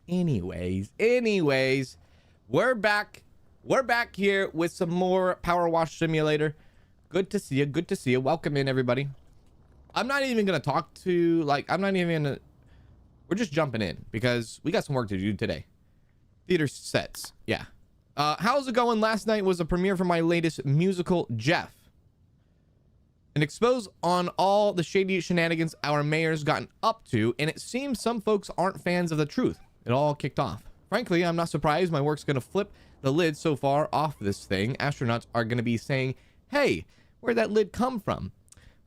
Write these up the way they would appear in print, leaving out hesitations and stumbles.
Anyways, we're back here with some more PowerWash Simulator. Good to see you. Welcome in, everybody. I'm not even gonna talk to, like, we're just jumping in because we got some work to do today. Theater sets, yeah. How's it going? Last night was a premiere for my latest musical, Jeff. An expose on all the shady shenanigans our mayor's gotten up to, and it seems some folks aren't fans of the truth. It all kicked off. Frankly, I'm not surprised. My work's gonna flip the lid so far off this thing. Astronauts are gonna be saying, hey, where'd that lid come from?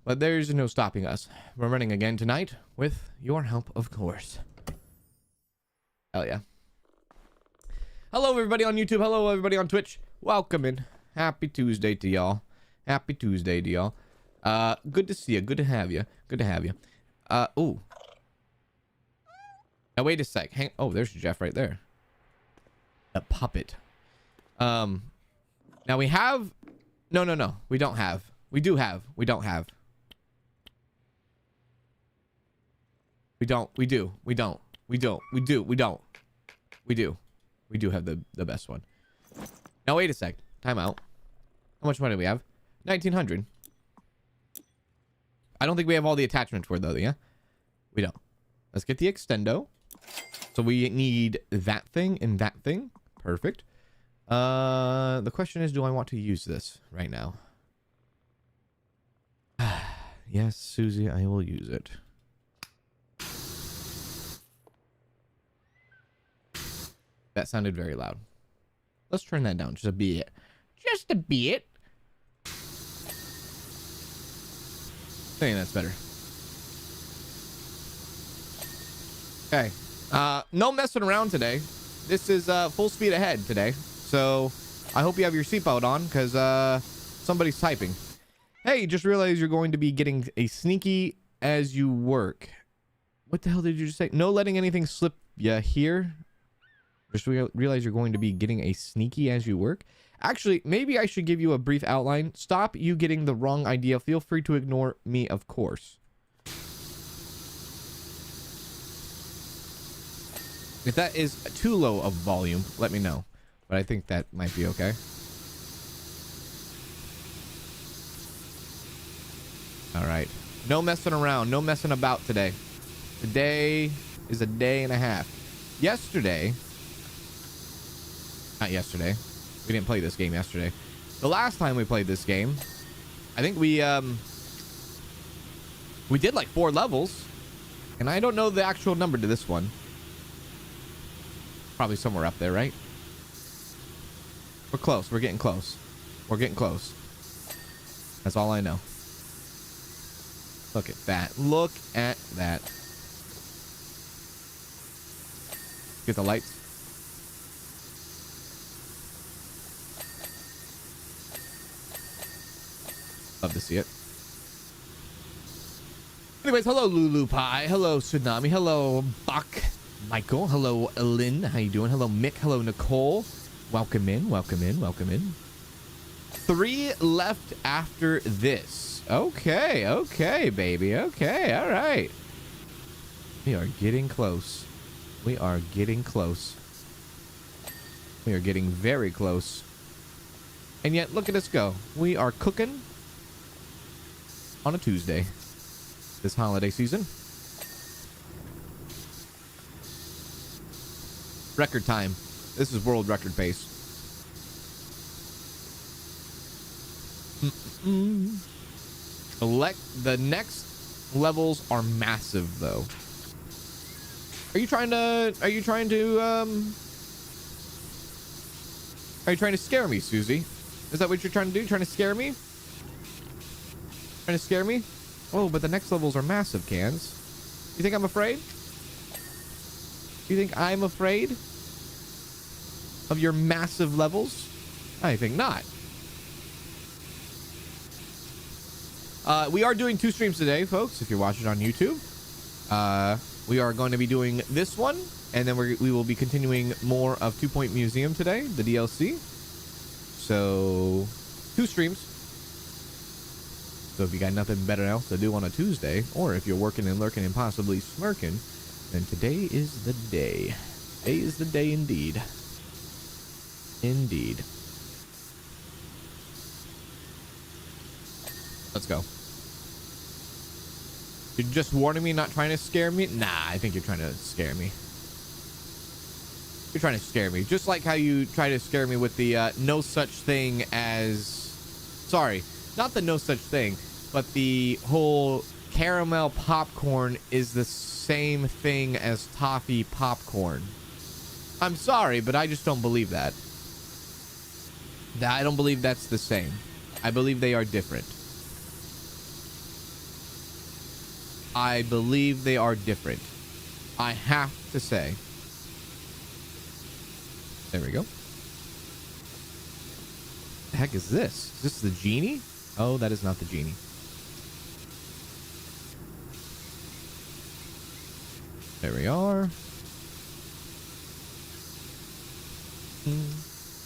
But there's no stopping us. We're running again tonight, with your help, of course. Hell yeah. Hello, everybody on YouTube. Hello, everybody on Twitch. Welcome in. Happy Tuesday to y'all. Happy Tuesday to y'all. Good to see you. Good to have you. Ooh. Now, wait a sec. Oh, there's Jeff right there. A puppet. Now we have... No. We don't have. We do have. We don't have. We don't. We do. We don't. We don't. We do. We don't. We do. We do have the best one. Now, wait a sec. Time out. How much money do we have? 1900. I don't think we have all the attachments for it, though, yeah? We don't. Let's get the extendo. So we need that thing and that thing. Perfect. The question is, do I want to use this right now? Yes, Susie, I will use it. That sounded very loud. Let's turn that down just a bit. Just a bit. I think that's better. Okay. No messing around today. This is full speed ahead today. So I hope you have your seatbelt on because somebody's typing. Hey, just realized you're going to be getting a sneaky as you work. What the hell did you just say? No letting anything slip ya here. Just realize you're going to be getting a sneaky as you work. Actually, maybe I should give you a brief outline. Stop you getting the wrong idea. Feel free to ignore me, of course. If that is too low of volume, let me know. But I think that might be okay. All right. No messing around. No messing about today. Today is a day and a half. Yesterday... Not yesterday. We didn't play this game yesterday. The last time we played this game, I think we did like 4 levels. And I don't know the actual number to this one. Probably somewhere up there, right? We're close. We're getting close. We're getting close. That's all I know. Look at that. Look at that. Get the lights. Love to see it. Anyways, hello Lulu Pie. Hello Tsunami. Hello Buck. Michael. Hello Lynn. How you doing? Hello Mick. Hello Nicole. Welcome in. Welcome in. Welcome in. 3 left after this. Okay. Okay, baby. Okay. All right. We are getting close. We are getting close. We are getting very close. And yet, look at us go. We are cooking on a Tuesday this holiday season. Record time. This is world record pace. The next levels are massive though. Are you trying to scare me, Susie? Is that what you're trying to do? Trying to scare me? Trying to scare me? Oh, but the next levels are massive, Cans. You think I'm afraid? You think I'm afraid of your massive levels? I think not. We are doing 2 streams today, folks, if you're watching on YouTube. We are going to be doing this one, and then we will be continuing more of 2 Point Museum today, the DLC. So, 2 streams. So if you got nothing better else to do on a Tuesday, or if you're working and lurking and possibly smirking, then today is the day. Today is the day indeed. Indeed. Let's go. You're just warning me, not trying to scare me? Nah, I think you're trying to scare me. You're trying to scare me. Just like how you try to scare me with the no such thing as... Sorry, not the no such thing, but the whole caramel popcorn is the same thing as toffee popcorn. I'm sorry, but I just don't believe that. I don't believe that's the same. I believe they are different. I believe they are different. I have to say. There we go. The heck is this? Is this the genie? Oh, that is not the genie. There we are.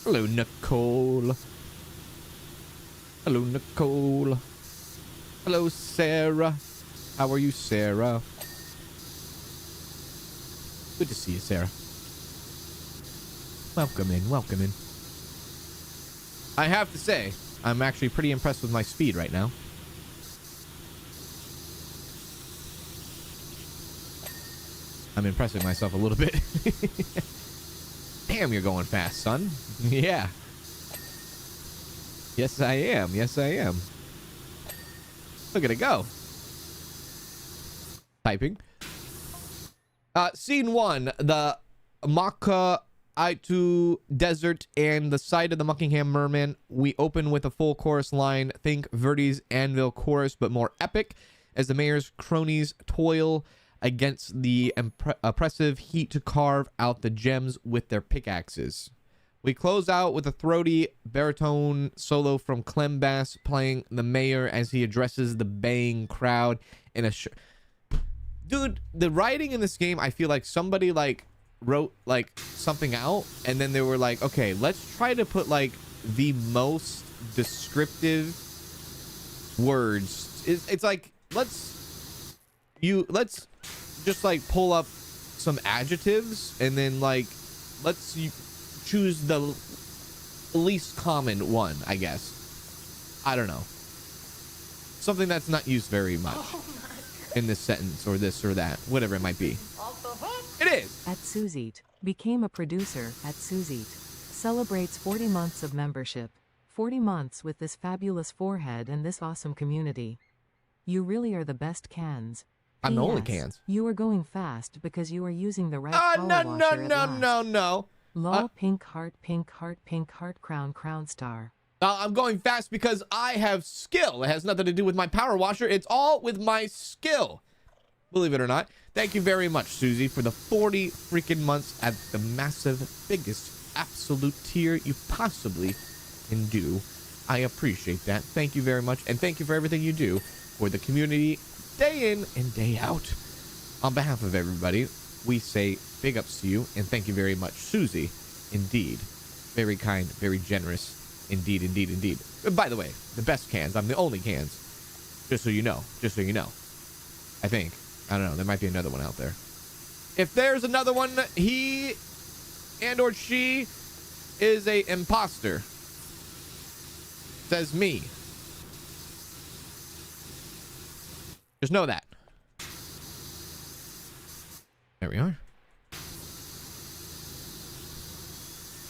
Hello, Nicole. Hello, Nicole. Hello, Sarah. How are you, Sarah? Good to see you, Sarah. Welcome in, welcome in. I have to say, I'm actually pretty impressed with my speed right now. I'm impressing myself a little bit. Damn, you're going fast, son. Yeah. Yes, I am. Yes, I am. Look at it go. Typing. Scene 1. The Makaitu Desert and the site of the Muckingham Merman. We open with a full chorus line. Think Verdi's Anvil chorus, but more epic, as the mayor's cronies toil against the oppressive heat to carve out the gems with their pickaxes. We close out with a throaty baritone solo from Clem Bass playing the mayor as he addresses the baying crowd in a... Dude, the writing in this game, I feel like somebody like wrote like something out and then they were like, okay, let's try to put like the most descriptive words. It's like, let's just like pull up some adjectives and then like let's choose the least common one, I guess. I don't know. Something that's not used very much in this sentence or this or that, whatever it might be. It is. At Susie T became a producer at Susie T celebrates 40 months of membership. 40 months with this fabulous forehead and this awesome community. You really are the best, Cans. I'm the only P.S. Cans. You are going fast because you are using the right No, power no, washer no, at last. no. Lol, pink heart, pink heart, pink heart, crown star. I'm going fast because I have skill. It has nothing to do with my power washer. It's all with my skill. Believe it or not. Thank you very much, Susie, for the 40 freaking months at the massive, biggest, absolute tier you possibly can do. I appreciate that. Thank you very much. And thank you for everything you do for the community day in and day out. On behalf of everybody, we say big ups to you and thank you very much, Susie. Indeed. Very kind, very generous. Indeed, indeed, indeed. By the way, the best Cans. I'm the only Cans. Just so you know. Just so you know. I think. I don't know. There might be another one out there. If there's another one, he and or she is a imposter. Says me. Just know that. There we are.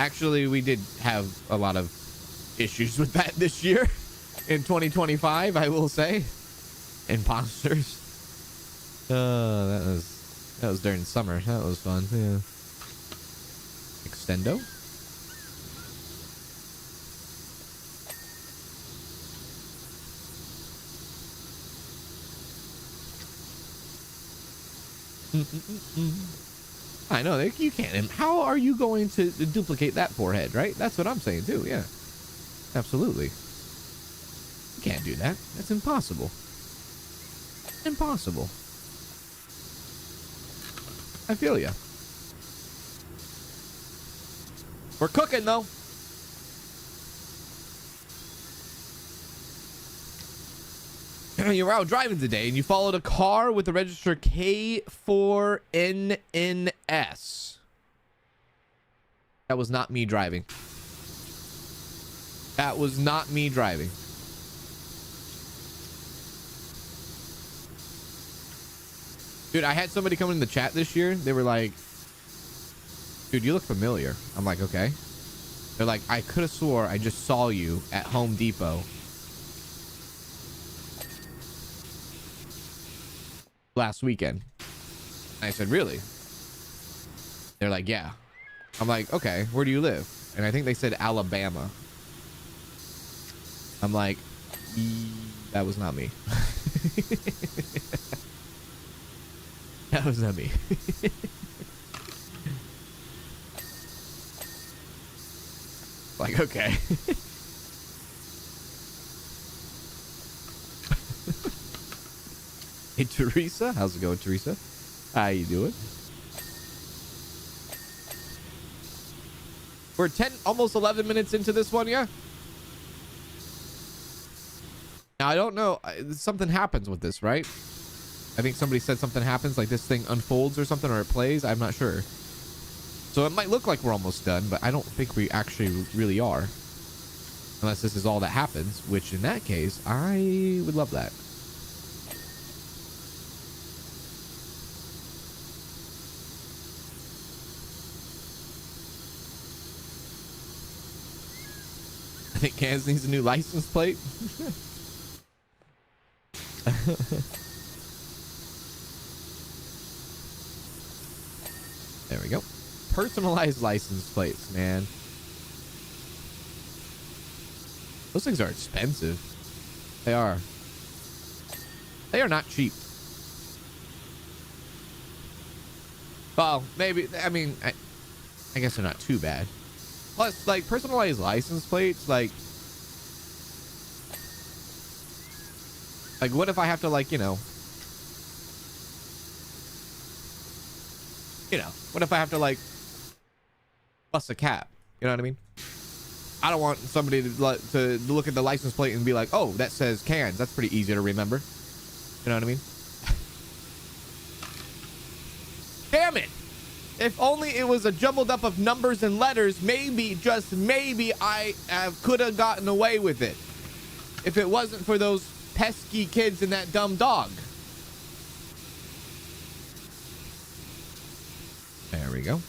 Actually, we did have a lot of issues with that this year. In 2025, I will say. Imposters. That was during summer. That was fun. Yeah. Extendo. I know you can't. How are you going to duplicate that forehead, right? That's what I'm saying too. Yeah, absolutely. You can't do that. That's impossible. Impossible. I feel ya. We're cooking though. You were out driving today and you followed a car with the register K4NNS. That was not me driving. That was not me driving. Dude, I had somebody come in the chat this year. They were like, dude, you look familiar. I'm like, okay. They're like, I could have swore I just saw you at Home Depot last weekend. And I said, really? They're like, yeah. I'm like, okay, where do you live? And I think they said Alabama. I'm like, that was not me. That was not me. Like, okay. Hey, Teresa. How's it going, Teresa? How you doing? We're 10, almost 11 minutes into this one, yeah? Now, I don't know. Something happens with this, right? I think somebody said something happens, like this thing unfolds or something, or it plays. I'm not sure. So it might look like we're almost done, but I don't think we actually really are. Unless this is all that happens, which in that case, I would love that. I think Kans needs a new license plate. There we go. Personalized license plates, man. Those things are expensive. They are. They are not cheap. Well, maybe. I mean, I guess they're not too bad. Plus, like, personalized license plates, like, what if I have to, like, you know, what if I have to, like, bust a cap? You know what I mean? I don't want somebody to look at the license plate and be like, oh, that says Cans. That's pretty easy to remember. You know what I mean? Damn it! If only it was a jumbled up of numbers and letters, maybe, just maybe, I could have gotten away with it. If it wasn't for those pesky kids and that dumb dog. There we go.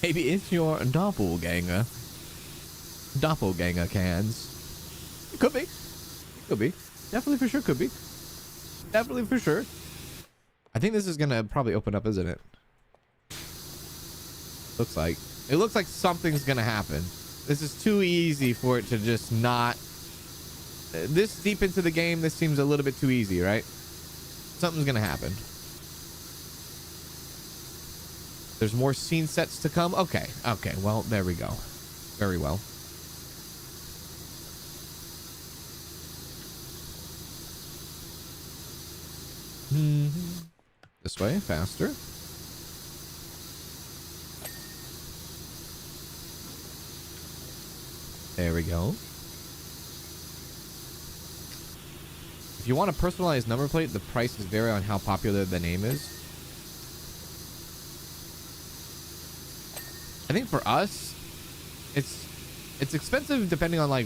Maybe it's your doppelganger. Doppelganger Cans. It could be. It could be. Definitely for sure could be. Definitely for sure. I think this is gonna probably open up, isn't it? Looks like. It looks like something's gonna happen. This is too easy for it to just not... This deep into the game, this seems a little bit too easy, right? Something's gonna happen. There's more scene sets to come. Okay. Okay. Well, there we go. Very well. This way, faster. There we go. If you want a personalized number plate, the prices vary on how popular the name is. I think for us, it's expensive depending on, like,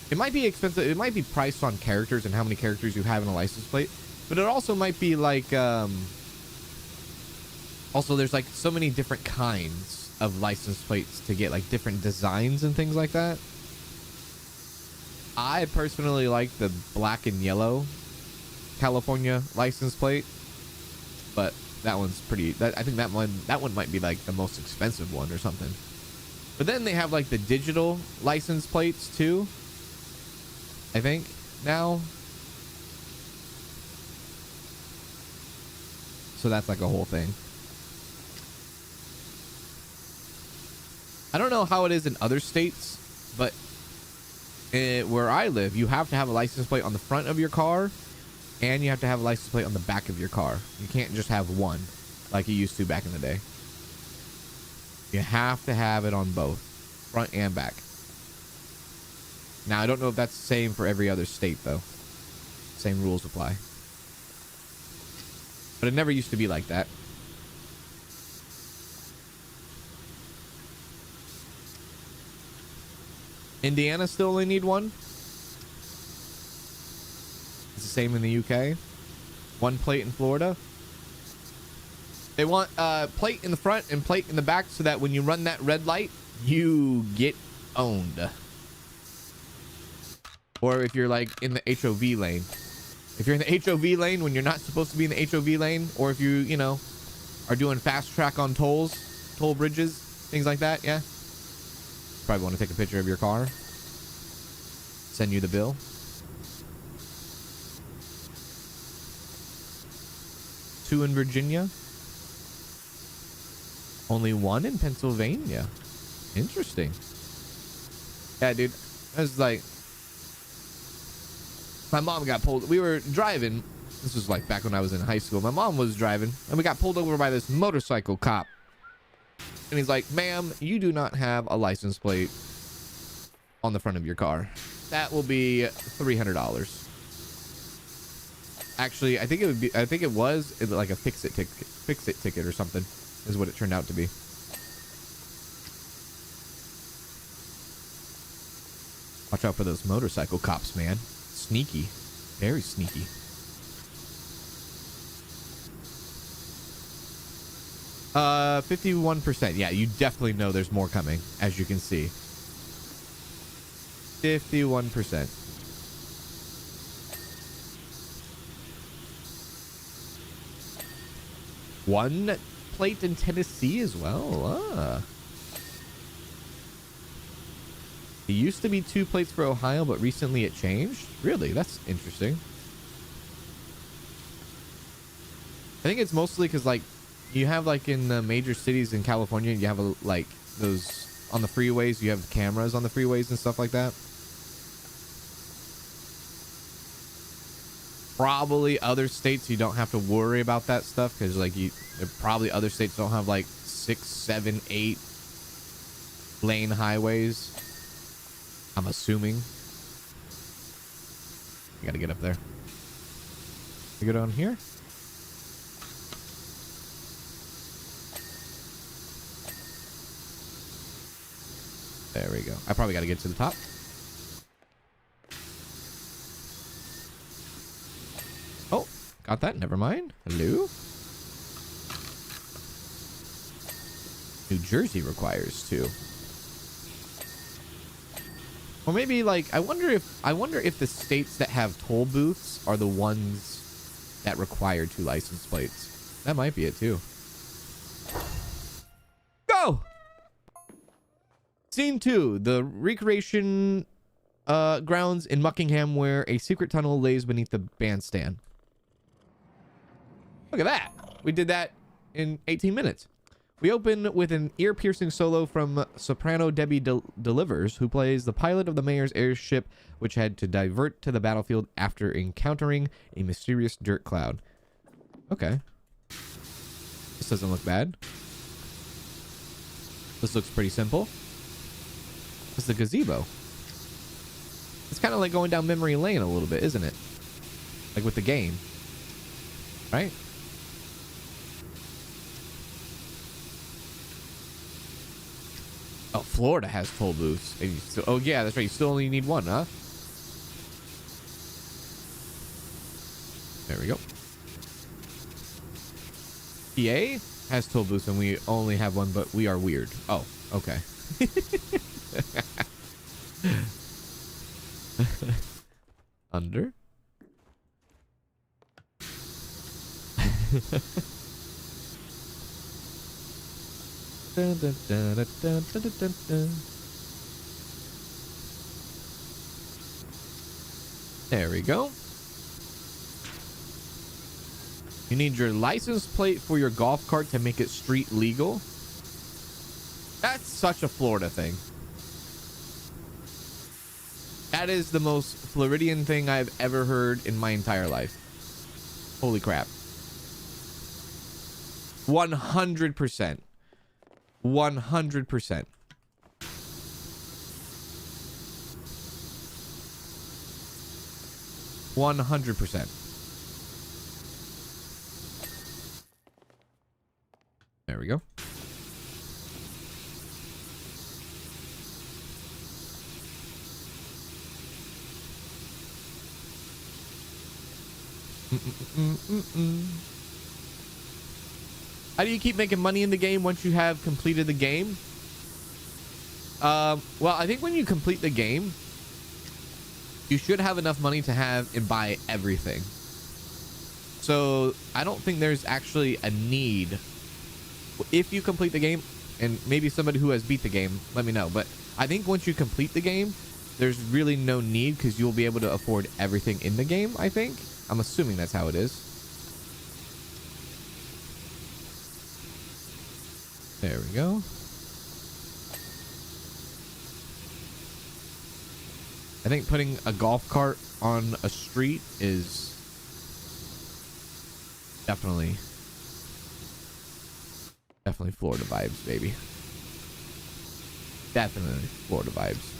it might be expensive. It might be priced on characters and how many characters you have in a license plate, but it also might be like, also there's like so many different kinds of license plates to get, like different designs and things like that. I personally like the black and yellow California license plate, but that one's pretty, I think that one might be like the most expensive one or something. But then they have like the digital license plates too, I think, now. So that's like a whole thing. I don't know how it is in other states, but where I live, you have to have a license plate on the front of your car, and you have to have a license plate on the back of your car. You can't just have one like you used to back in the day. You have to have it on both, front and back. Now, I don't know if that's the same for every other state, though. Same rules apply. But it never used to be like that. Indiana still only need one. It's the same in the UK. One plate in Florida. They want plate in the front and plate in the back so that when you run that red light, you get owned. Or if you're like in the HOV lane. If you're in the HOV lane when you're not supposed to be in the HOV lane, or if you know, are doing fast track on tolls, toll bridges, things like that, yeah. Probably want to take a picture of your car. Send you the bill. Two in Virginia. Only one in Pennsylvania. Interesting. Yeah, dude. I was like, my mom got pulled. We were driving. This was like back when I was in high school. My mom was driving, and we got pulled over by this motorcycle cop. And he's like, ma'am, you do not have a license plate on the front of your car. That will be $300. Actually, I think it was like a fix-it ticket or something is what it turned out to be. Watch out for those motorcycle cops, man. Sneaky. Very sneaky. Uh, 51%. Yeah, you definitely know there's more coming, as you can see. 51%. One plate in Tennessee as well. It used to be 2 plates for Ohio, but recently it changed. Really? That's interesting. I think it's mostly because, like, you have, like, in the major cities in California, you have, like, those on the freeways. You have cameras on the freeways and stuff like that. Probably other states, you don't have to worry about that stuff because, like, probably other states don't have, like, 6, 7, 8 lane highways. I'm assuming. You gotta get up there. You go down here. There we go. I probably gotta get to the top. Oh, got that. Never mind. Hello. New Jersey requires 2. Or maybe, like, I wonder if the states that have toll booths are the ones that require 2 license plates. That might be it too. Go! Scene 2, the recreation grounds in Muckingham where a secret tunnel lays beneath the bandstand. Look at that. We did that in 18 minutes. We open with an ear-piercing solo from soprano Debbie Delivers, who plays the pilot of the mayor's airship, which had to divert to the battlefield after encountering a mysterious dirt cloud. Okay. This doesn't look bad. This looks pretty simple. It's the gazebo. It's kind of like going down memory lane a little bit, isn't it? Like with the game. Right? Oh, Florida has toll booths. And you still, oh, yeah, that's right. You still only need 1, huh? There we go. PA has toll booths, and we only have 1, but we are weird. Oh, okay. Under. Dun, dun, dun, dun, dun, dun, dun, dun. There we go. You need your license plate for your golf cart to make it street legal. That's such a Florida thing. That is the most Floridian thing I've ever heard in my entire life. Holy crap. 100%. 100%. 100%. There we go. How do you keep making money in the game once you have completed the game? Well, I think when you complete the game, you should have enough money to have and buy everything. So I don't think there's actually a need. If you complete the game, and maybe somebody who has beat the game, let me know. But I think once you complete the game, there's really no need because you'll be able to afford everything in the game, I think. I'm assuming that's how it is. There we go. I think putting a golf cart on a street is definitely Florida vibes, baby. Definitely Florida vibes.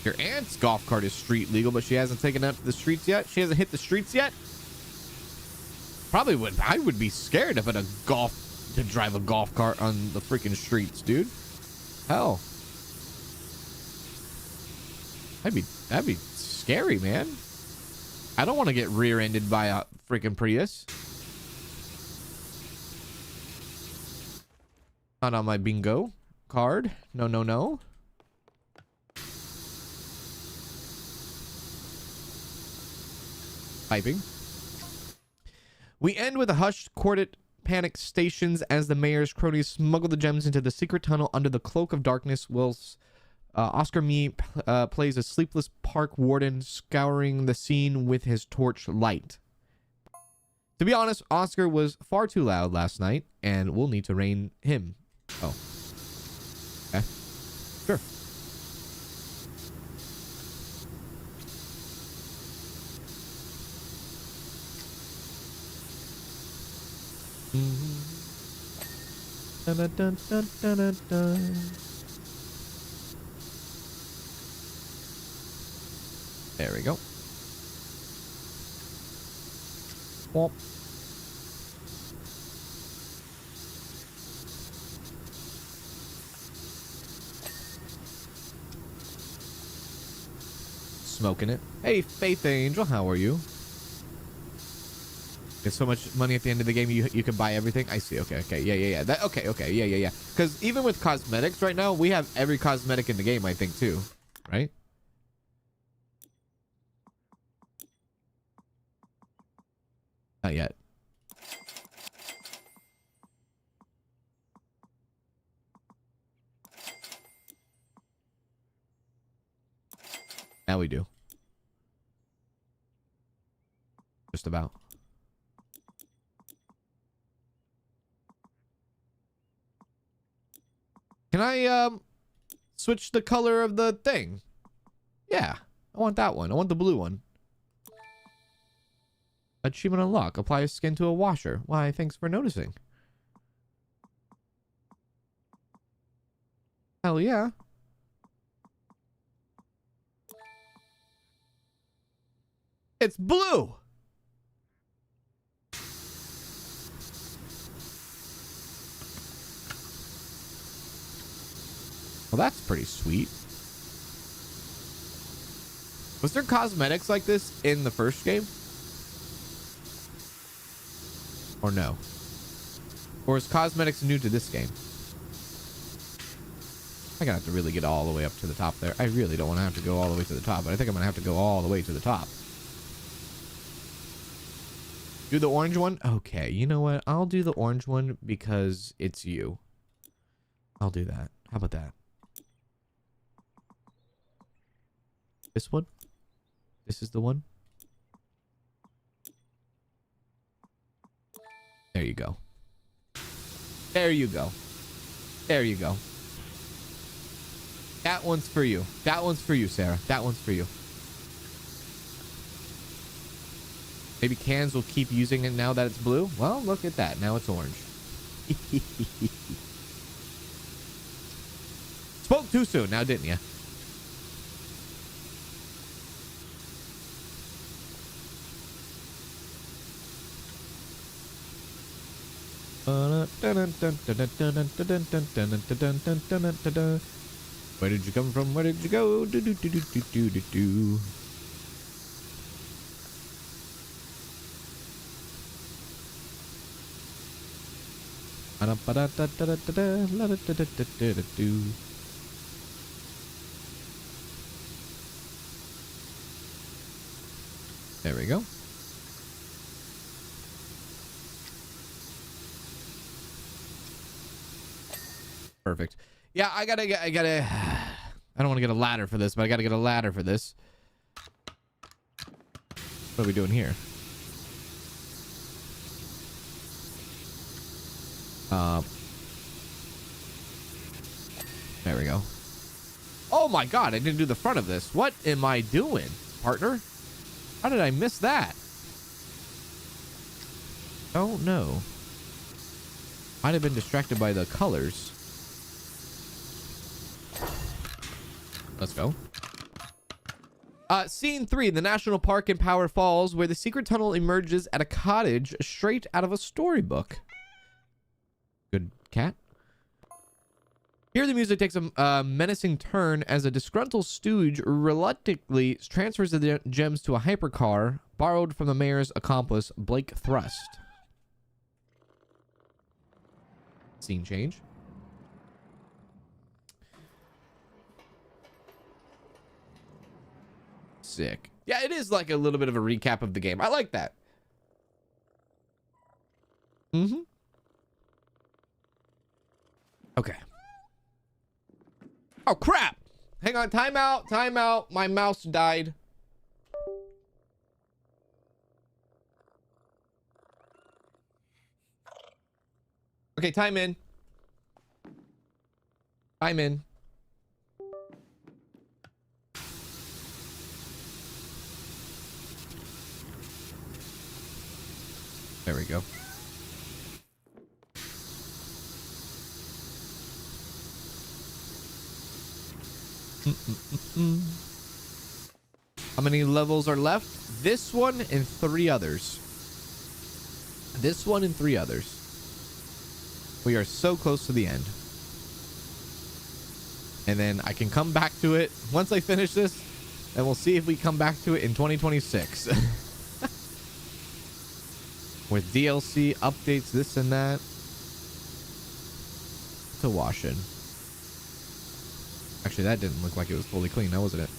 Your aunt's golf cart is street legal, but she hasn't taken it out to the streets yet. She hasn't hit the streets yet. Probably would. I would be scared to drive a golf cart on the freaking streets, dude. Hell, that'd be scary, man. I don't want to get rear-ended by a freaking Prius. Not on my bingo card. No, no, no. Typing. We end with a hushed quartet panic stations as the mayor's cronies smuggle the gems into the secret tunnel under the cloak of darkness, whilst Oscar Me plays a sleepless park warden scouring the scene with his torch light. To be honest, Oscar was far too loud last night, and we'll need to rein him. Oh. Okay. Sure. Dun, dun, dun, dun, dun, dun. There we go. Womp. Smoking it. Hey, Faith Angel, how are you? There's so much money at the end of the game, you can buy everything. I see. Okay, okay, yeah. That okay, yeah. Because even with cosmetics right now, we have every cosmetic in the game, I think, too. Right? Not yet. Now we do. Just about. Can I switch the color of the thing? Yeah, I want that one. I want the blue one. Achievement unlock. Apply skin to a washer. Why, thanks for noticing. Hell yeah. It's blue. Well, that's pretty sweet. Was there cosmetics like this in the first game? Or no? Or is cosmetics new to this game? I'm gonna have to really get all the way up to the top there. I really don't want to have to go all the way to the top, but I think I'm gonna have to go all the way to the top. Do the orange one? Okay, you know what? I'll do the orange one because it's you. I'll do that. How about that? This one? This is the one? There you go. There you go. There you go. That one's for you. That one's for you, Sarah. That one's for you. Maybe cans will keep using it now that it's blue. Well, look at that. Now it's orange. Spoke too soon now, didn't you? Where did you come from? Where did you go? Do, do, do, do, do, do, do, do. There we go. Perfect. Yeah, I don't want to get a ladder for this, but I gotta get a ladder for this. What are we doing here? There we go. Oh my god, I didn't do the front of this. What am I doing, partner? How did I miss that? Oh no. Might have been distracted by the colors. Let's go. Scene 3, the National Park in Power Falls, where the secret tunnel emerges at a cottage straight out of a storybook. Good cat. Here the music takes a menacing turn as a disgruntled stooge reluctantly transfers the gems to a hypercar borrowed from the mayor's accomplice, Blake Thrust. Scene change. Sick. Yeah, it is like a little bit of a recap of the game. I like that. Mm-hmm. Okay. Oh, crap. Hang on. Time out. Time out. My mouse died. Okay, time in. Time in. There we go. How many levels are left? This one and 3 others. This one and 3 others. We are so close to the end. And then I can come back to it once I finish this, and we'll see if we come back to it in 2026. With DLC updates, this and that. To wash in. Actually, that didn't look like it was fully clean, now wasn't it?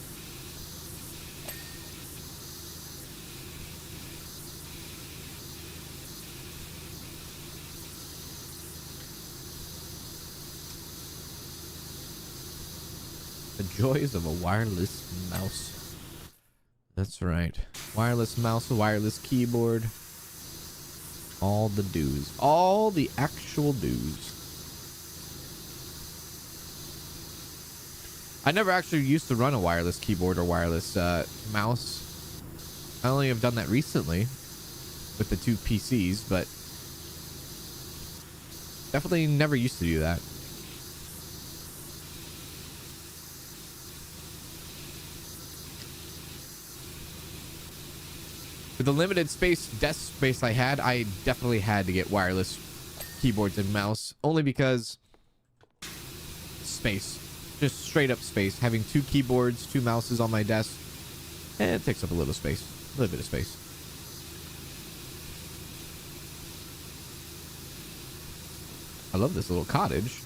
The joys of a wireless mouse. That's right. Wireless mouse, wireless keyboard. All the do's. All the actual do's. I never actually used to run a wireless keyboard or wireless mouse. I only have done that recently with the 2 PCs, but definitely never used to do that. With the limited desk space I had, I definitely had to get wireless keyboards and mouse, only because space. Just straight up space. Having 2 keyboards, 2 mouses on my desk, it takes up a little space. A little bit of space. I love this little cottage.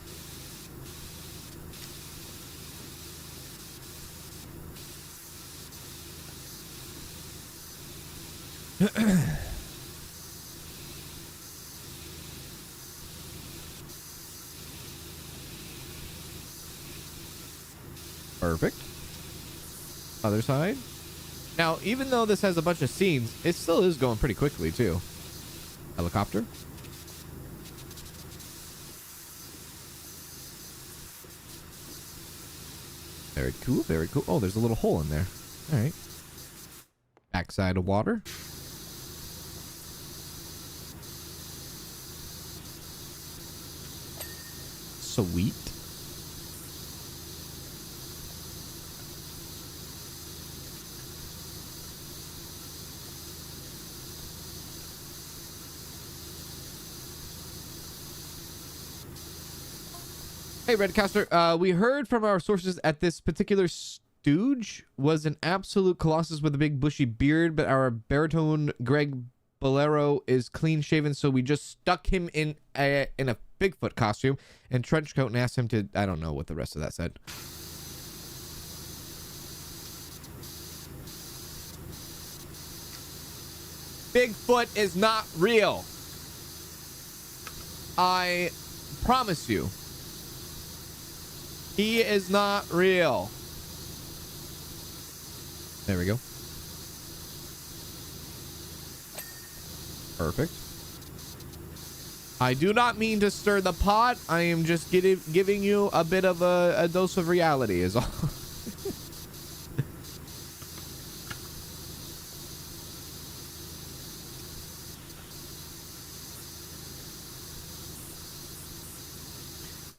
Perfect. Other side. Now, even though this has a bunch of scenes, it still is going pretty quickly, too. Helicopter. Very cool, very cool. Oh, there's a little hole in there. All right. Backside of water. Sweet. Hey, Redcaster. We heard from our sources at this particular stooge was an absolute colossus with a big bushy beard, but our baritone Greg Bolero is clean shaven, so we just stuck him in a Bigfoot costume and trench coat and asked him to, I don't know what the rest of that said. Bigfoot is not real. I promise you. He is not real. There we go. Perfect. I do not mean to stir the pot. I am just giving you a bit of a dose of reality is all.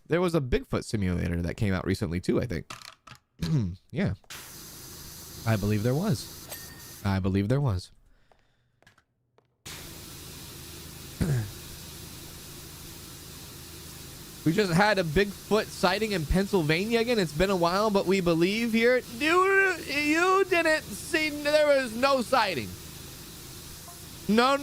There was a Bigfoot simulator that came out recently too, I think. Yeah. I believe there was. I believe there was. We just had a Bigfoot sighting in Pennsylvania again. It's been a while, but we believe here. You didn't see, there was no sighting. No.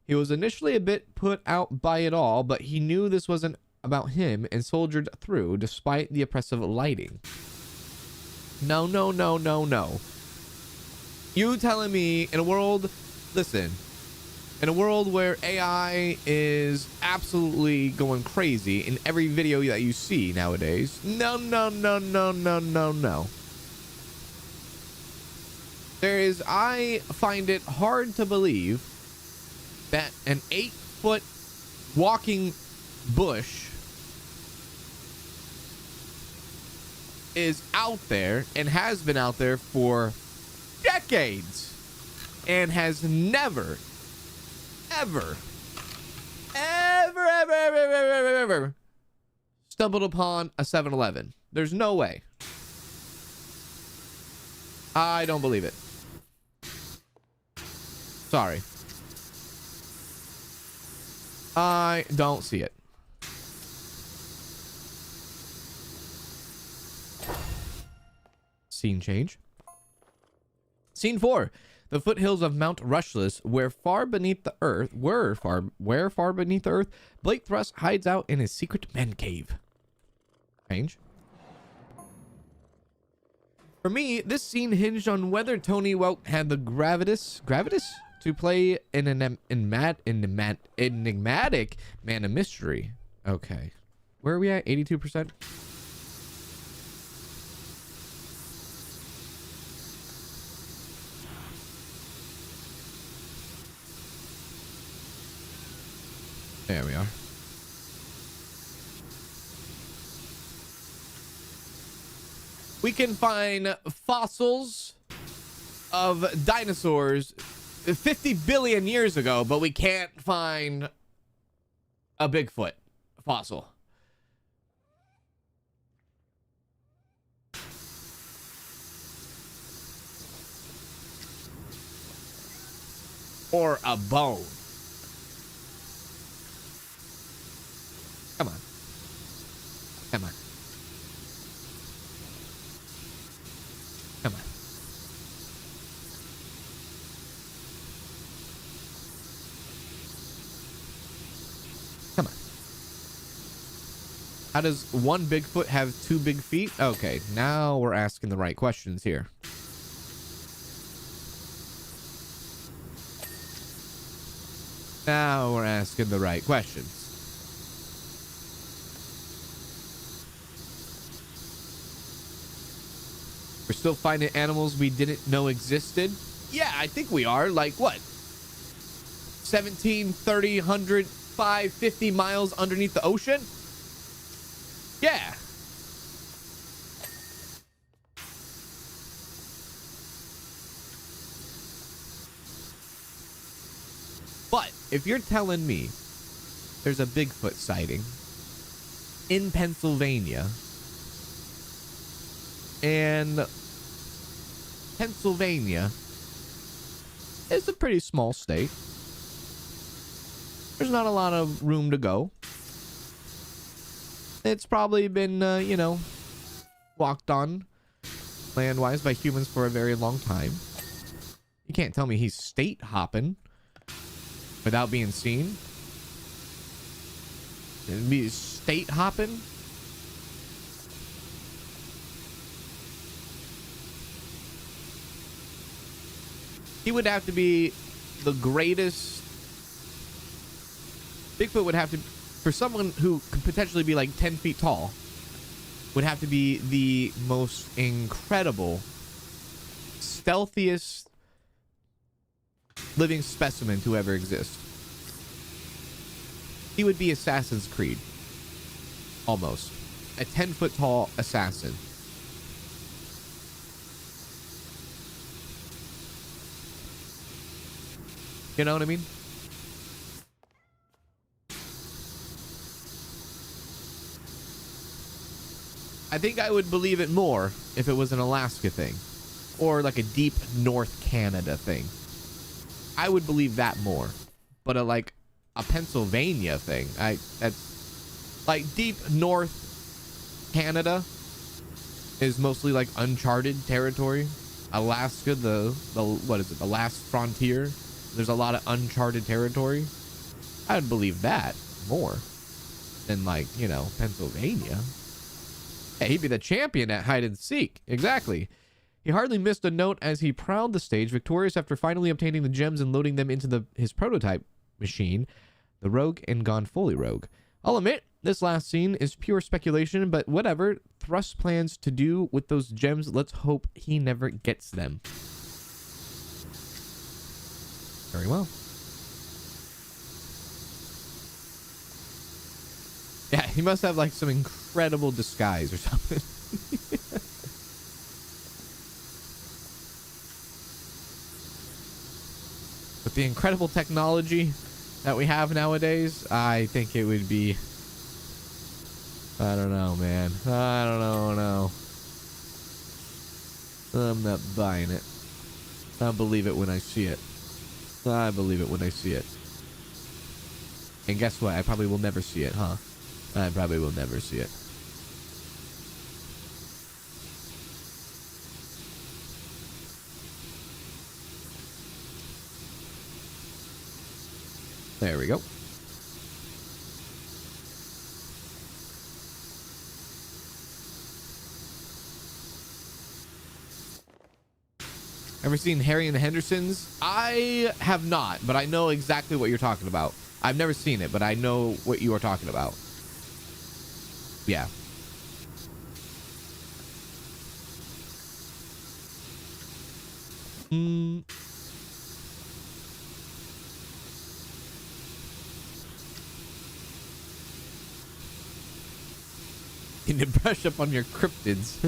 He was initially a bit put out by it all, but he knew this wasn't about him and soldiered through despite the oppressive lighting. No. You telling me in a world, listen, in a world where AI is absolutely going crazy in every video that you see nowadays, no. I find it hard to believe that an 8-foot walking bush is out there and has been out there for decades and has never, ever stumbled upon a 7-Eleven. There's no way. I don't believe it. Sorry. I don't see it. Scene change. Scene 4. The foothills of Mount Rushless, where far beneath the earth, Blake Thrust hides out in his secret man cave. Change. For me, this scene hinged on whether Tony Welk had the gravitas to play an enigmatic man of mystery. Okay. Where are we at? 82%? There we are. We can find fossils of dinosaurs 50 billion years ago, but we can't find a Bigfoot fossil. Or a bone. Come on. Come on. Come on. Come on. How does one Bigfoot have two big feet? Okay, now we're asking the right questions here. Now we're asking the right questions. We're still finding animals we didn't know existed. Yeah, I think we are. Like what? 17, 30, 100, 5, 50 miles underneath the ocean? Yeah. But if you're telling me there's a Bigfoot sighting in Pennsylvania, and Pennsylvania is a pretty small state, there's not a lot of room to go. It's probably been, you know, walked on land-wise by humans for a very long time. You can't tell me he's state hopping without being seen. It'd be state hopping. He would have to be the greatest. Bigfoot would have to, for someone who could potentially be like 10 feet tall, would have to be the most incredible, stealthiest living specimen to ever exist. He would be Assassin's Creed. Almost. A 10-foot tall assassin. You know what I mean? I think I would believe it more if it was an Alaska thing. Or like a deep North Canada thing. I would believe that more. But like a Pennsylvania thing, that's like deep North Canada is mostly like uncharted territory. Alaska, the what is it, the last frontier, there's a lot of uncharted territory. I would believe that more than, like, you know, Pennsylvania. Yeah, he'd be the champion at hide and seek. Exactly. He hardly missed a note as he prowled the stage, victorious after finally obtaining the gems and loading them into his prototype machine, the Rogue, and gone fully rogue. I'll admit, this last scene is pure speculation, but whatever. Thrust plans to do with those gems, let's hope he never gets them. Very well. Yeah, he must have like some incredible disguise or something. With the incredible technology that we have nowadays, I think it would be... I don't know, man. I don't know, no. I'm not buying it. I'll believe it when I see it. I believe it when I see it. And guess what? I probably will never see it, huh? I probably will never see it. There we go. Ever seen Harry and the Hendersons? I have not, but I know exactly what you're talking about. I've never seen it, but I know what you are talking about. Yeah. You need to brush up on your cryptids.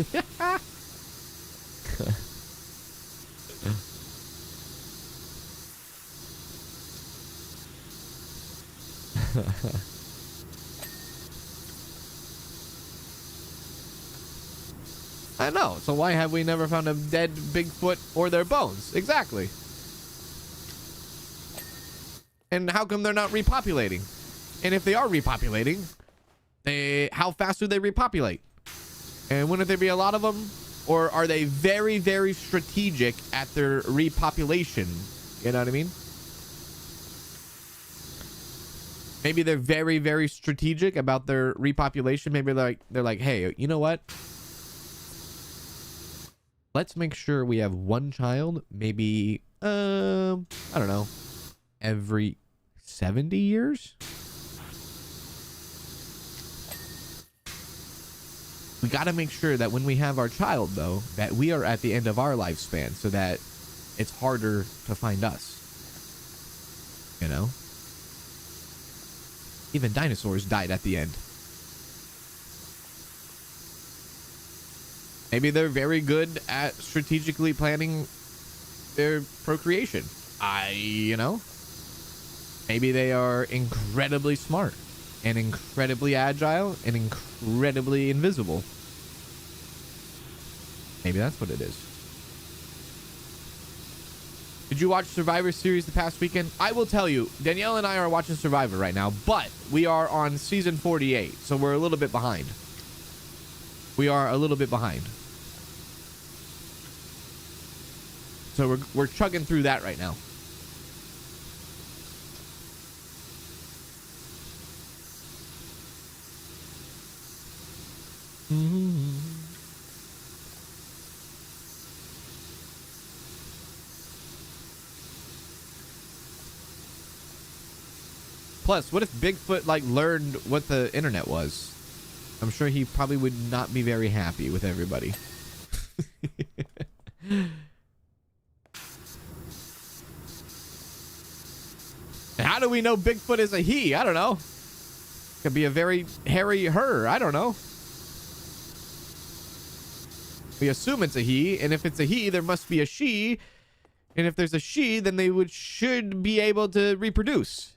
I know. So why have we never found a dead Bigfoot or their bones? Exactly. And how come they're not repopulating? And if they are repopulating, how fast do they repopulate? And wouldn't there be a lot of them? Or are they very, very strategic at their repopulation? You know what I mean? Maybe they're very, very strategic about their repopulation. Maybe they're like, hey, you know what? Let's make sure we have one child, maybe, I don't know, every 70 years? We got to make sure that when we have our child, though, that we are at the end of our lifespan so that it's harder to find us. You know? Even dinosaurs died at the end. Maybe they're very good at strategically planning their procreation. You know? Maybe they are incredibly smart and incredibly agile and incredibly invisible. Maybe that's what it is. Did you watch Survivor series the past weekend? I will tell you, Danielle and I are watching Survivor right now, but we are on season 48, so we're a little bit behind. We are a little bit behind. So we're chugging through that right now. Plus, what if Bigfoot like learned what the internet was? I'm sure he probably would not be very happy with everybody. How do we know Bigfoot is a he? I don't know. Could be a very hairy her. I don't know. We assume it's a he, and if it's a he, there must be a she. And if there's a she, then they should be able to reproduce.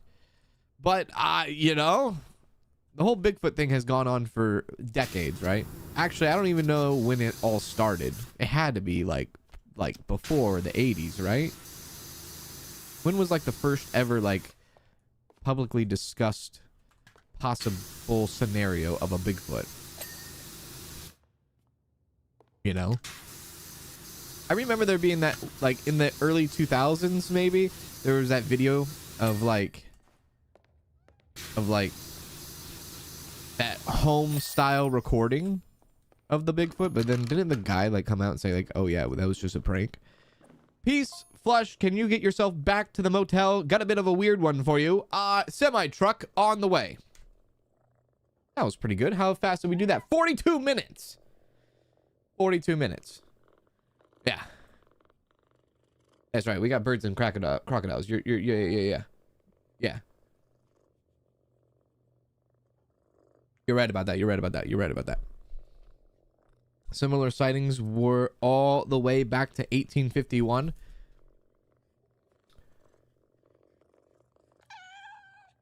But, you know, the whole Bigfoot thing has gone on for decades, right? Actually, I don't even know when it all started. It had to be like before the 80s, right? When was like the first ever like publicly discussed possible scenario of a Bigfoot? You know? I remember there being that like in the early 2000s maybe there was that video of like that home style recording of the Bigfoot, but then didn't the guy like come out and say like, oh yeah, that was just a prank? Peace, Flush, can you get yourself back to the motel? Got a bit of a weird one for you. Semi-truck on the way. That was pretty good. How fast did we do that? 42 minutes. 42 minutes. Yeah. That's right. We got birds and crocodiles. Yeah. You're right about that. Similar sightings were all the way back to 1851.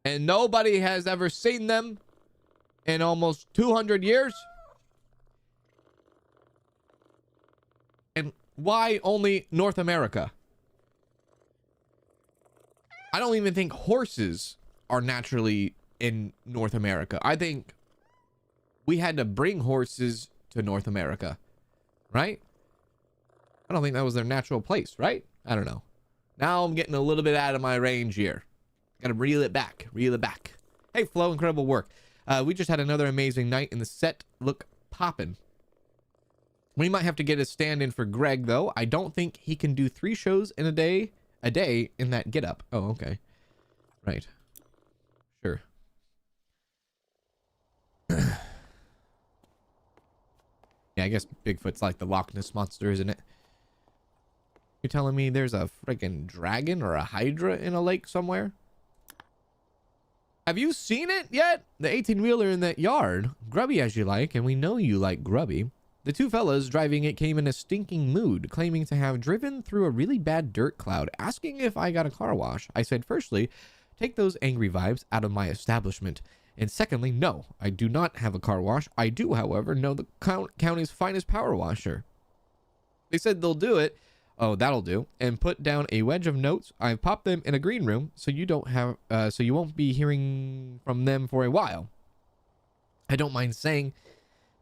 And nobody has ever seen them in almost 200 years. And why only North America? I don't even think horses are naturally in North America. I think we had to bring horses to North America, right? I don't think that was their natural place, right? I don't know. Now I'm getting a little bit out of my range here. Gotta reel it back. Hey, Flo, incredible work. We just had another amazing night in the set. Look poppin'. We might have to get a stand-in for Greg, though. I don't think he can do 3 shows in a day in that getup. Oh, okay. Right. Sure. Yeah, I guess Bigfoot's like the Loch Ness Monster, isn't it? You're telling me there's a freaking dragon or a hydra in a lake somewhere? Have you seen it yet? The 18-wheeler in that yard. Grubby as you like, and we know you like grubby. The 2 fellas driving it came in a stinking mood, claiming to have driven through a really bad dirt cloud, asking if I got a car wash. I said, firstly, take those angry vibes out of my establishment. And secondly, no, I do not have a car wash. I do, however, know the county's finest power washer. They said they'll do it. Oh, that'll do. And put down a wedge of notes. I've popped them in a green room, so you won't be hearing from them for a while. I don't mind saying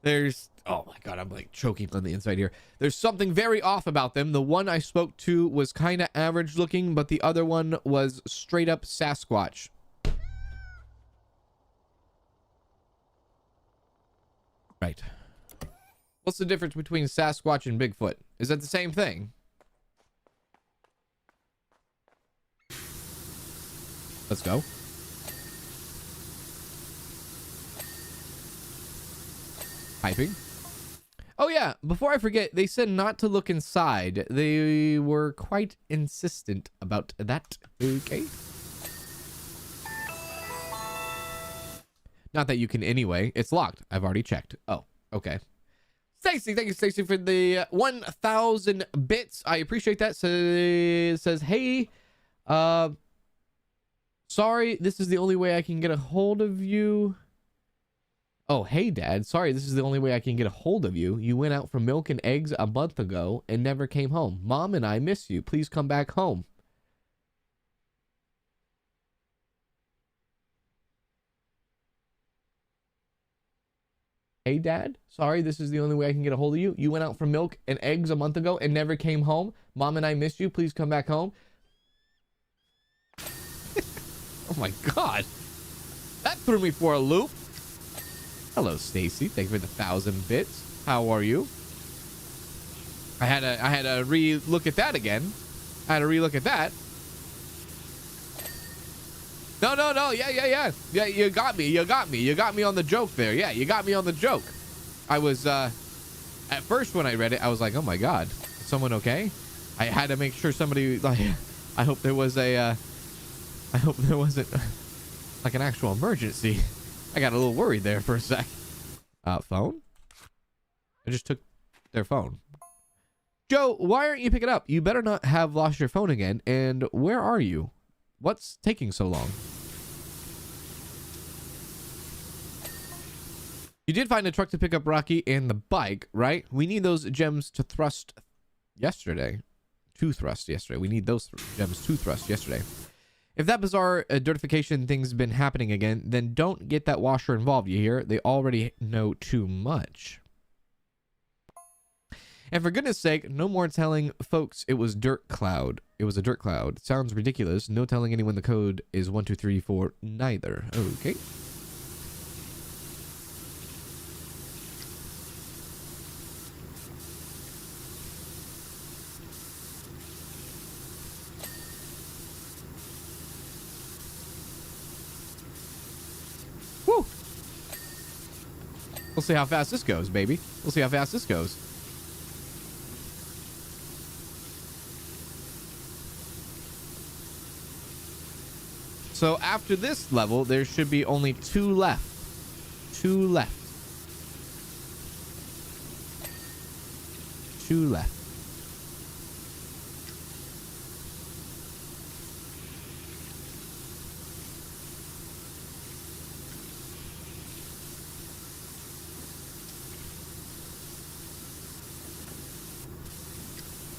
there's, oh my God, I'm like choking on the inside here. There's something very off about them. The one I spoke to was kind of average looking, but the other one was straight up Sasquatch. Right. What's the difference between Sasquatch and Bigfoot? Is that the same thing? Let's go. Piping. Oh yeah, before I forget, they said not to look inside. They were quite insistent about that. Okay. Not that you can anyway. It's locked. I've already checked. Oh, okay. Stacy, thank you, Stacy, for the 1,000 bits. I appreciate that. So it says, hey, Sorry, this is the only way I can get a hold of you. Oh, hey, Dad. Sorry, this is the only way I can get a hold of you. You went out for milk and eggs a month ago and never came home. Mom and I miss you. Please come back home. Hey, Dad. Sorry, this is the only way I can get a hold of you. You went out for milk and eggs a month ago and never came home. Mom and I miss you. Please come back home. Oh my God. That threw me for a loop. Hello, Stacy. Thank you for the 1,000 bits. How are you? I had to re-look at that again. I had to re-look at that. No. Yeah. Yeah, you got me. You got me on the joke there. Yeah, you got me on the joke. I was, at first when I read it, I was like, oh my God, is someone okay? I had to make sure somebody, like, I hope there was a, I hope there wasn't like an actual emergency. I got a little worried there for a sec. Phone? I just took their phone. Joe, why aren't you picking up? You better not have lost your phone again. And where are you? What's taking so long? You did find a truck to pick up Rocky and the bike, right? We need those gems to thrust yesterday. To thrust yesterday. We need those gems to thrust yesterday. If that bizarre dirtification thing's been happening again, then don't get that washer involved, you hear? They already know too much. And for goodness sake, no more telling folks it was dirt cloud. It was a dirt cloud. Sounds ridiculous. No telling anyone the code is 1234 neither. Okay. Woo! We'll see how fast this goes, baby. We'll see how fast this goes. So after this level, there should be only 2 left. 2 left. 2 left.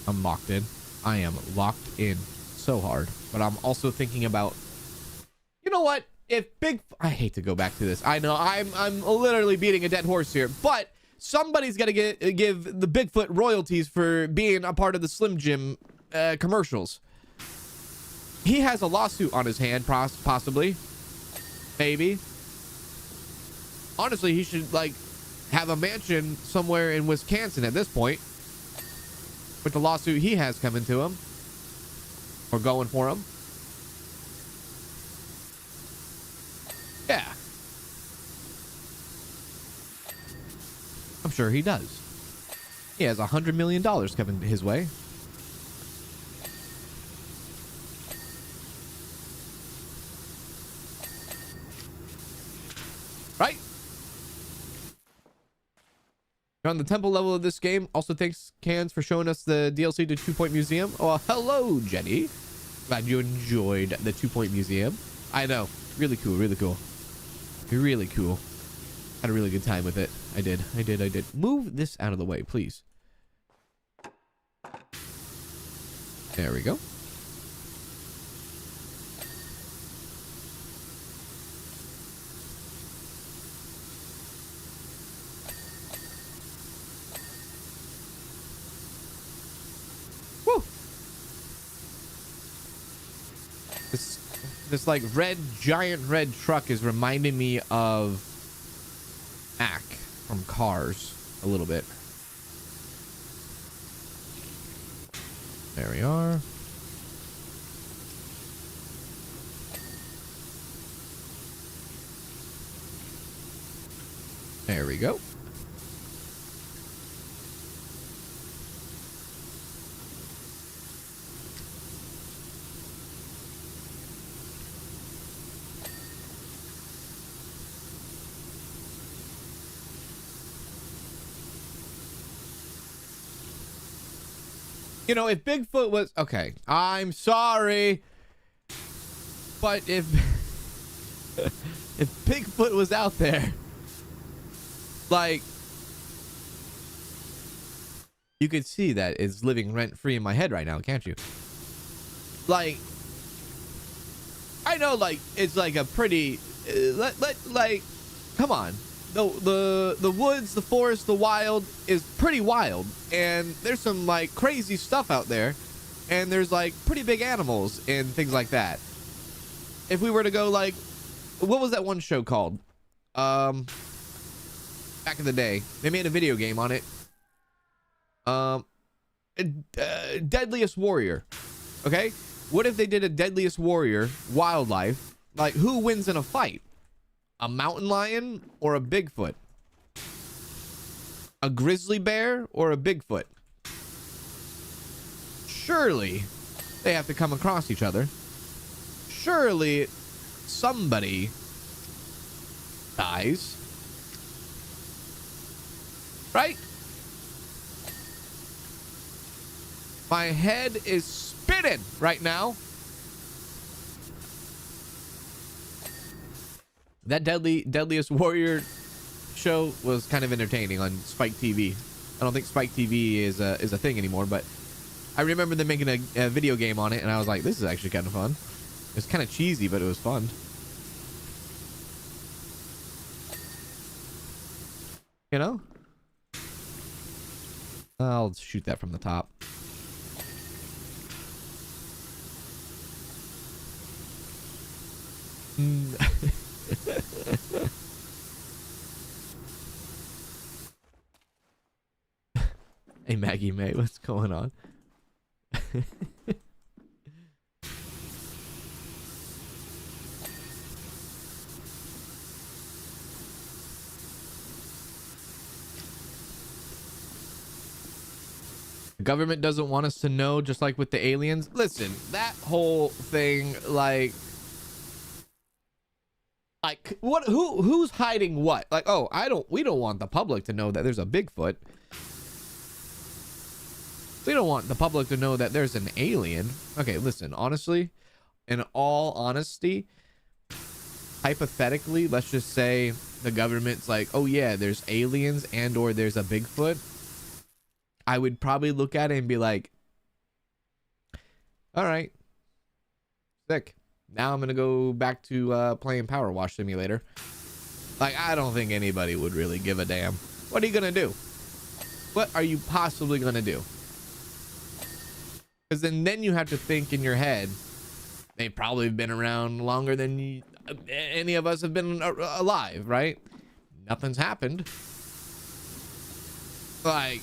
I'm locked in. I am locked in so hard. But I'm also thinking about, you know what? If I hate to go back to this. I know I'm literally beating a dead horse here, but somebody's got to give the Bigfoot royalties for being a part of the Slim Jim commercials. He has a lawsuit on his hand, possibly. Maybe. Honestly, he should like have a mansion somewhere in Wisconsin at this point. With the lawsuit he has coming to him. Or going for him. Yeah. I'm sure he does. He has $100 million coming his way. Right? You're on the temple level of this game. Also, thanks, Cans, for showing us the DLC to 2 Point Museum. Oh, hello, Jenny. Glad you enjoyed the 2 Point Museum. I know. Really cool, really cool. Really cool. Had a really good time with it. I did. Move this out of the way, please. There we go. Woo! This like giant red truck is reminding me of Mac from Cars a little bit. There we are. There we go. You know, if Bigfoot was... Okay, I'm sorry. But if if Bigfoot was out there, like, you could see that it's living rent free in my head right now, can't you? Like, I know, like, it's like a pretty like, come on, the woods, the forest, the wild is pretty wild, and there's some like crazy stuff out there, and there's like pretty big animals and things like that. If we were to go, like, what was that one show called? Back in the day, they made a video game on it. Deadliest Warrior. Okay, what if they did a Deadliest Warrior wildlife? Like, who wins in a fight? A mountain lion or a Bigfoot? A grizzly bear or a Bigfoot? Surely they have to come across each other. Surely somebody dies, right? My head is spinning right now. That Deadliest Warrior show was kind of entertaining on Spike TV. I don't think Spike TV is a thing anymore, but I remember them making a video game on it, and I was like, this is actually kind of fun. It's kind of cheesy, but it was fun. You know? I'll shoot that from the top. Hey, Maggie May, what's going on? The government doesn't want us to know, just like with the aliens. Listen, that whole thing, like what, who's hiding what? Like, oh, we don't want the public to know that there's a Bigfoot. We don't want the public to know that there's an alien. Okay, listen, honestly, in all honesty, hypothetically, let's just say the government's like, oh yeah, there's aliens and or there's a Bigfoot. I would probably look at it and be like, all right, sick. Now I'm going to go back to playing PowerWash Simulator. Like, I don't think anybody would really give a damn. What are you going to do? What are you possibly going to do? Because then you have to think in your head, they've probably been around longer than any of us have been alive, right? Nothing's happened. Like,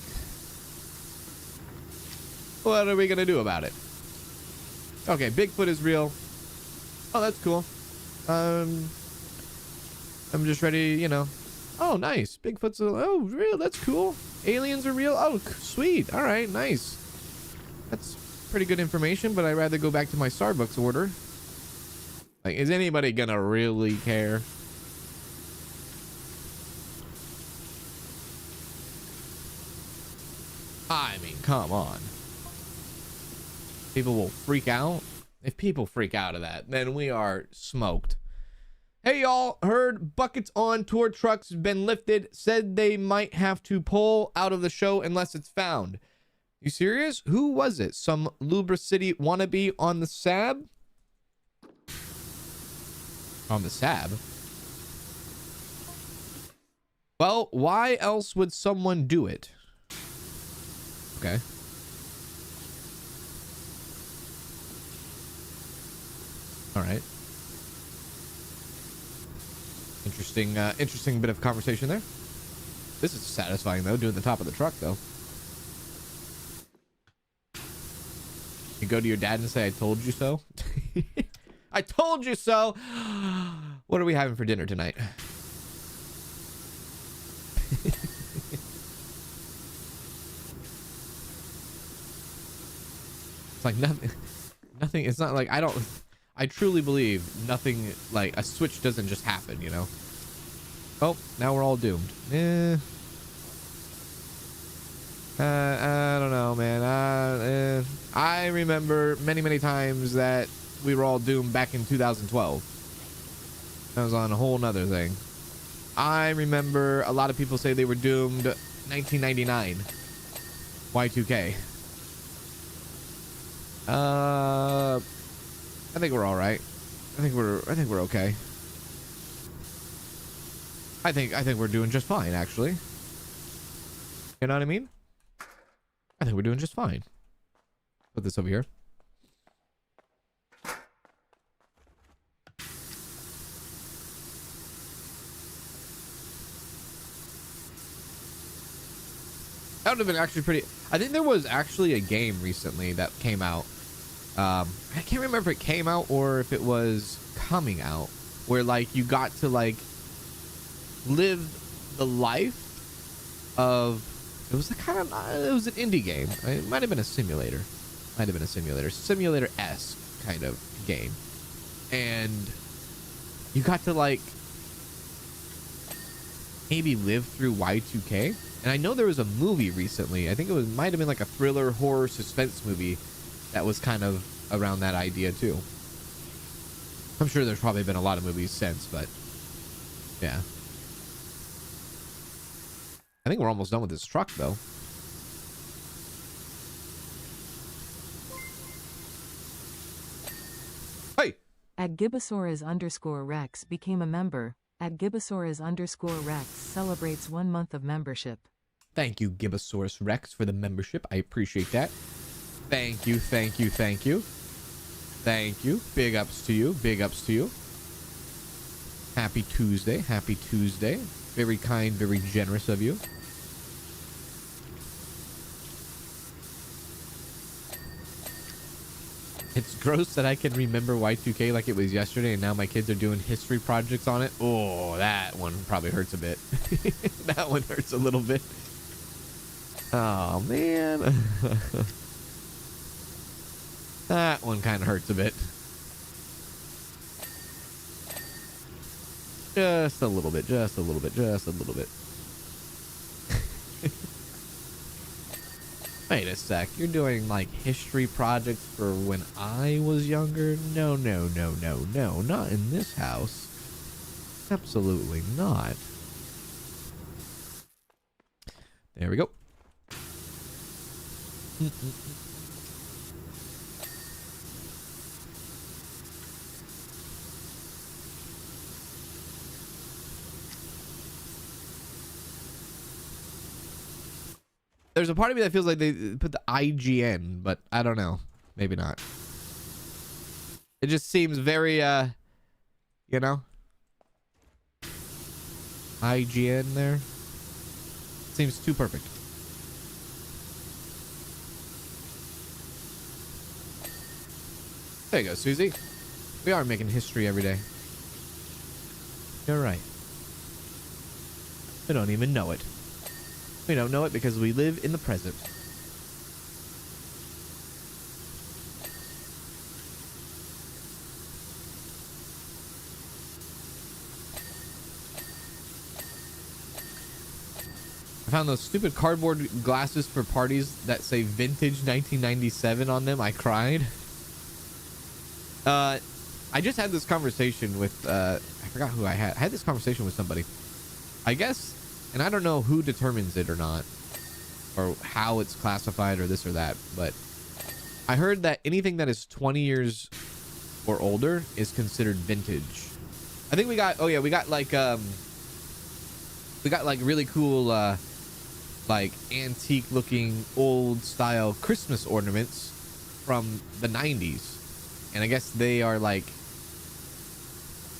what are we going to do about it? Okay, Bigfoot is real. Oh, that's cool. I'm just ready, you know. Oh, nice. Bigfoot's real. That's cool. Aliens are real. Oh, sweet. All right, nice. That's pretty good information, but I'd rather go back to my Starbucks order. Like, is anybody gonna really care? I mean, come on. People will freak out. If people freak out of that, then we are smoked. Hey, y'all. Heard buckets on tour trucks been lifted. Said they might have to pull out of the show unless it's found. You serious? Who was it? Some Lubricity wannabe on the SAB? On the SAB? Well, why else would someone do it? Okay. All right. Interesting bit of conversation there. This is satisfying though, doing the top of the truck though. You go to your dad and say, I told you so. I told you so. What are we having for dinner tonight? It's like nothing. It's not like I truly believe nothing, like a switch doesn't just happen, you know? Oh, now we're all doomed. I don't know, man. I remember many times that we were all doomed back in 2012. That was on a whole nother thing. I remember a lot of people say they were doomed 1999. Y2K. I think we're all right. I think we're okay. I think we're doing just fine, actually. You know what I mean? I think we're doing just fine. Put this over here. That would have been actually pretty. I think there was actually a game recently that came out. I can't remember if it came out or if it was coming out, where like you got to like live the life of. It was a kind of. It was an indie game. It might have been a simulator. Simulator-esque kind of game, and you got to like maybe live through Y2K. And I know there was a movie recently. I think it might have been like a thriller, horror, suspense movie that was kind of around that idea too. I'm sure there's probably been a lot of movies since, but yeah. I think we're almost done with this truck though. Hey! At Gibosaurus_Rex became a member. At Gibosaurus_Rex celebrates 1 month of membership. Thank you, Gibosaurus Rex, for the membership. I appreciate that. Thank you. Big ups to you. Happy Tuesday. Very kind, very generous of you. It's gross that I can remember Y2K like it was yesterday, and now my kids are doing history projects on it. Oh, that one probably hurts a bit. That one hurts a little bit. Oh, man. That one kind of hurts a bit. Just a little bit. Wait a sec. You're doing like history projects for when I was younger? No. Not in this house. Absolutely not. There we go. There's a part of me that feels like they put the IGN, but I don't know. Maybe not. It just seems very, you know? IGN there. Seems too perfect. There you go, Susie. We are making history every day. You're right. We don't even know it. We don't know it because we live in the present. I found those stupid cardboard glasses for parties that say vintage 1997 on them. I cried. I just had this conversation with, I forgot who I had. I had this conversation with somebody. I guess, and I don't know who determines it or not, or how it's classified or this or that, but I heard that anything that is 20 years or older is considered vintage. I think we got, oh yeah, we got like really cool, like antique looking old style Christmas ornaments from the 90s. And I guess they are like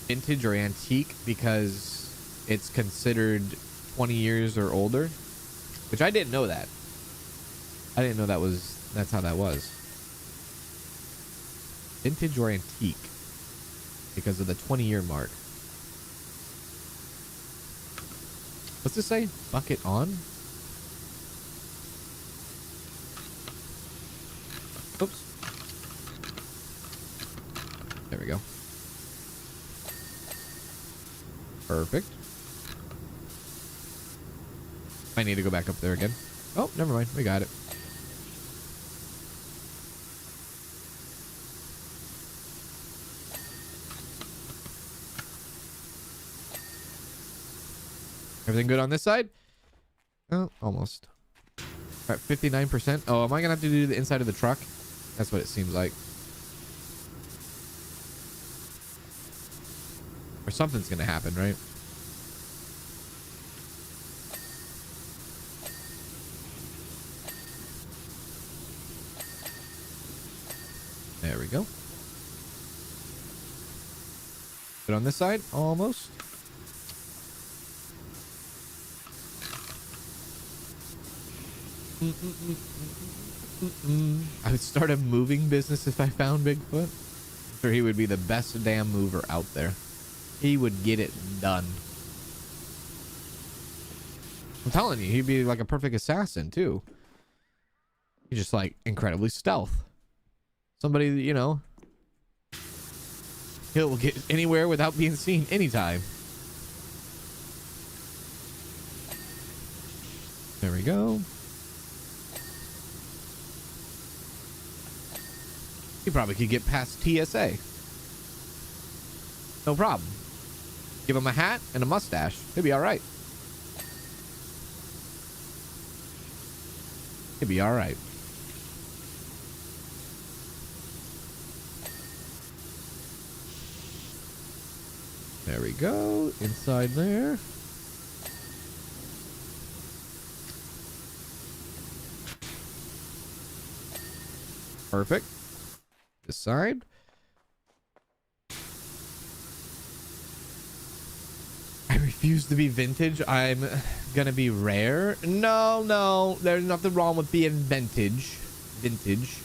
vintage or antique because it's considered 20 years or older, which I didn't know that. I didn't know that's how that was. Vintage or antique because of the 20-year mark. What's this say? Bucket on? Oops. There we go. Perfect. I need to go back up there again. Oh, never mind. We got it. Everything good on this side? Oh, almost. All right, 59%. Oh, am I gonna have to do the inside of the truck? That's what it seems like. Or something's gonna happen, right? There we go. Good on this side? Almost. I would start a moving business if I found Bigfoot. I'm sure he would be the best damn mover out there. He would get it done. I'm telling you, he'd be like a perfect assassin too. He's just like incredibly stealth. Somebody that, you know, he'll get anywhere without being seen anytime. There we go. He probably could get past TSA. No problem. Give him a hat and a mustache. He'll be all right. He'll be all right. There we go. Inside there. Perfect. This side. I refuse to be vintage. I'm gonna be rare. No, no. There's nothing wrong with being vintage. Vintage.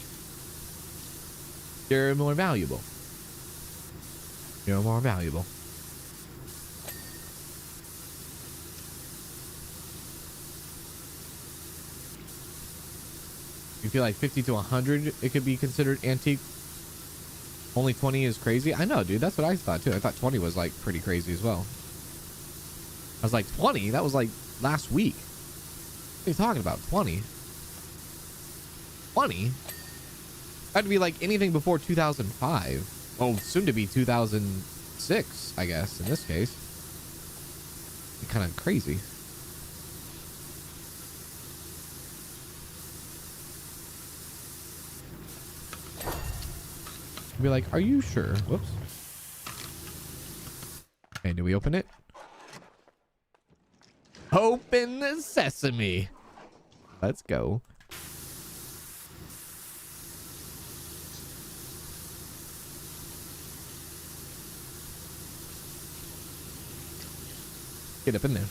You're more valuable. You're more valuable. You feel like 50 to 100, it could be considered antique. Only 20 is crazy. I know, dude. That's what I thought too. I thought 20 was like pretty crazy as well. I was like, 20? That was like last week. What are you talking about? 20? 20? That'd be like anything before 2005. Oh, soon to be 2006, I guess, in this case. Kind of crazy. Be like, are you sure? Whoops. Okay, do we open it? Open sesame. Let's go. Get up in there.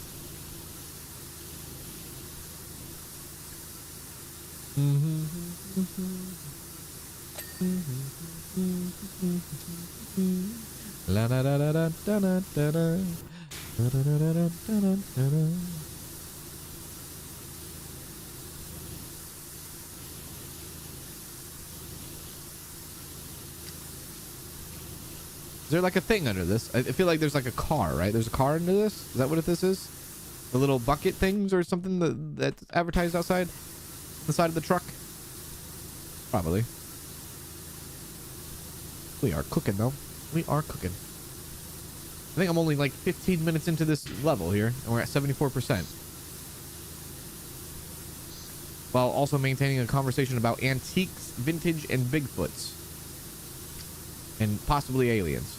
La da da da da da da da da da da da da da. Is there like a thing under this? I feel like there's like a car, right? There's a car under this? Is that what this is? The little bucket things or something that's advertised outside the side of the truck? Probably. We are cooking though. We are cooking. I think I'm only like 15 minutes into this level here, and we're at 74%. While also maintaining a conversation about antiques, vintage, and Bigfoots. And possibly aliens.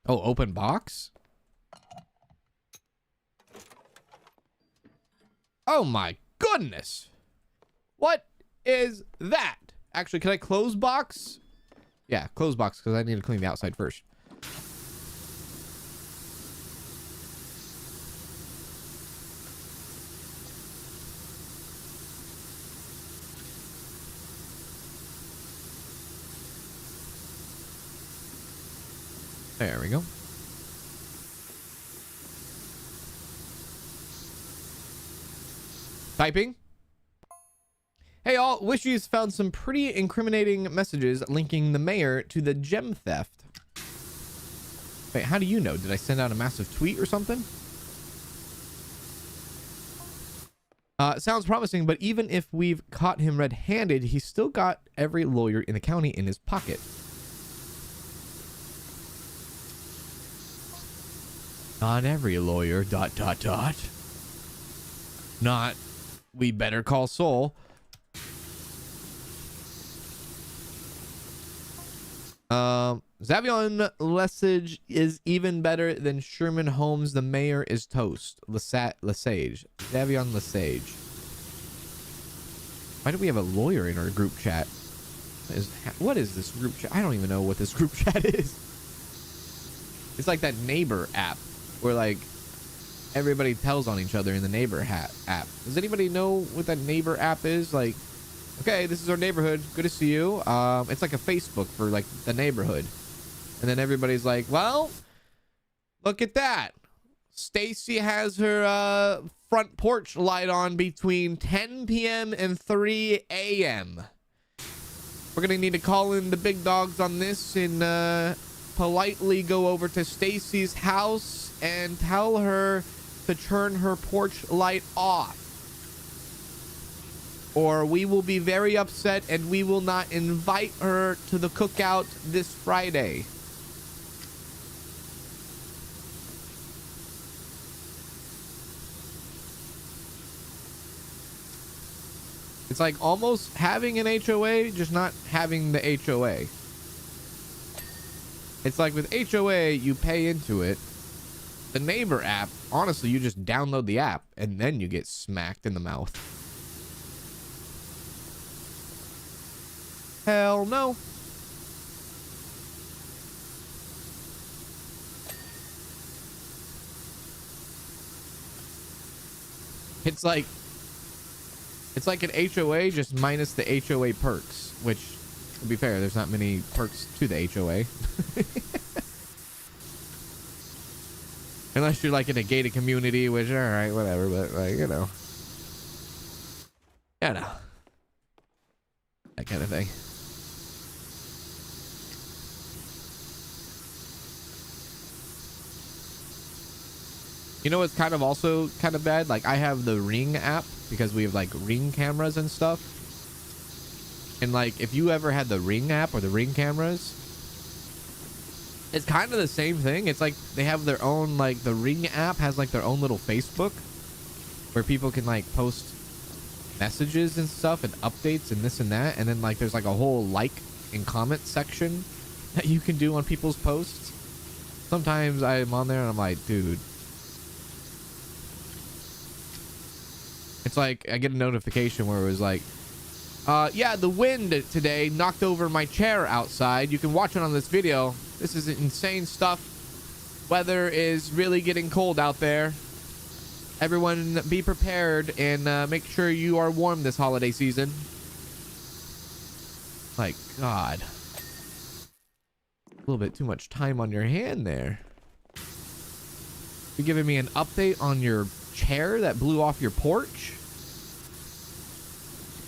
Oh, open box? Oh my goodness! What is that? Actually, can I close box? Yeah, close box, because I need to clean the outside first. There we go. Typing. Hey all, wish you found some pretty incriminating messages linking the mayor to the gem theft. Wait, how do you know? Did I send out a massive tweet or something? Sounds promising, but even if we've caught him red-handed, he's still got every lawyer in the county in his pocket. Not every lawyer, dot, dot, dot. Not, we better call Saul. Xavion Lesage is even better than Sherman Holmes. The mayor is toast. Lesage. Xavion Lesage. Why do we have a lawyer in our group chat? What is this group chat? I don't even know what this group chat is. It's like that neighbor app where like everybody tells on each other in the neighbor app. Does anybody know what that neighbor app is? Like, okay, this is our neighborhood. Good to see you. It's like a Facebook for like the neighborhood. And then everybody's like, well, look at that. Stacy has her front porch light on between 10 p.m. and 3 a.m. We're going to need to call in the big dogs on this and politely go over to Stacy's house and tell her to turn her porch light off. Or we will be very upset and we will not invite her to the cookout this Friday. It's like almost having an HOA, just not having the HOA. It's like with HOA, you pay into it. The neighbor app, honestly, you just download the app and then you get smacked in the mouth. Hell no. It's like an HOA just minus the HOA perks, which, to be fair, there's not many perks to the HOA. Unless you're like in a gated community, which, all right, whatever, but like, you know. That kind of thing. You know what's kind of also kind of bad? Like, I have the Ring app because we have like Ring cameras and stuff. And like, if you ever had the Ring app or the Ring cameras, it's kind of the same thing. It's like they have their own, like the Ring app has like their own little Facebook where people can like post messages and stuff and updates and this and that. And then like there's like a whole like and comment section that you can do on people's posts. Sometimes I'm on there and I'm like, dude. It's like I get a notification where it was like, yeah, the wind today knocked over my chair outside. You can watch it on this video. This is insane stuff. Weather is really getting cold out there. Everyone be prepared and make sure you are warm this holiday season. My God. A little bit too much time on your hand there. You're giving me an update on your chair that blew off your porch?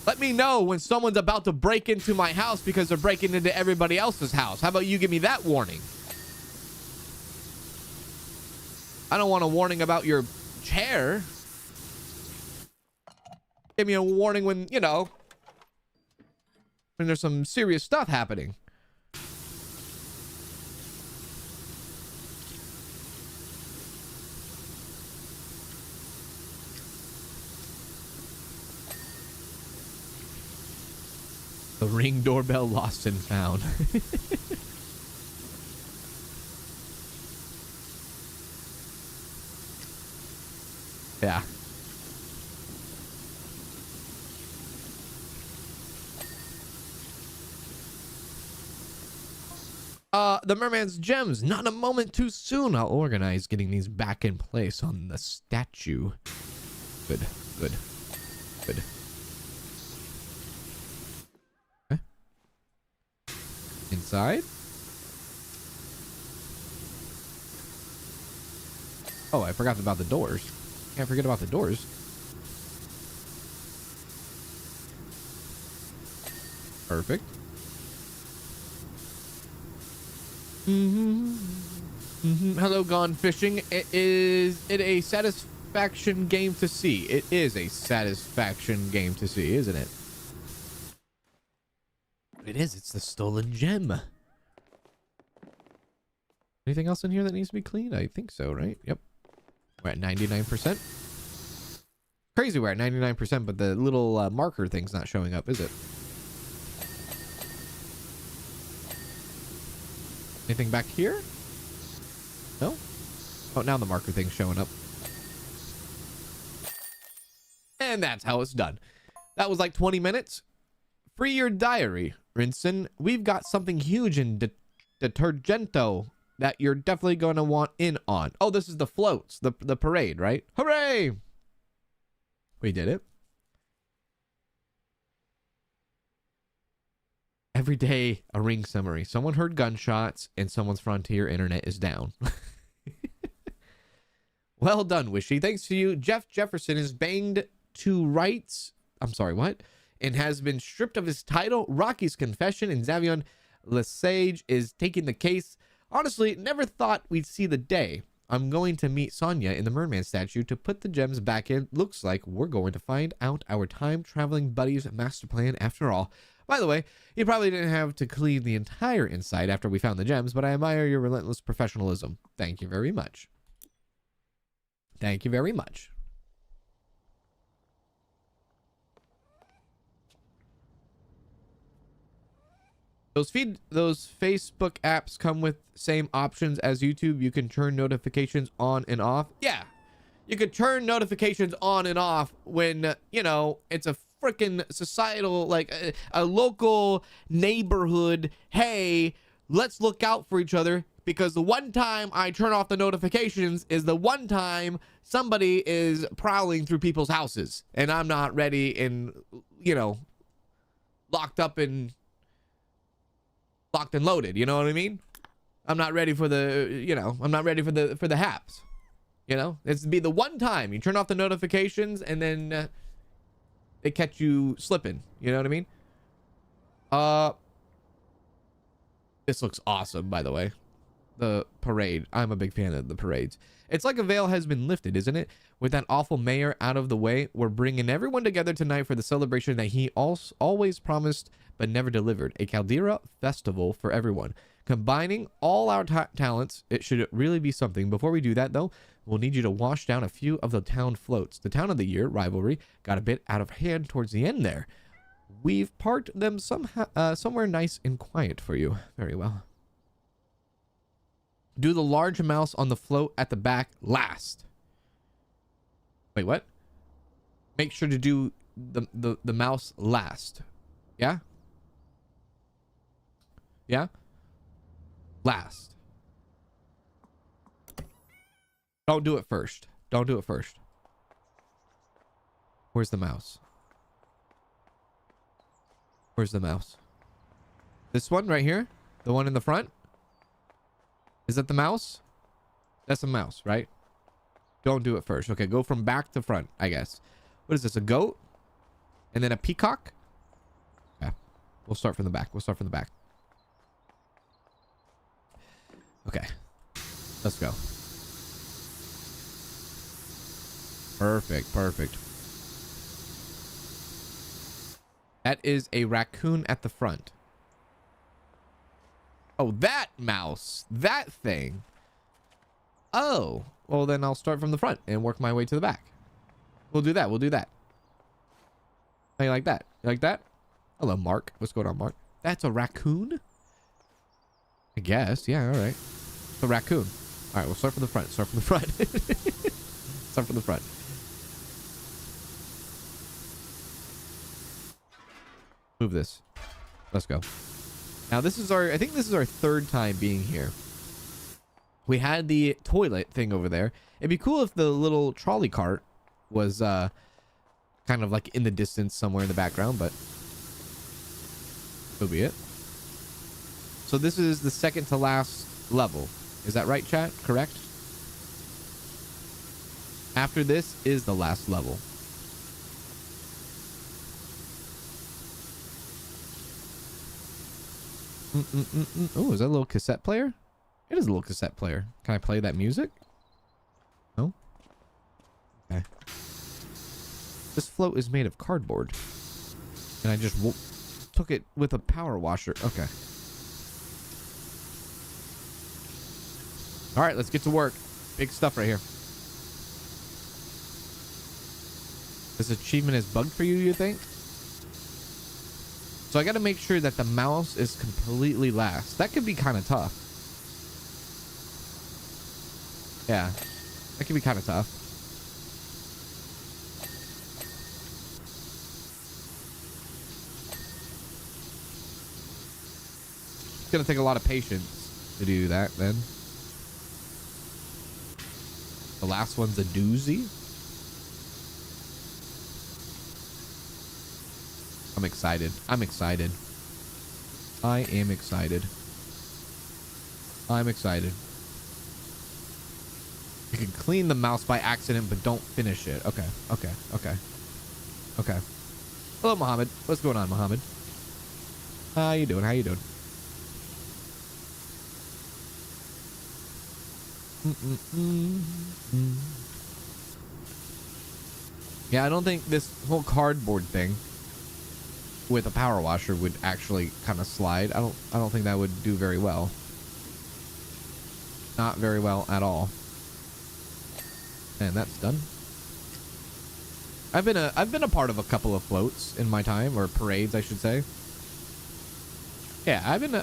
Let me know when someone's about to break into my house because they're breaking into everybody else's house. How about you give me that warning? I don't want a warning about your chair. Give me a warning when, you know, when there's some serious stuff happening. The Ring doorbell lost and found. Yeah. The Merman's gems. Not a moment too soon. I'll organize getting these back in place on the statue. Good, good, good. Inside? Oh, I forgot about the doors. Can't forget about the doors. Perfect. Hello, Gone Fishing. Is it a satisfaction game to see? It is a satisfaction game to see, isn't it? It is. It's the stolen gem. Anything else in here that needs to be cleaned? I think so, right? Yep. We're at 99%. Crazy we're at 99%, but the little marker thing's not showing up, is it? Anything back here? No? Oh, now the marker thing's showing up. And that's how it's done. That was like 20 minutes. Free your diary, Rinson. We've got something huge in Detergento that you're definitely going to want in on. Oh, this is the floats, the parade, right? Hooray! We did it. Every day, a ring summary. Someone heard gunshots and someone's Frontier internet is down. Well done, Wishy. Thanks to you, Jeff Jefferson is banged to rights. I'm sorry, what? And has been stripped of his title. Rocky's confession and Xavion Lesage is taking the case. Honestly, never thought we'd see the day. I'm going to meet Sonya in the Merman statue to put the gems back in. Looks like we're going to find out our time-traveling buddy's master plan after all. By the way, you probably didn't have to clean the entire inside after we found the gems, but I admire your relentless professionalism. Thank you very much. Thank you very much. Those Facebook apps come with same options as YouTube. You can turn notifications on and off. Yeah, you could turn notifications on and off when, you know, it's a freaking societal, like a local neighborhood. Hey, let's look out for each other, because the one time I turn off the notifications is the one time somebody is prowling through people's houses and I'm not ready and, you know, locked and loaded, you know what I mean? I'm not ready for the, you know, I'm not ready for the haps. You know, it's be the one time you turn off the notifications and then they catch you slipping, you know what I mean? This looks awesome, by the way. The parade. I'm a big fan of the parades. It's like a veil has been lifted, isn't it? With that awful mayor out of the way, we're bringing everyone together tonight for the celebration that he always promised but never delivered. A Caldera festival for everyone. Combining all our talents, it should really be something. Before we do that, though, we'll need you to wash down a few of the town floats. The Town of the Year rivalry got a bit out of hand towards the end there. We've parked them somewhere nice and quiet for you. Very well. Do the large mouse on the float at the back last. Wait, what? Make sure to do the mouse last. Yeah? Yeah? Last. Don't do it first. Don't do it first. Where's the mouse? Where's the mouse? This one right here? The one in the front? Is that the mouse? That's a mouse, right? Don't do it first. Okay, go from back to front, I guess. What is this, a goat? And then a peacock? Okay, we'll start from the back. We'll start from the back. Okay, let's go. Perfect, perfect. That is a raccoon at the front. Oh, that mouse. That thing. Oh. Well, then I'll start from the front and work my way to the back. We'll do that. We'll do that. How you like that? You like that? Hello, Mark. What's going on, Mark? That's a raccoon? I guess. Yeah, all right. It's a raccoon. All right, we'll start from the front. Start from the front. Start from the front. Move this. Let's go. Now this is I think this is our third time being here. We had the toilet thing over there. It'd be cool if the little trolley cart was kind of like in the distance somewhere in the background, but that'll be it. So this is the second to last level. Is that right, chat? Correct? After this is the last level. Oh, is that a little cassette player? It is a little cassette player. Can I play that music? No? Okay. This float is made of cardboard. And I just took it with a power washer. Okay. All right, let's get to work. Big stuff right here. This achievement is bugged for you, you think? So I got to make sure that the mouse is completely last. That could be kind of tough. Yeah, that could be kind of tough. It's going to take a lot of patience to do that, then. The last one's a doozy. I'm excited. I'm excited. I am excited. I'm excited. You can clean the mouse by accident, but don't finish it. Okay. Okay. Okay. Okay. Hello, Mohammed. What's going on, Mohammed? How you doing? How you doing? Yeah, I don't think this whole cardboard thing with a power washer would actually kind of slide. I don't think that would do very well. Not very well at all. And that's done. I've been a part of a couple of floats in my time, or parades, I should say. Yeah, I've been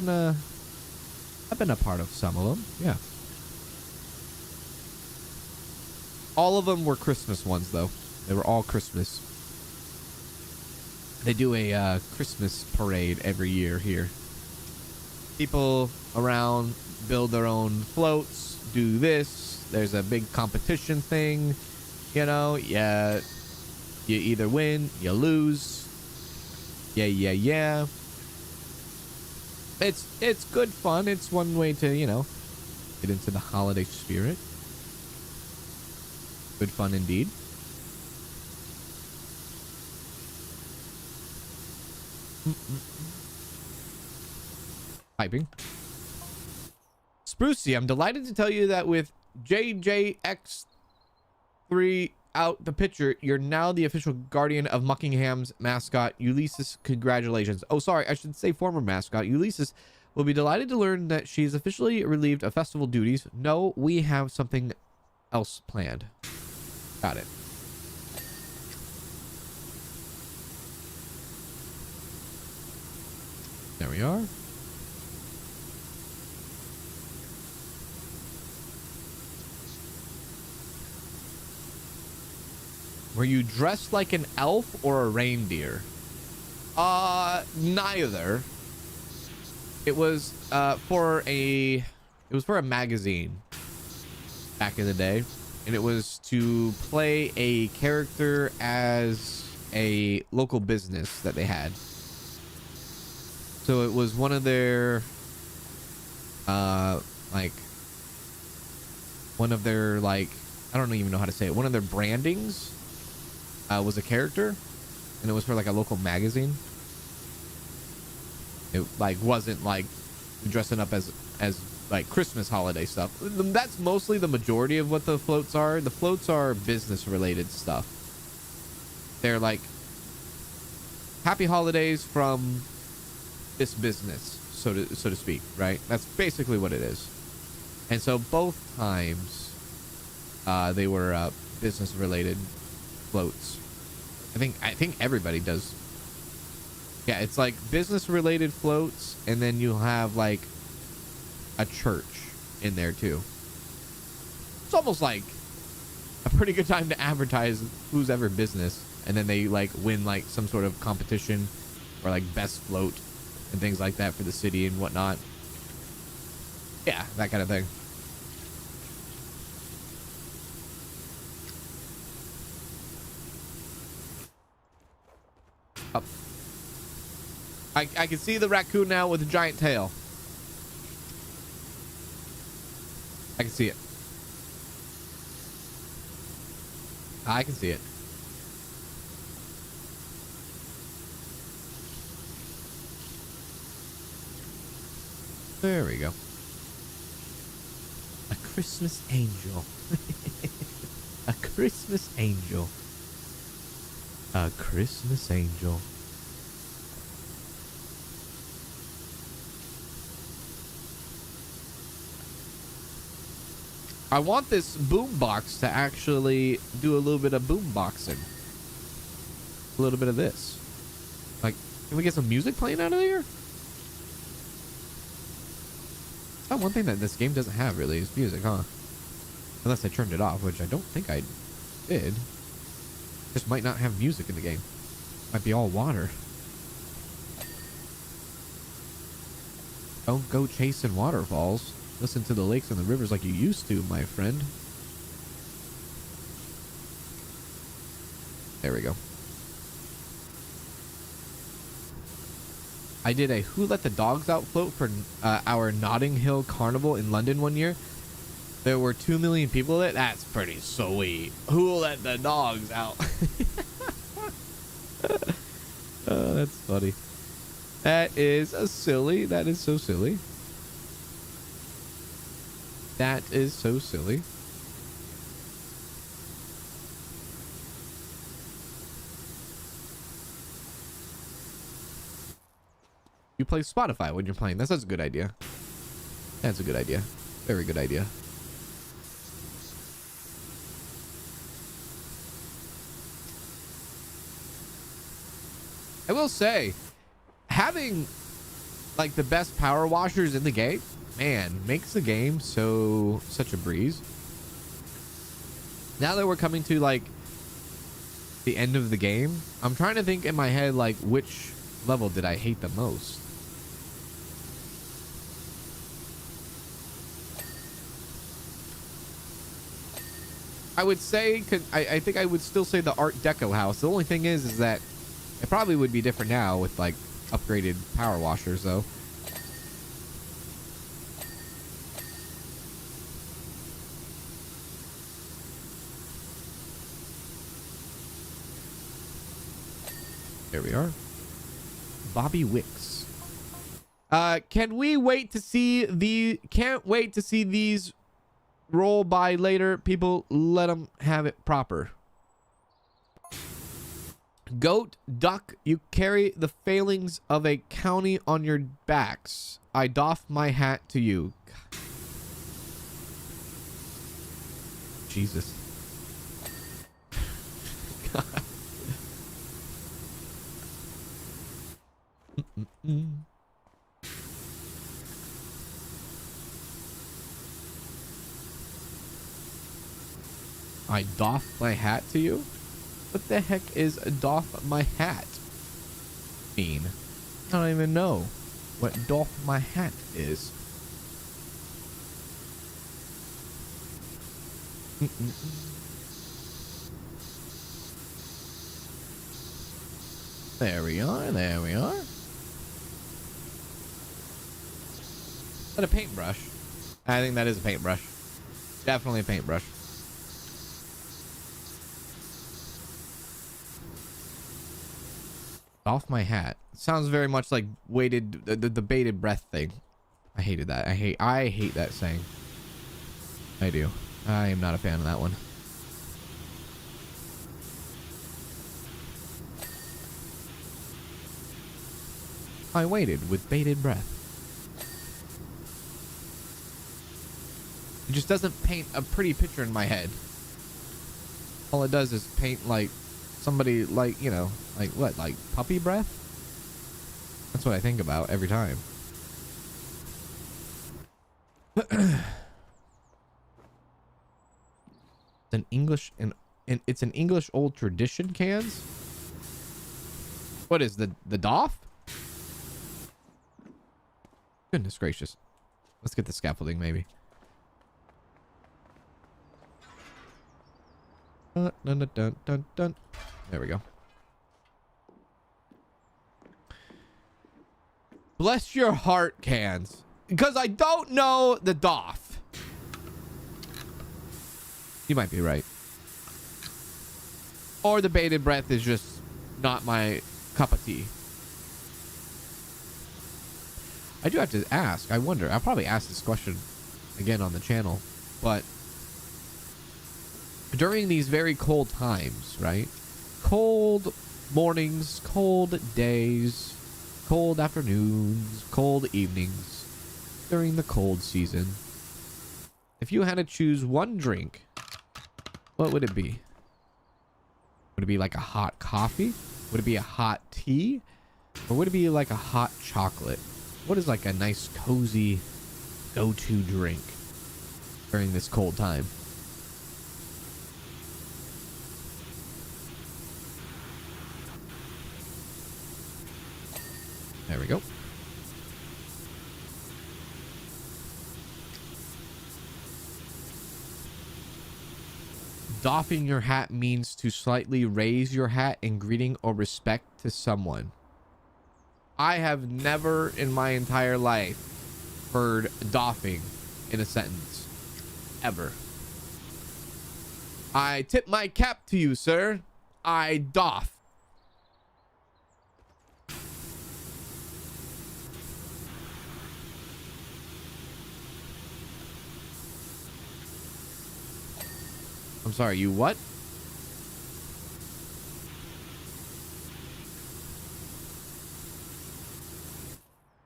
a part of some of them. Yeah. All of them were Christmas ones, though. They were all Christmas. They do a Christmas parade every year here. People around build their own floats, do this. There's a big competition thing. You know, yeah. You either win, you lose. Yeah. It's good fun. It's one way to, you know, get into the holiday spirit. Good fun indeed. Typing. Sprucey, I'm delighted to tell you that with JJX3 out the picture, you're now the official guardian of Muckingham's mascot, Ulysses. Congratulations. Oh, sorry, I should say former mascot. Ulysses will be delighted to learn that she's officially relieved of festival duties. No, we have something else planned. Got it. There we are. Were you dressed like an elf or a reindeer? Neither. It was for a magazine back in the day, and it was to play a character as a local business that they had. So it was one of their I don't even know how to say it. One of their brandings was a character, and it was for like a local magazine. It like wasn't like dressing up as like Christmas holiday stuff. That's mostly the majority of what the floats are. The floats are business related stuff. They're like happy holidays from this business, so to speak, right? That's basically what it is. And so both times they were business related floats. I think everybody does. Yeah, it's like business related floats, and then you'll have like a church in there too. It's almost like a pretty good time to advertise who's ever business, and then they like win like some sort of competition or like best float and things like that for the city and whatnot. Yeah, that kind of thing. Up. I can see the raccoon now with a giant tail. I can see it. I can see it. There we go. A Christmas angel. A Christmas angel. A Christmas angel. I want this boom box to actually do a little bit of boom boxing. A little bit of this. Like, can we get some music playing out of here? That's one thing that this game doesn't have really is music, huh? Unless I turned it off, which I don't think I did. Just might not have music in the game. Might be all water. Don't go chasing waterfalls. Listen to the lakes and the rivers like you used to, my friend. There we go. I did a Who Let the Dogs Out float for our Notting Hill Carnival in London one year. There were 2 million people in it. That's pretty sweet. Who let the dogs out? Oh, that's funny. That is silly. That is so silly. That is so silly. You play Spotify when you're playing. That's a good idea. That's a good idea. Very good idea. I will say, having like the best power washers in the game, man, makes the game such a breeze. Now that we're coming to like the end of the game, I'm trying to think in my head like which level did I hate the most. I would say, I think I would still say the Art Deco house. The only thing is that it probably would be different now with like upgraded power washers though. There we are. Bobby Wicks. Can we wait to see can't wait to see these roll by later. People, let them have it proper. Goat, duck, you carry the failings of a county on your backs. I doff my hat to you. Jesus. God. I doff my hat to you? What the heck is doff my hat mean? I don't even know what doff my hat is. There we are. There we are. Is that a paintbrush? I think that is a paintbrush. Definitely a paintbrush. Off my hat. Sounds very much like weighted the bated breath thing. I hated that. I hate that saying. I do. I am not a fan of that one. I waited with bated breath. It just doesn't paint a pretty picture in my head. All it does is paint like somebody like, you know, like what, like puppy breath? That's what I think about every time. It's an English and it's an English old tradition, cans. What is the doff? Goodness gracious. Let's get the scaffolding maybe. Dun, dun, dun, dun, dun. There we go. Bless your heart, cans. Because I don't know the doff. You might be right. Or the bated breath is just not my cup of tea. I do have to ask. I wonder. I'll probably ask this question again on the channel. But during these very cold times, right? Cold mornings, cold days, cold afternoons, cold evenings during the cold season. If you had to choose one drink, what would it be? Would it be like a hot coffee? Would it be a hot tea? Or would it be like a hot chocolate? What is like a nice cozy go-to drink during this cold time? There we go. Doffing your hat means to slightly raise your hat in greeting or respect to someone. I have never in my entire life heard doffing in a sentence. Ever. I tip my cap to you, sir. I doff. I'm sorry, you what?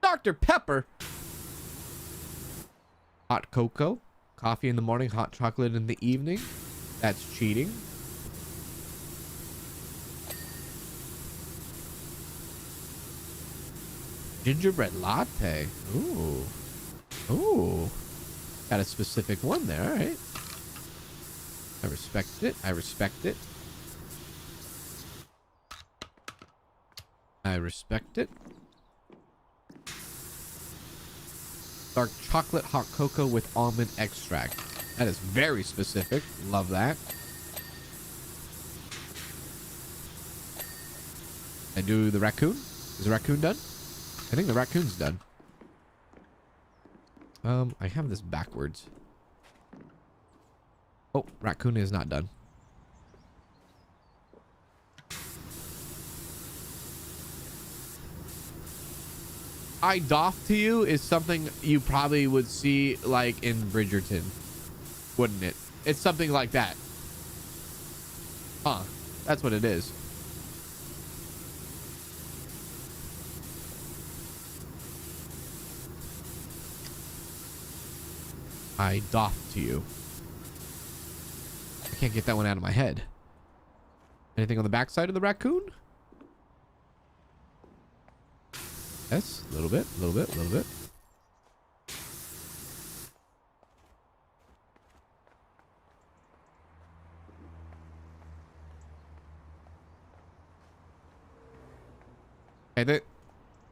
Dr. Pepper. Hot cocoa. Coffee in the morning, hot chocolate in the evening. That's cheating. Gingerbread latte. Ooh. Ooh. Got a specific one there, all right. I respect it. I respect it. I respect it. Dark chocolate hot cocoa with almond extract. That is very specific. Love that. I do the raccoon. Is the raccoon done? I think the raccoon's done. I have this backwards. Oh, raccoon is not done. I doff to you is something you probably would see like in Bridgerton, wouldn't it? It's something like that. Huh. That's what it is. I doff to you. I can't get that one out of my head. Anything on the backside of the raccoon? Yes, a little bit, a little bit, a little bit. I think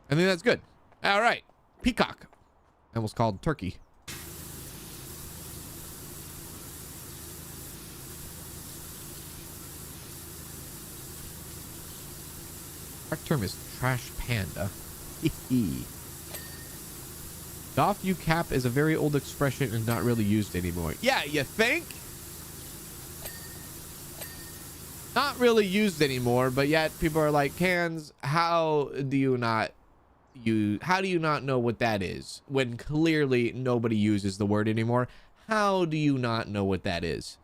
that's good. All right. Peacock. Almost called turkey. Correct term is trash panda. Doff you cap is a very old expression and not really used anymore. Yeah, you think? Not really used anymore, but yet people are like, Cans, how do you not know what that is? When clearly nobody uses the word anymore. How do you not know what that is?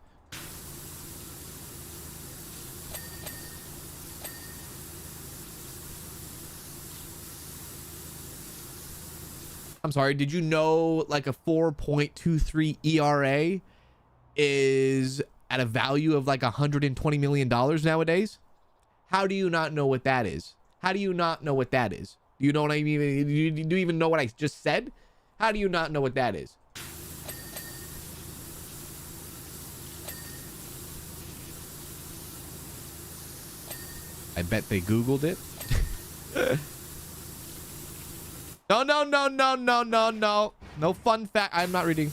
I'm sorry, did you know like a 4.23 ERA is at a value of like $120 million nowadays? How do you not know what that is? How do you not know what that is? Do you know what I mean? Do you even know what I just said? How do you not know what that is? I bet they Googled it. No, no, no, no, no, no, no. No fun fact. I'm not reading.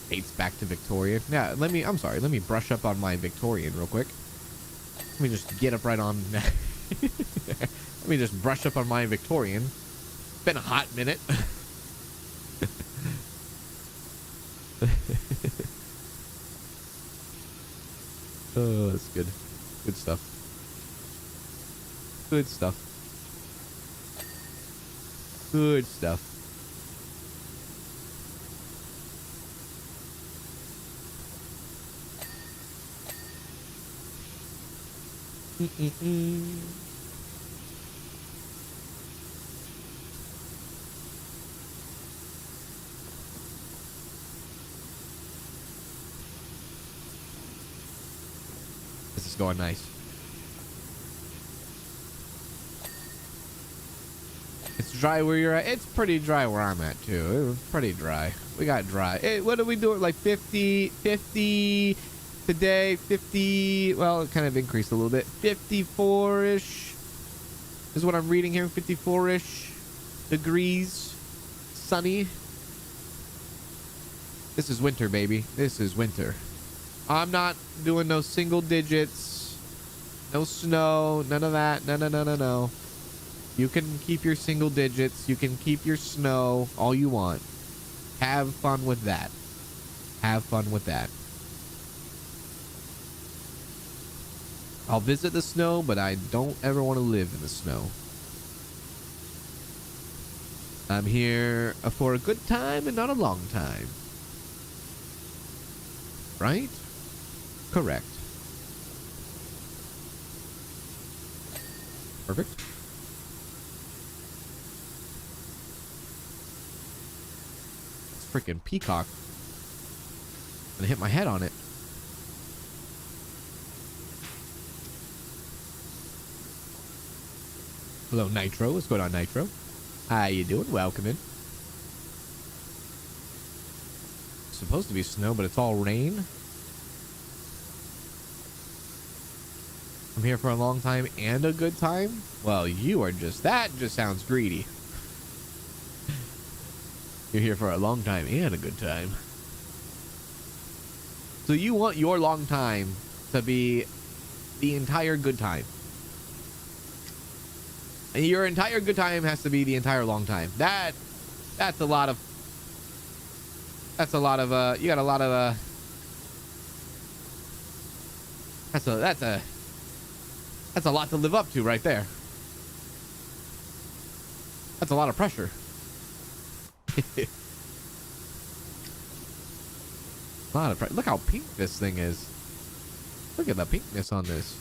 Dates back to Victorian. Yeah, I'm sorry, let me brush up on my Victorian real quick. Let me just get up right on. Let me just brush up on my Victorian. It's been a hot minute. Oh, that's good. Good stuff. Good stuff. Good stuff. This is going nice. It's dry where you're at. It's pretty dry where I'm at too. It's pretty dry. We got dry. Hey, what are we doing? Like 50 today, 50. Well, it kind of increased a little bit. 54-ish is what I'm reading here. 54-ish degrees. Sunny. This is winter, baby. This is winter. I'm not doing no single digits. No snow. None of that. No. You can keep your single digits. You can keep your snow all you want. Have fun with that. Have fun with that. I'll visit the snow, but I don't ever want to live in the snow. I'm here for a good time and not a long time. Right? Correct. Perfect. This freaking peacock. I'm gonna hit my head on it. Hello, Nitro. What's going on, Nitro? How you doing? Welcome in. It's supposed to be snow, but it's all rain. I'm here for a long time and a good time? Well, you are just... That just sounds greedy. You're here for a long time and a good time. So you want your long time to be the entire good time. And your entire good time has to be the entire long time. That's a lot of... That's a lot of, you got a lot of, that's a lot to live up to right there. That's a lot of pressure. A lot of pressure. Look how pink this thing is. Look at the pinkness on this.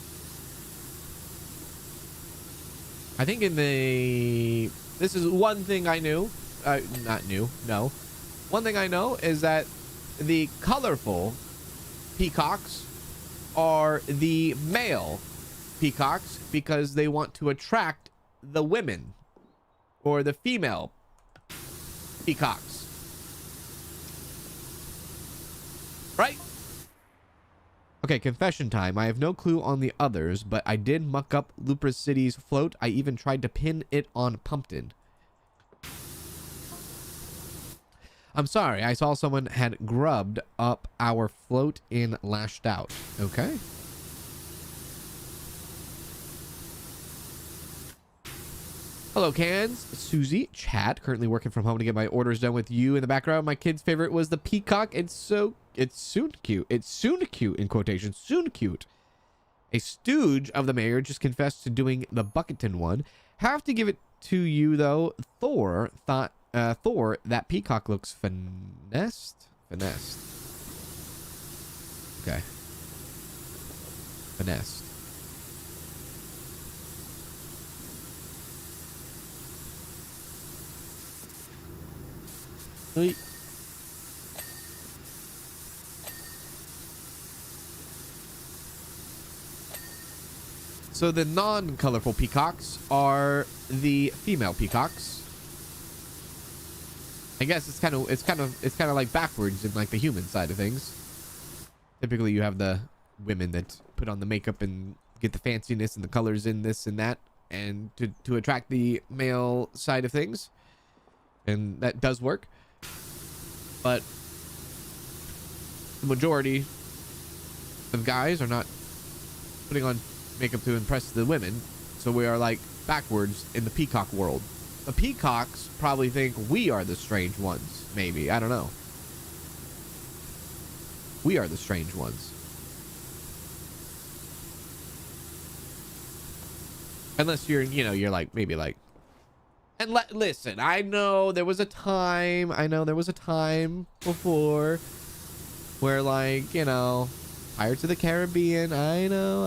I think in the... This is one thing I knew. Not new. No. One thing I know is that the colorful peacocks are the male peacocks because they want to attract the women or the female peacocks. Right? Okay, confession time. I have no clue on the others, but I did muck up Lupra City's float. I even tried to pin it on Pumpkin. I'm sorry, I saw someone had grubbed up our float and lashed out. Okay. Hello, Cans. Susie, chat. Currently working from home to get my orders done with you in the background. My kid's favorite was the peacock. It's soon cute. It's soon cute, in quotations. Soon cute. A stooge of the mayor just confessed to doing the Bucketon one. Have to give it to you, though. Thor, that peacock looks finessed. Okay. Finessed. Sweet. So the non-colorful peacocks are the female peacocks. I guess it's kind of like backwards in like the human side of things. Typically you have the women that put on the makeup and get the fanciness and the colors in this and that, and to attract the male side of things. And that does work. But the majority of guys are not putting on makeup to impress the women, so we are like backwards in the peacock world. The peacocks probably think we are the strange ones, maybe. I don't know. We are the strange ones. Unless you're, you know, you're like, maybe like, and listen, I know there was a time before where, like, you know, Pirates of the Caribbean, I know.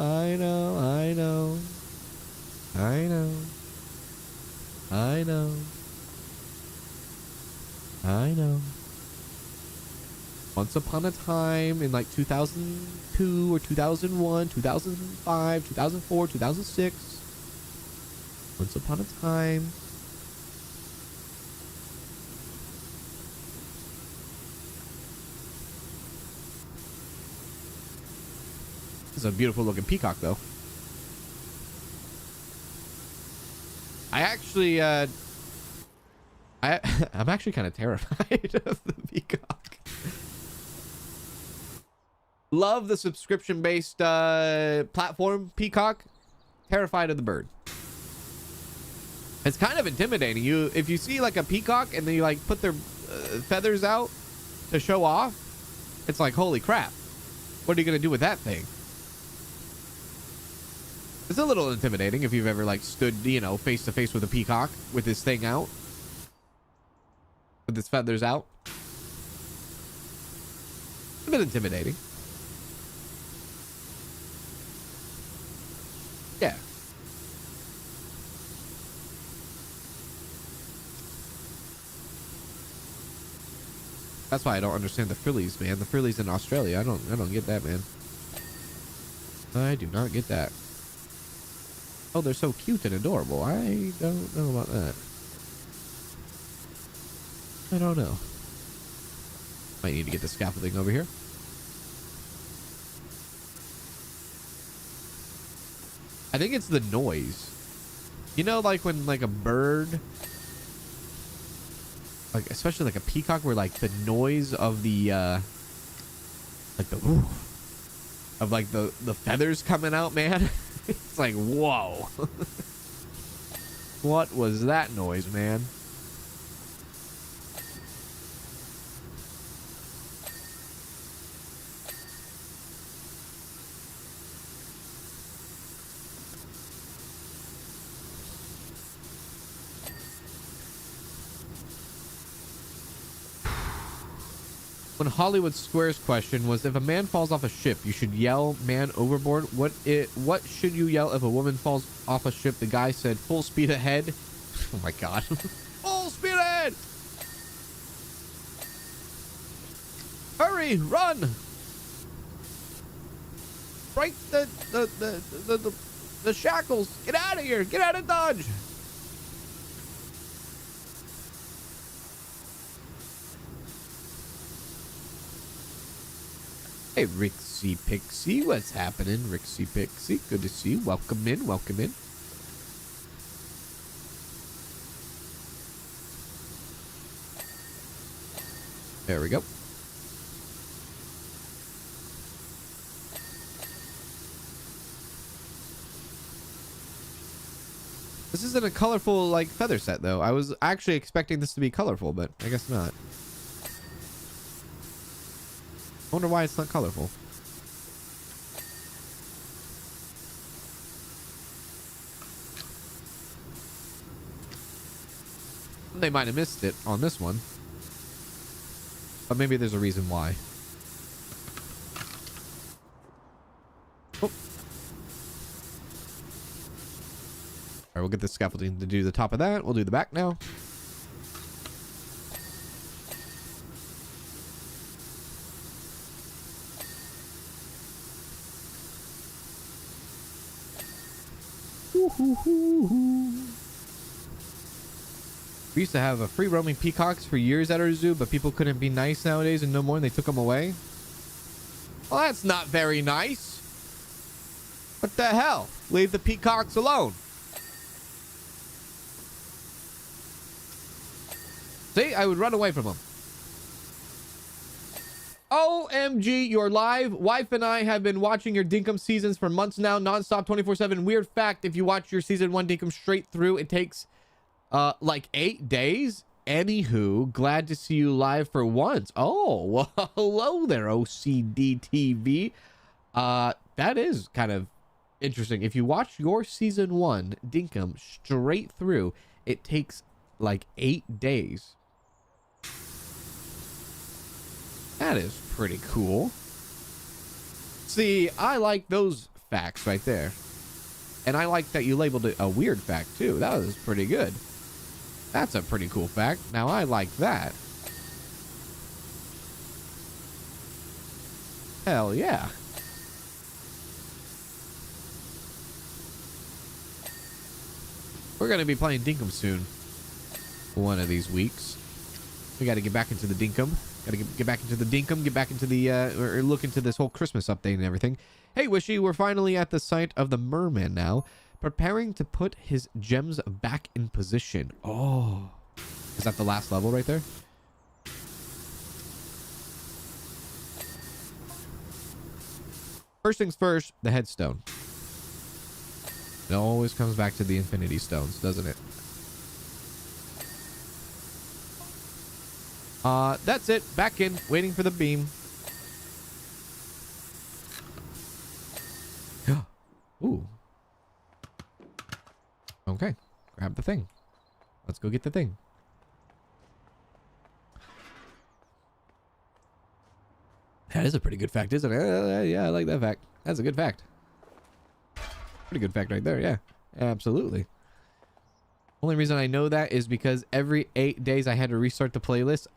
Once upon a time in like 2002 or 2001, 2005, 2004, 2006. Once upon a time. This is a beautiful looking peacock, though. I actually, I'm actually kind of terrified of the peacock. Love the subscription-based platform peacock. Terrified of the bird. It's kind of intimidating. If you see like a peacock and then you like put their feathers out to show off, it's like, holy crap, what are you gonna do with that thing? It's a little intimidating if you've ever like stood, you know, face to face with a peacock with his thing out, with his feathers out. It's a bit intimidating. Yeah. That's why I don't understand the frillies, man. The frillies in Australia, I don't get that, man. I do not get that. Oh, they're so cute and adorable. I don't know about that. I don't know. Might need to get the scaffolding over here. I think it's the noise. You know, like when like a bird, like especially like a peacock, where like the noise of the like the of like the feathers coming out, man. It's like, whoa. What was that noise, man? When Hollywood Square's question was, if a man falls off a ship, you should yell man overboard. What should you yell if a woman falls off a ship? The guy said full speed ahead. Oh my god. Full speed ahead. Hurry, run. Break the shackles. Get out of here. Get out of Dodge. Hey, Rixie Pixie, what's happening, Rixie Pixie? Good to see you. Welcome in, welcome in. There we go. This isn't a colorful, like, feather set, though. I was actually expecting this to be colorful, but I guess not. I wonder why it's not colorful. They might have missed it on this one. But maybe there's a reason why. Oh. Alright, we'll get the scaffolding to do the top of that. We'll do the back now. We used to have a free roaming peacocks for years at our zoo, but people couldn't be nice nowadays and no more, and they took them away. Well, that's not very nice. What the hell? Leave the peacocks alone. See, I would run away from them. OMG, you're live. Wife and I have been watching your Dinkum seasons for months now, non-stop, 24/7. Weird fact, if you watch your season 1 Dinkum straight through, it takes like 8 days. Anywho, glad to see you live for once. Oh, well, hello there, OCD TV. That is kind of interesting. If you watch your season 1 Dinkum straight through, it takes like 8 days. That is pretty cool. See, I like those facts right there. And I like that you labeled it a weird fact too. That was pretty good. That's a pretty cool fact. Now I like that. Hell yeah. We're going to be playing Dinkum soon. One of these weeks. We got to get back into the Dinkum. Got to get back into the Dinkum. Get back into the, or look into this whole Christmas update and everything. Hey, Wishy, we're finally at the site of the Merman now. Preparing to put his gems back in position. Oh. Is that the last level right there? First things first, the headstone. It always comes back to the infinity stones, doesn't it? That's it. Back in, waiting for the beam. Ooh. Okay. Grab the thing. Let's go get the thing. That is a pretty good fact, isn't it? Yeah, I like that fact. That's a good fact. Pretty good fact right there, yeah. Absolutely. Only reason I know that is because every 8 days I had to restart the playlist.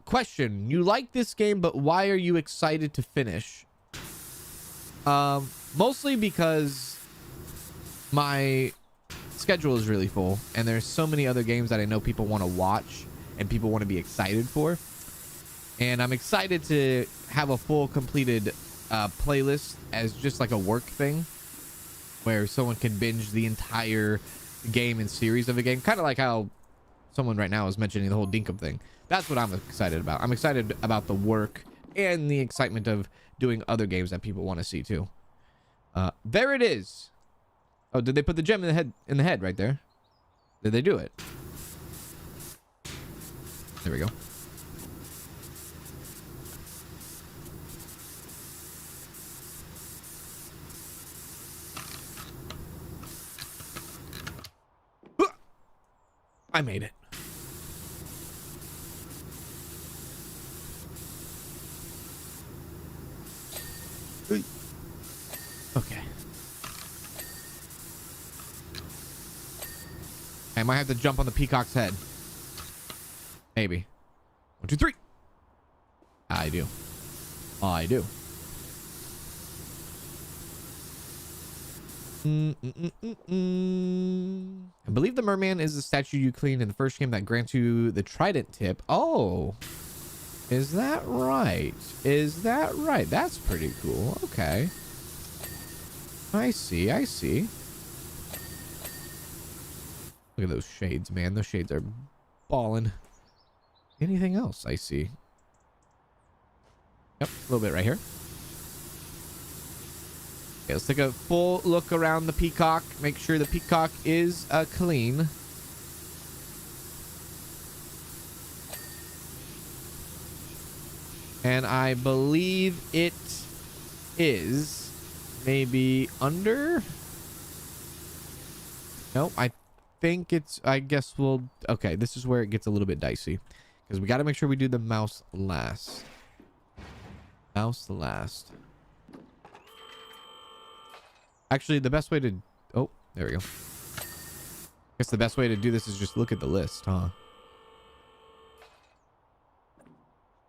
Question. You like this game, but why are you excited to finish? Mostly because my schedule is really full, and there's so many other games that I know people want to watch and people want to be excited for. And I'm excited to have a full completed playlist as just like a work thing where someone can binge the entire game and series of a game. Kind of like how someone right now is mentioning the whole Dinkum thing. That's what I'm excited about. I'm excited about the work and the excitement of doing other games that people want to see too. There it is. Oh, did they put the gem in the head right there? Did they do it? There we go. I made it. Okay. I might have to jump on the peacock's head. Maybe. 1, 2, 3. I do. I do. I believe the merman is the statue you cleaned in the first game that grants you the trident tip. Oh. Is that right? Is that right? That's pretty cool. Okay. I see. I see. Look at those shades, man. Those shades are balling. Anything else I see? Yep, a little bit right here. Okay, let's take a full look around the peacock. Make sure the peacock is clean. And I believe it is maybe under. Nope, I think it's, I guess we'll, okay, this is where it gets a little bit dicey. Because we got to make sure we do the mouse last. Mouse last. Actually, the best way to, oh, there we go. I guess the best way to do this is just look at the list, huh?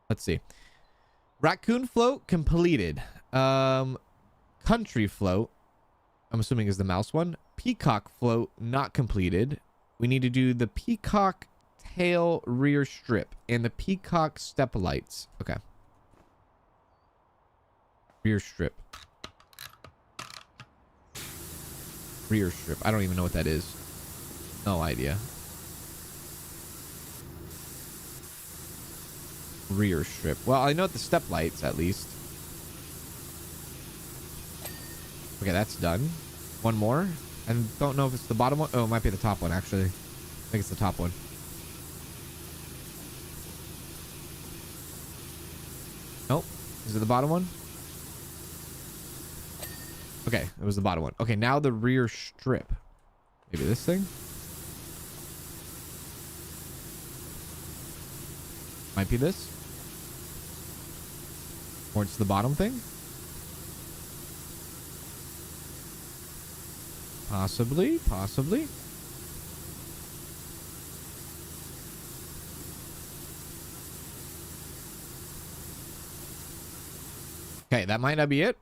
Let's see. Raccoon float completed. Country float, I'm assuming is the mouse one. Peacock float not completed. We need to do the peacock tail rear strip and the peacock step lights. Okay. Rear strip. Rear strip. I don't even know what that is. No idea. Rear strip. Well, I know the step lights at least. Okay, that's done. One more. And don't know if it's the bottom one. Oh, it might be the top one, actually. I think it's the top one. Nope. Is it the bottom one? Okay, it was the bottom one. Okay, now the rear strip. Maybe this thing? Might be this. Or it's the bottom thing. Possibly, possibly. Okay, that might not be it.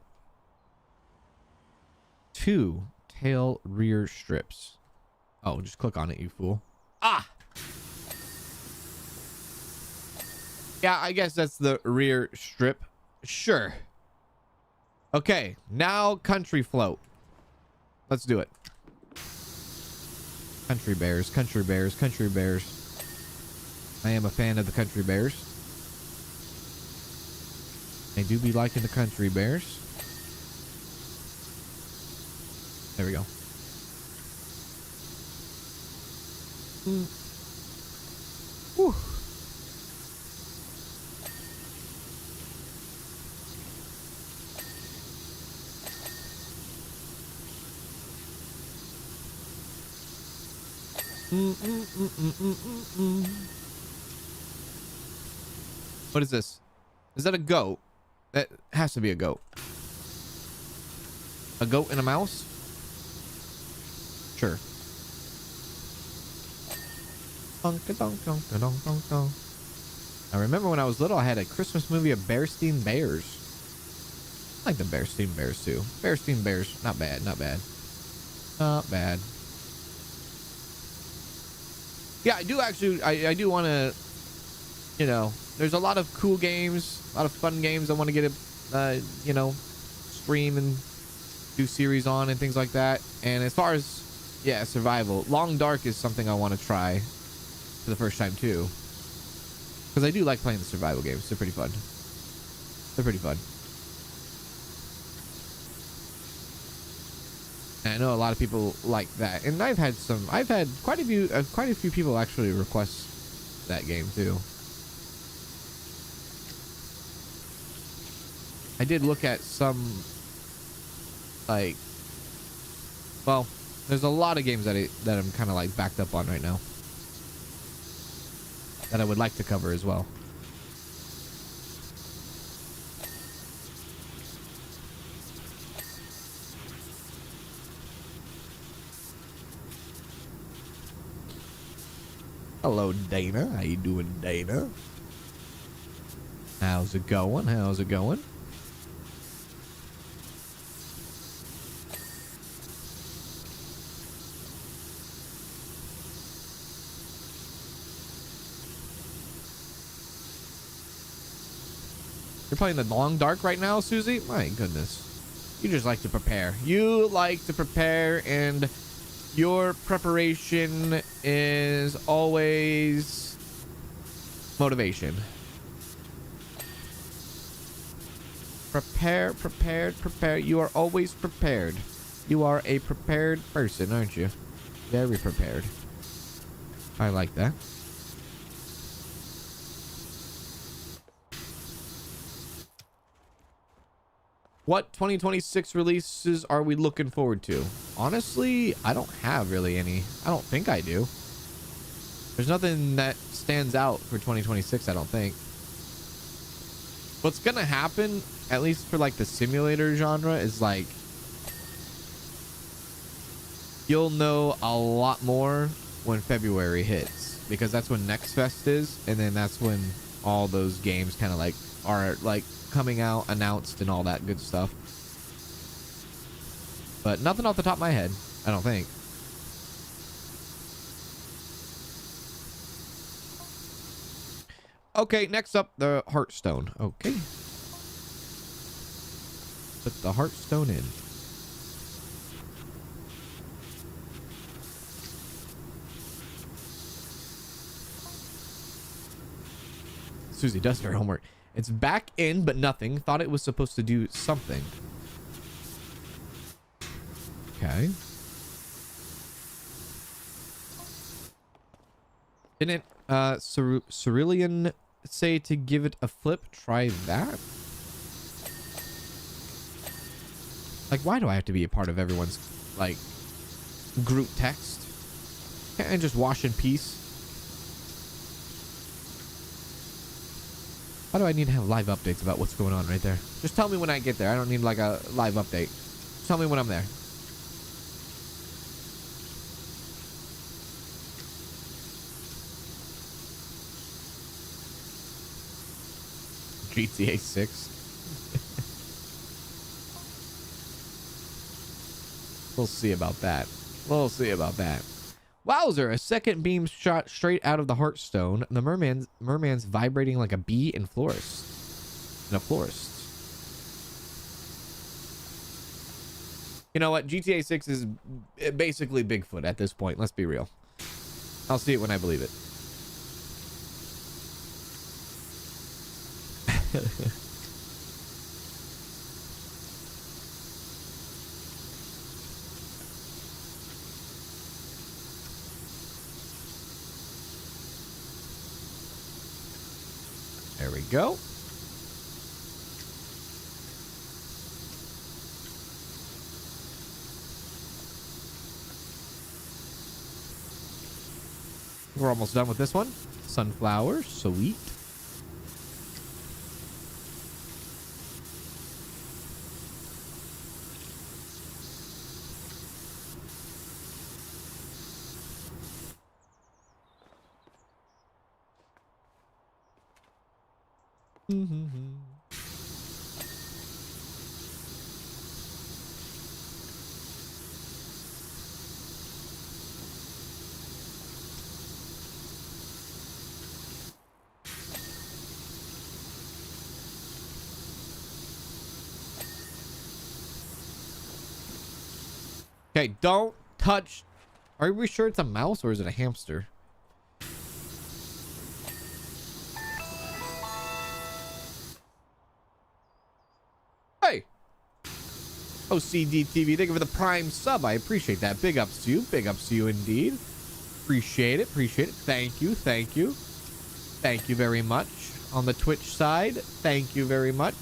2 tail rear strips. Oh, just click on it, you fool. Ah! Yeah, I guess that's the rear strip. Sure. Okay, now country float. Let's do it. Country bears, country bears, country bears. I am a fan of the country bears. I do be liking the country bears. There we go. Whew. What is this? Is that a goat? That has to be a goat. A goat and a mouse? Sure. I remember when I was little, I had a Christmas movie of Bearstein Bears. I like the Bearstein Bears too. Bearstein Bears, not bad, not bad. Not bad. Yeah, I do actually, I do want to, you know, there's a lot of cool games, a lot of fun games I want to get a, you know, stream and do series on and things like that. And as far as, yeah, survival, Long Dark is something I want to try for the first time too. Because I do like playing the survival games. They're pretty fun. They're pretty fun. And I know a lot of people like that, and I've had quite a few people actually request that game too. I did look at some, like, well, there's a lot of games that I'm kind of like backed up on right now that I would like to cover as well. Hello, Dana. How you doing, Dana? How's it going? How's it going? You're playing the Long Dark right now, Susie? My goodness. You just like to prepare. You like to prepare, and your preparation is always motivation. Prepare, prepared, prepare. You are always prepared. You are a prepared person, aren't you? Very prepared. I like that. What 2026 releases are we looking forward to? Honestly, I don't have really any. I don't think I do. There's nothing that stands out for 2026, I don't think. What's gonna happen, at least for like the simulator genre, is like you'll know a lot more when February hits, because that's when Next Fest is, and then that's when all those games kind of like are like coming out, announced, and all that good stuff. But nothing off the top of my head, I don't think. Okay, next up, the Heartstone. Okay. Put the Heartstone in. Susie does her homework. It's back in, but nothing. Thought it was supposed to do something. Okay. Didn't Cerulean say to give it a flip? Try that. Like, why do I have to be a part of everyone's, like, group text? Can't I just wash in peace? Why do I need to have live updates about what's going on right there? Just tell me when I get there. I don't need, like, a live update. Just tell me when I'm there. GTA 6. We'll see about that. We'll see about that. Wowzer, a second beam shot straight out of the Heartstone. The merman's vibrating like a bee in florist. In a florist. You know what? GTA 6 is basically Bigfoot at this point. Let's be real. I'll see it when I believe it. There we go. We're almost done with this one. Sunflower, sweet. Okay, don't touch. Are we sure it's a mouse or is it a hamster? Hey! OCDTV, thank you for the prime sub. I appreciate that. Big ups to you. Big ups to you indeed. Appreciate it. Appreciate it. Thank you. Thank you. Thank you very much. On the Twitch side, thank you very much.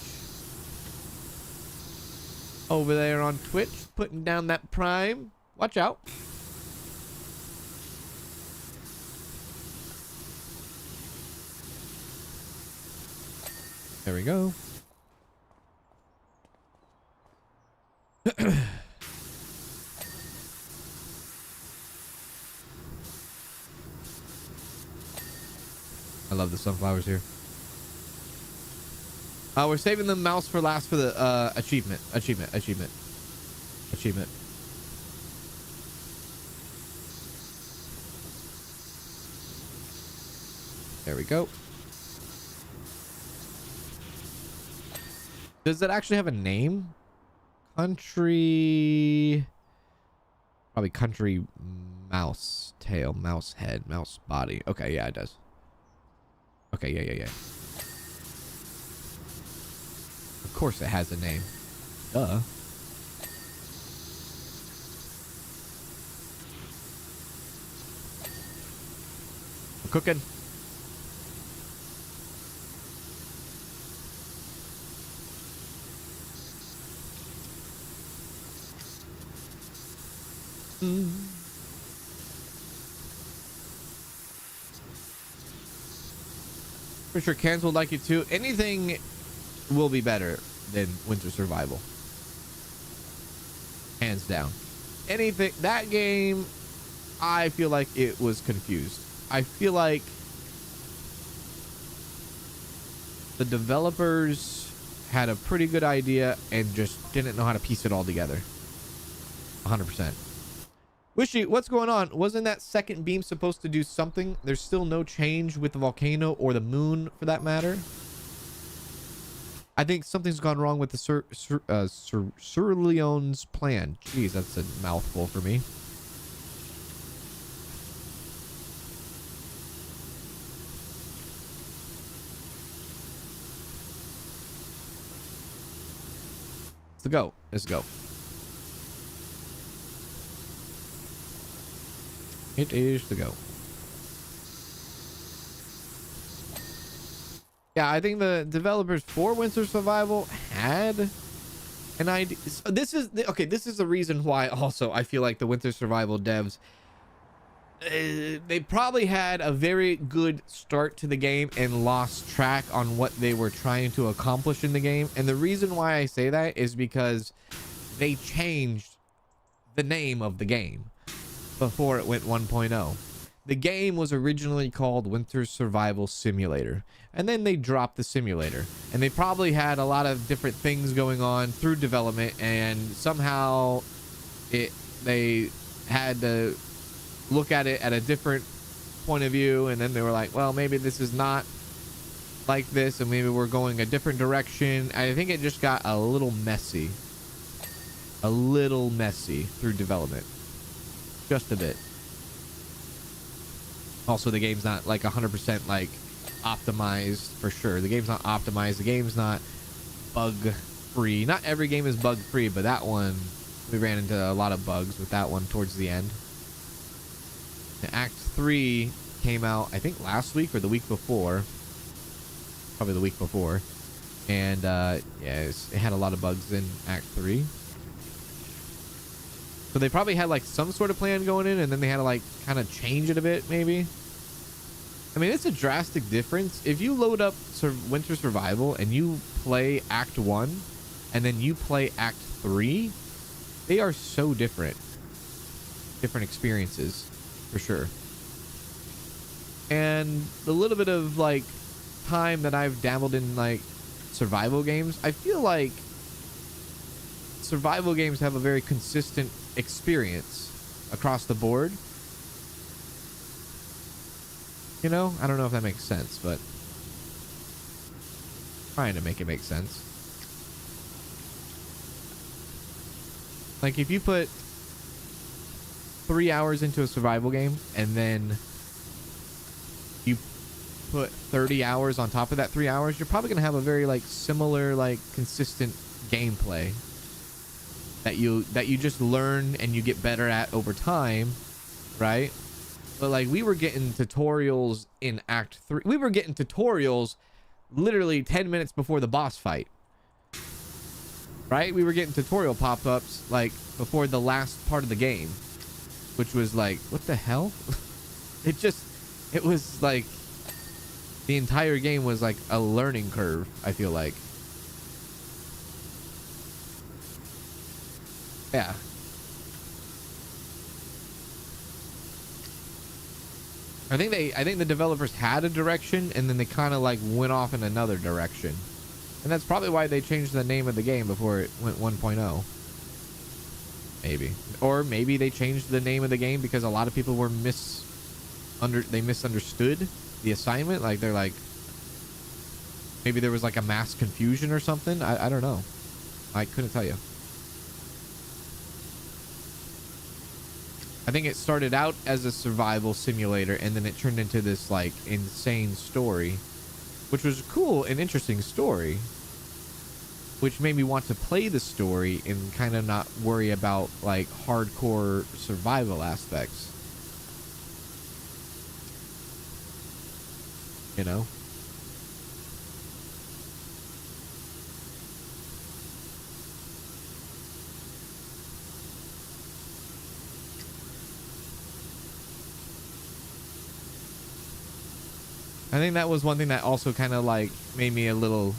Over there on Twitch, putting down that prime. Watch out. There we go. I love the sunflowers here. We're saving the mouse for last for the achievement. There we go. Does it actually have a name? Country... Probably country mouse tail, mouse head, mouse body. Okay, yeah, it does. Okay, yeah. Of course it has a name. Duh. I'm cooking. Pretty sure Cans would like it too. Anything will be better than Winter Survival. Hands down. Anything, that game, I feel like it was confused. I feel like the developers had a pretty good idea and just didn't know how to piece it all together. 100%. Wishy, what's going on? Wasn't that second beam supposed to do something? There's still no change with the volcano or the moon for that matter. I think something's gone wrong with the Sir Leone's plan. Jeez, that's a mouthful for me. Let's go. Let's go. It is to go. Yeah, I think the developers for Winter Survival had an idea. So this is okay. This is the reason why also I feel like the Winter Survival devs, they probably had a very good start to the game and lost track on what they were trying to accomplish in the game. And the reason why I say that is because they changed the name of the game before it went 1.0. The game was originally called Winter Survival Simulator, and then they dropped the simulator, and they probably had a lot of different things going on through development, and somehow they had to look at it at a different point of view, and then they were like, well, maybe this is not like this, and maybe we're going a different direction. I think it just got a little messy through development, just a bit. Also, the game's not like 100% like optimized for sure. The game's not optimized. The game's not bug free. Not every game is bug free, but that one, we ran into a lot of bugs with that one towards the end. The Act 3 came out, I think last week or the week before. Probably the week before. And yeah, it had a lot of bugs in Act 3. So they probably had like some sort of plan going in, and then they had to like kind of change it a bit, maybe. I mean, it's a drastic difference. If you load up Winter Survival and you play Act 1 and then you play Act 3, they are so different. Different experiences, for sure. And the little bit of like time that I've dabbled in like survival games, I feel like survival games have a very consistent experience across the board. You know, I don't know if that makes sense, but trying to make it make sense. Like if you put 3 hours into a survival game and then you put 30 hours on top of that 3 hours, you're probably gonna have a very like similar, like consistent gameplay that you just learn and you get better at over time, right? But like we were getting tutorials in Act 3. We were getting tutorials literally 10 minutes before the boss fight, right? We were getting tutorial pop-ups like before the last part of the game, which was like, what the hell? It was like the entire game was like a learning curve, I feel like. Yeah. I think the developers had a direction and then they kind of like went off in another direction. And that's probably why they changed the name of the game before it went 1.0. Maybe. Or maybe they changed the name of the game because a lot of people were misunderstood the assignment. Like they're like, maybe there was like a mass confusion or something. I don't know. I couldn't tell you. I think it started out as a survival simulator and then it turned into this like insane story, which was a cool and interesting story, which made me want to play the story and kind of not worry about like hardcore survival aspects. You know? I think that was one thing that also kind of like made me a little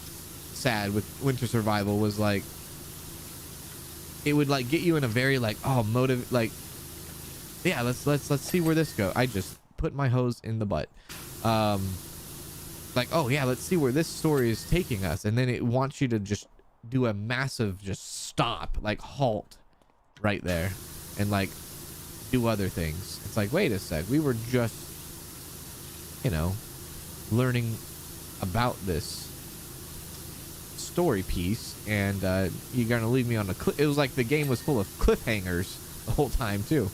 sad with Winter Survival, was like it would like get you in a very like, oh, like, yeah, let's see where this goes. I just put my hose in the butt. Like, oh yeah, let's see where this story is taking us, and then it wants you to just do a massive just stop, like halt right there and like do other things. It's like, wait a sec, we were just, you know, learning about this story piece, and you're gonna leave me on a it was like the game was full of cliffhangers the whole time too.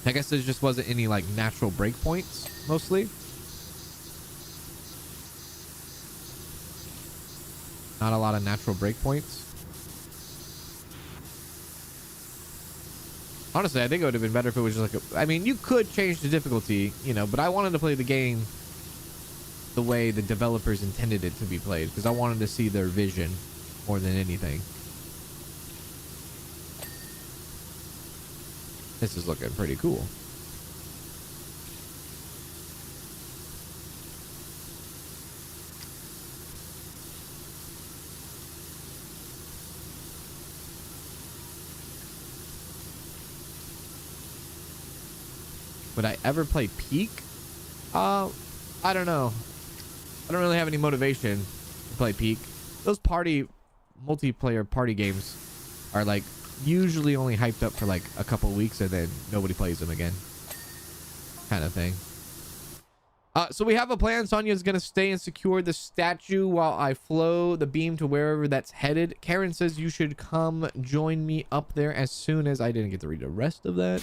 I guess there just wasn't any like natural breakpoints, mostly. Not a lot of natural breakpoints. Honestly, I think it would have been better if it was just like I mean, you could change the difficulty, you know, but I wanted to play the game the way the developers intended it to be played because I wanted to see their vision more than anything. This is looking pretty cool. Would I ever play Peak? I don't know. I don't really have any motivation to play Peak. Those multiplayer party games are like usually only hyped up for like a couple weeks and then nobody plays them again. Kind of thing. So we have a plan. Sonia's going to stay and secure the statue while I flow the beam to wherever that's headed. Karen says you should come join me up there as soon as I didn't get to read the rest of that.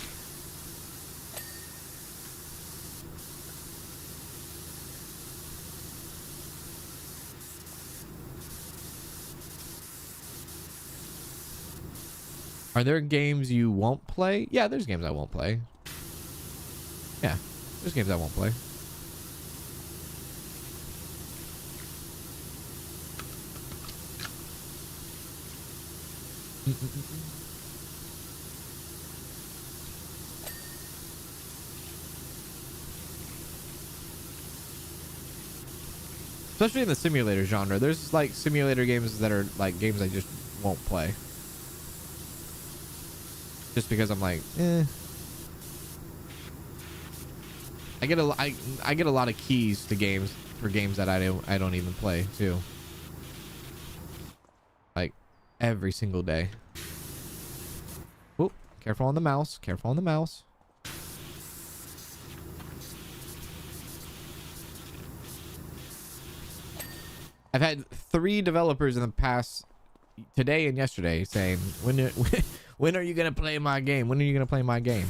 Are there games you won't play? Yeah, there's games I won't play. Yeah, there's games I won't play. Especially in the simulator genre. There's like simulator games that are like games I just won't play. Just because I'm like, eh. I get a lot of keys to games for games that I don't even play too. Like every single day. Whoop, careful on the mouse. Careful on the mouse. I've had 3 developers in the past today and yesterday saying, when are you gonna play my game? When are you gonna play my game?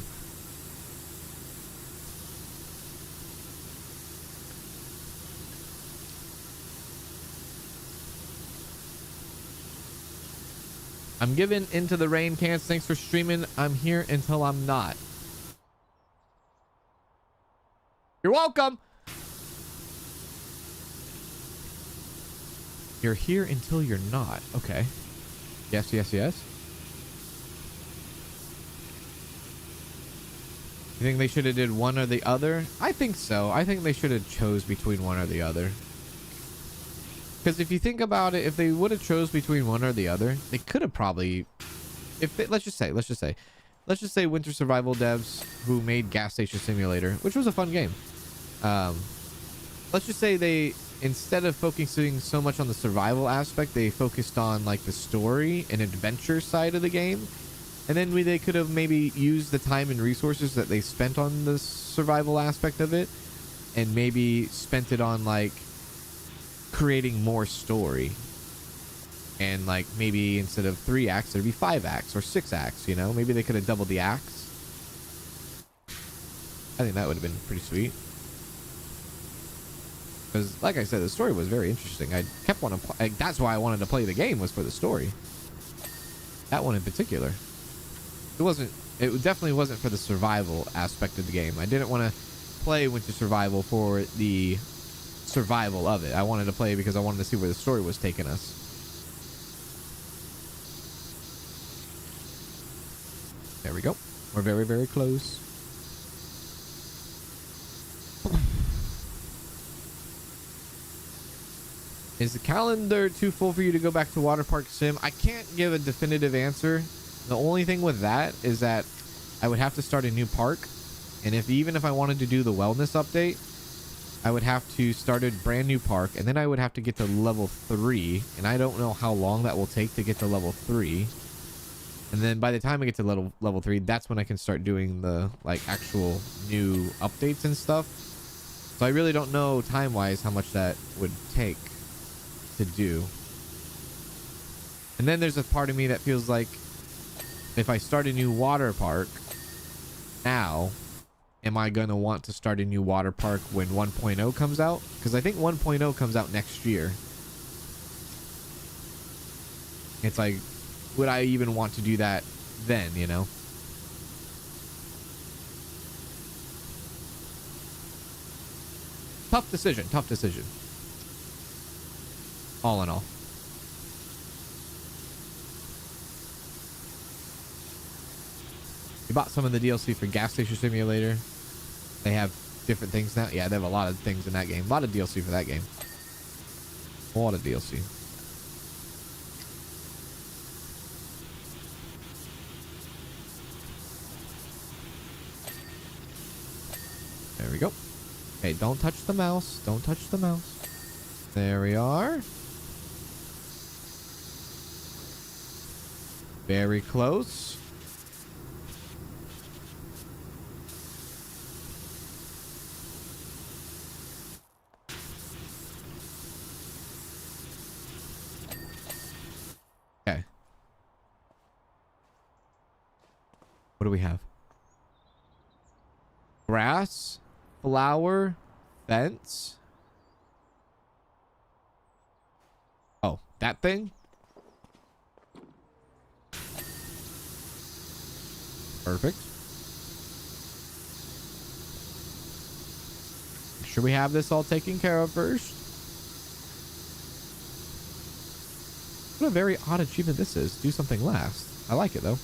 I'm giving Into the Rain cans. Thanks for streaming. I'm here until I'm not. You're welcome. You're here until you're not. Okay. Yes, yes, yes. You think they should have did one or the other? I think so. I think they should have chose between one or the other. Because if you think about it, if they would have chose between one or the other, they could have probably, if they, let's just say Winter Survival devs who made Gas Station Simulator, which was a fun game. Let's just say they, instead of focusing so much on the survival aspect, they focused on like the story and adventure side of the game. And then they could have maybe used the time and resources that they spent on the survival aspect of it and maybe spent it on like creating more story. And like maybe instead of 3 acts, there'd be 5 acts or 6 acts, you know? Maybe they could have doubled the acts. I think that would have been pretty sweet. Because like I said, the story was very interesting. I kept wanting to play. That's why I wanted to play the game, was for the story. That one in particular. It definitely wasn't for the survival aspect of the game. I didn't want to play Winter Survival for the survival of it. I wanted to play because I wanted to see where the story was taking us. There we go. We're very, very close. Is the calendar too full for you to go back to Water Park Sim? I can't give a definitive answer. The only thing with that is that I would have to start a new park. And even if I wanted to do the wellness update, I would have to start a brand new park. And then I would have to get to level 3. And I don't know how long that will take to get to level 3. And then by the time I get to level 3, that's when I can start doing the like actual new updates and stuff. So I really don't know time-wise how much that would take to do. And then there's a part of me that feels like if I start a new water park now, am I going to want to start a new water park when 1.0 comes out? Because I think 1.0 comes out next year. It's like, would I even want to do that then, you know? Tough decision. Tough decision. All in all. You bought some of the DLC for Gas Station Simulator. They have different things now. Yeah, they have a lot of things in that game. A lot of DLC for that game. A lot of DLC. There we go. Okay, don't touch the mouse. Don't touch the mouse. There we are. Very close. Okay. What do we have? Grass, flower, fence. Oh, that thing? Perfect. Make sure we have this all taken care of first. What a very odd achievement this is. Do something last. I like it though.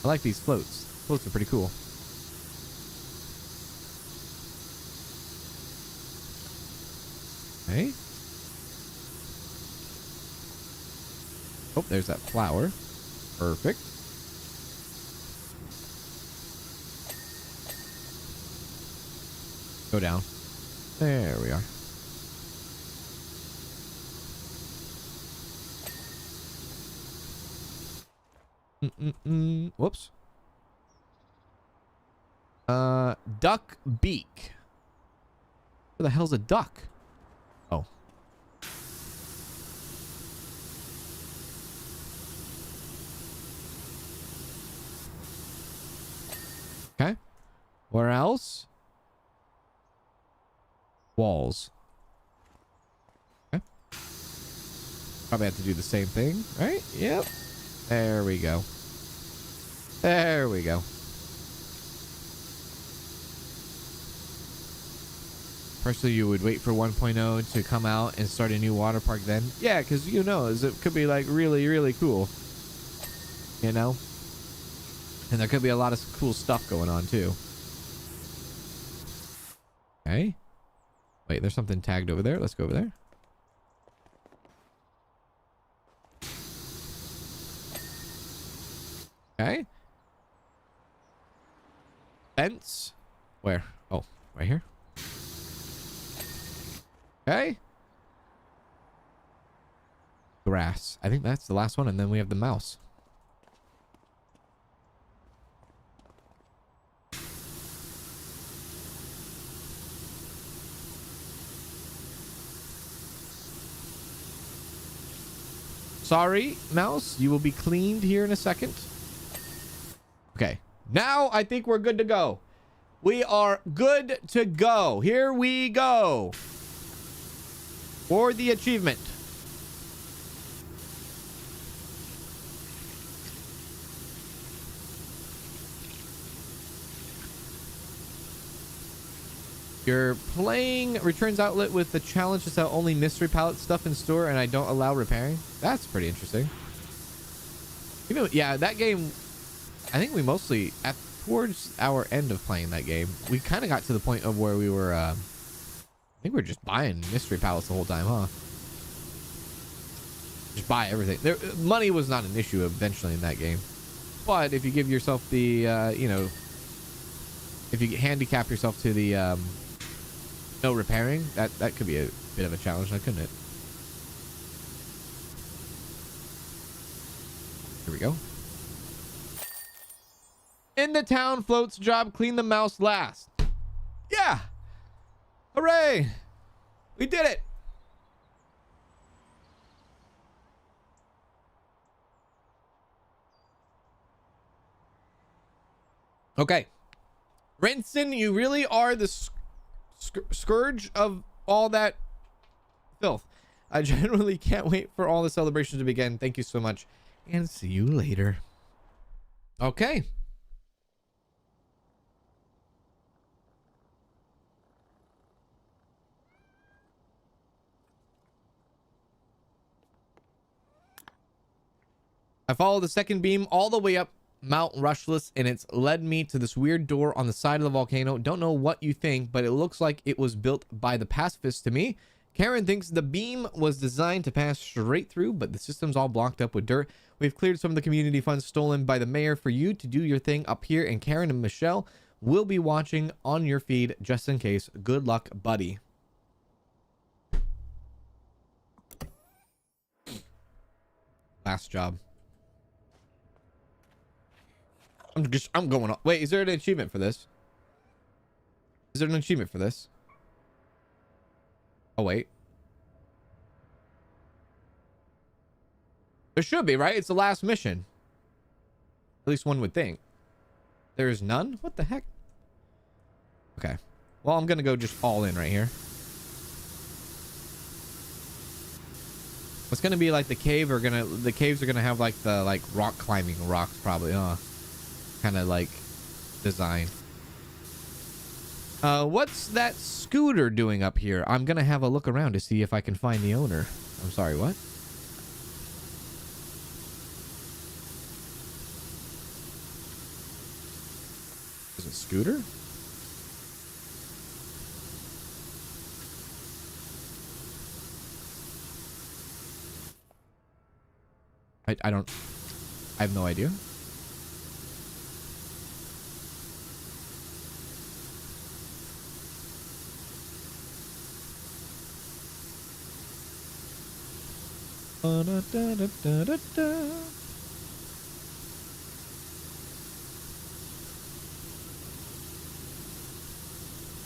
I like these floats. Floats are pretty cool. Okay. Oh, there's that flower. Perfect. Go down. There we are. Whoops. Duck beak. Where the hell's a duck? Oh. Okay. Where else? Walls. Okay. Probably have to do the same thing, right? Yep. There we go. There we go. Personally, you would wait for 1.0 to come out and start a new water park then. Yeah, because you know, it could be like really, really cool. You know? And there could be a lot of cool stuff going on too. Okay. Wait, there's something tagged over there. Let's go over there. Okay. Fence. Where? Oh, right here. Okay. Grass. I think that's the last one, and then we have the mouse. Sorry, mouse. You will be cleaned here in a second. Okay. Now I think we're good to go. We are good to go. Here we go. For the achievement. You're playing Returns Outlet with the challenge to sell only mystery palette stuff in store, and I don't allow repairing. That's pretty interesting. You know, yeah, that game, I think we mostly, towards our end of playing that game, we kind of got to the point of where we were, I think we were just buying mystery palettes the whole time, huh? Just buy everything. Money was not an issue eventually in that game. But if you give yourself the, you know, if you handicap yourself to the, no repairing, that could be a bit of a challenge, couldn't it? Here we go. In the town floats job, clean the mouse last. Yeah. Hooray. We did it. Okay. Renson, you really are the scourge of all that filth. I genuinely can't wait for all the celebrations to begin. Thank you so much, and see you later. Okay. I followed the second beam all the way up Mount Rushless, and it's led me to this weird door on the side of the volcano. Don't know what you think, but it looks like it was built by the pacifists to me. Karen thinks the beam was designed to pass straight through, but the system's all blocked up with dirt. We've cleared some of the community funds stolen by the mayor for you to do your thing up here, and Karen and Michelle will be watching on your feed just in case. Good luck, buddy. Last job. I'm going on. Wait, is there an achievement for this? Is there an achievement for this? Oh, wait. There should be, right? It's the last mission. At least one would think. There is none? What the heck? Okay. Well, I'm gonna go just all in right here. It's gonna be like the caves are gonna have like the rock climbing rocks probably, kind of like design. What's that scooter doing up here? I'm gonna have a look around to see if I can find the owner. I'm sorry, what? Is it scooter? I have no idea.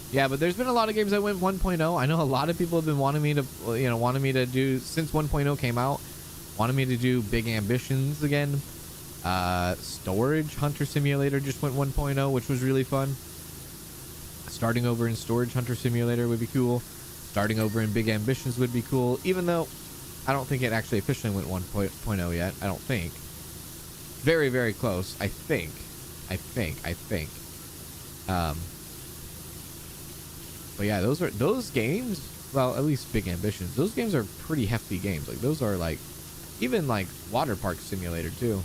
Yeah, but there's been a lot of games that went 1.0. I know a lot of people have been wanting me to do, since 1.0 came out, wanted me to do Big Ambitions again. Storage Hunter Simulator just went 1.0, which was really fun. Starting over in Storage Hunter Simulator would be cool. Starting over in Big Ambitions would be cool, even though I don't think it actually officially went 1.0 yet. I don't think. Very, very close. I think. But yeah, those games, well, at least Big Ambitions, those games are pretty hefty games. Like, those are like, even like Water Park Simulator too,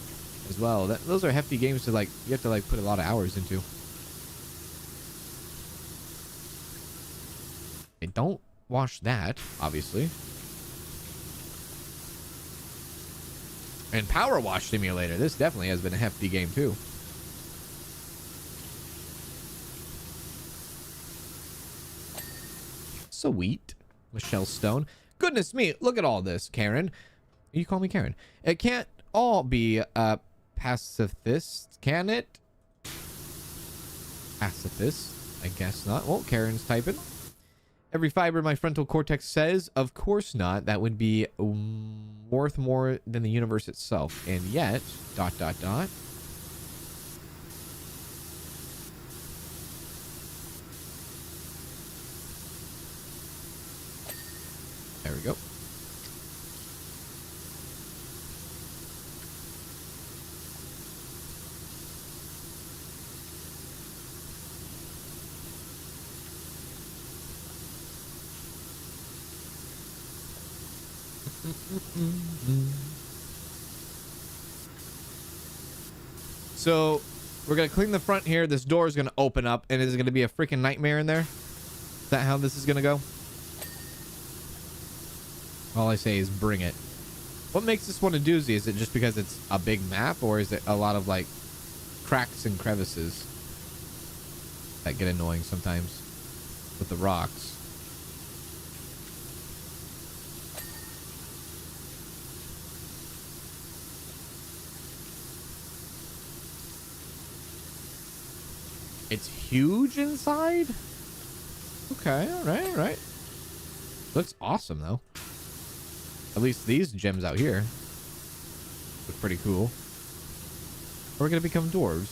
as well. Those are hefty games to like, you have to like put a lot of hours into. I don't wash that, obviously. And PowerWash Simulator, this definitely has been a hefty game too. Sweet. Michelle Stone. Goodness me, look at all this, Karen. You call me Karen. It can't all be pacifist, can it? Pacifist? I guess not. Well, Karen's typing. Every fiber of my frontal cortex says, of course not. That would be worth more than the universe itself. And yet, ... There we go. So we're gonna clean the front here. This door is gonna open up, and it's gonna be a freaking nightmare in there. Is that how this is gonna go? All I say is bring it. What makes this one a doozy? Is it just because it's a big map, or is it a lot of like cracks and crevices that get annoying sometimes with the rocks? It's huge inside? Okay, all right. Looks awesome, though. At least these gems out here look pretty cool. We're gonna become dwarves.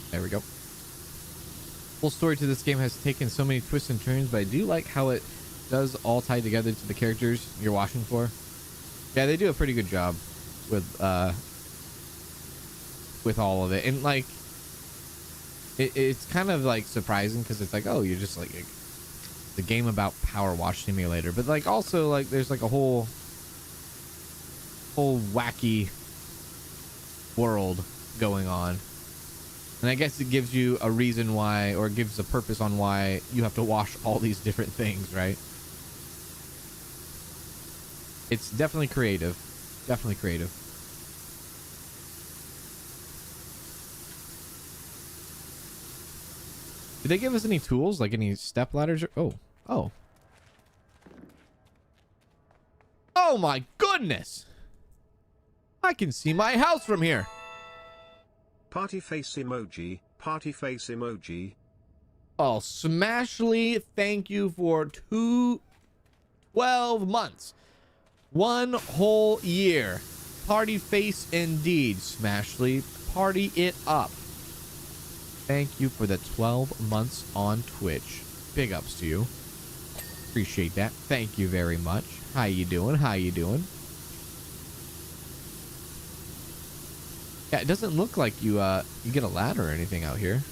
There we go. Full story to this game has taken so many twists and turns, but I do like how it does all tie together to the characters you're watching for. Yeah, they do a pretty good job with all of it. And like, It's kind of like surprising because it's like, oh, you're just like the game about Power Wash Simulator, but like also like there's like a whole wacky world going on, and I guess it gives you a reason why, or gives a purpose on why you have to wash all these different things, right? It's definitely creative. Definitely creative. Did they give us any tools, like any step ladders? Or, oh. Oh my goodness! I can see my house from here. Party face emoji, party face emoji. Oh, Smashly, thank you for 12 months. 1 whole year. Party face indeed, Smashly. Party it up. Thank you for the 12 months on Twitch. Big ups to you. Appreciate that. Thank you very much. How you doing? How you doing? Yeah, it doesn't look like you get a ladder or anything out here.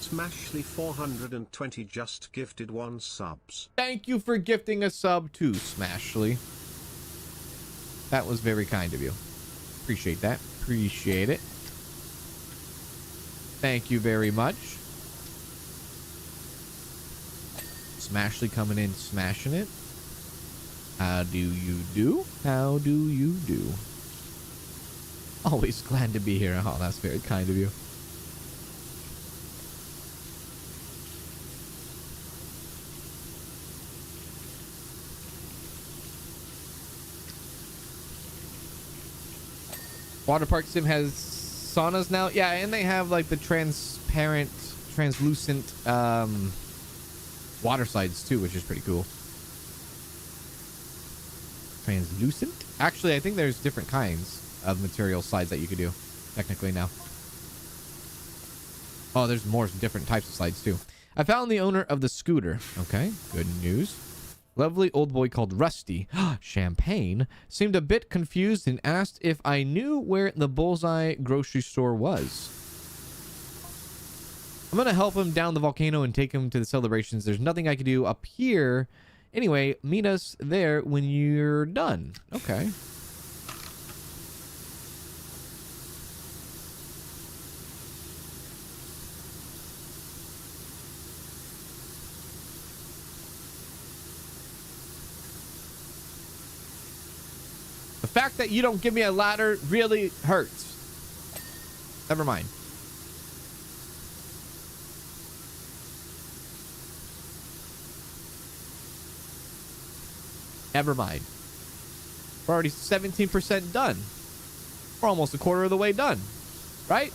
Smashly 420 just gifted 1 subs. Thank you for gifting a sub too, Smashly. That was very kind of you. Appreciate that. Appreciate it. Thank you very much. Smashly coming in, smashing it. How do you do? How do you do? Always glad to be here. Oh, that's very kind of you. Water Park Sim has saunas now. Yeah, and they have like the transparent, translucent water slides too, which is pretty cool. Translucent? Actually, I think there's different kinds of material slides that you could do technically now. Oh, there's more different types of slides too. I found the owner of the scooter. Okay, good news. Lovely old boy called Rusty, Champagne, seemed a bit confused and asked if I knew where the Bullseye grocery store was. I'm gonna help him down the volcano and take him to the celebrations. There's nothing I can do up here. Anyway, meet us there when you're done. Okay. The fact that you don't give me a ladder really hurts. Never mind. Never mind. We're already 17% done. We're almost a quarter of the way done. Right?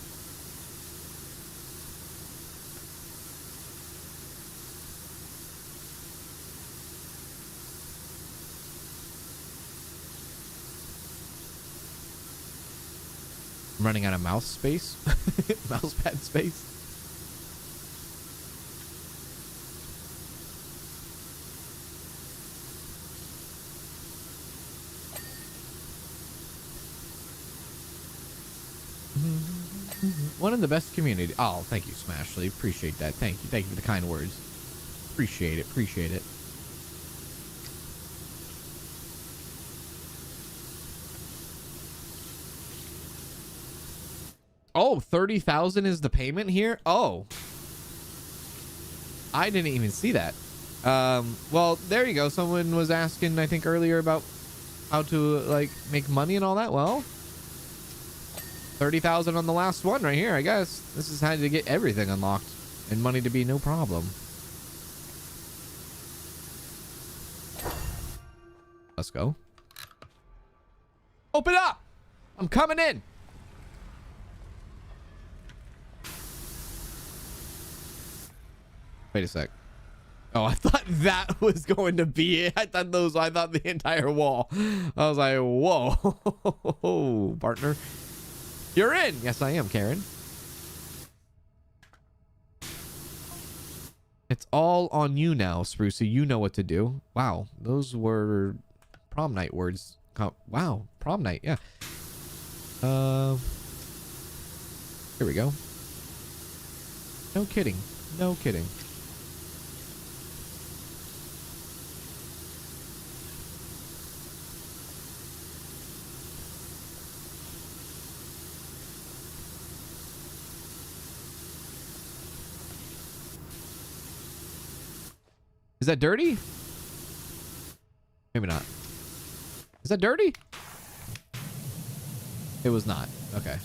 I'm running out of mouse space. Mouse pad space. One of the best community. Oh, thank you, Smashly. Appreciate that. Thank you. Thank you for the kind words. Appreciate it. Appreciate it. Oh, 30,000 is the payment here? Oh. I didn't even see that. Well, there you go. Someone was asking, I think, earlier about how to, like, make money and all that. Well, 30,000 on the last one right here, I guess. This is how to get everything unlocked and money to be no problem. Let's go. Open up! I'm coming in! Wait a sec. Oh, I thought that was going to be it. I thought the entire wall. I was like, whoa. Partner. You're in. Yes, I am, Karen. It's all on you now, Sprucey. You know what to do. Wow. Those were prom night words. Wow. Prom night. Yeah. Here we go. No kidding. No kidding. Is that dirty? Maybe not. Is that dirty? It was not. Okay.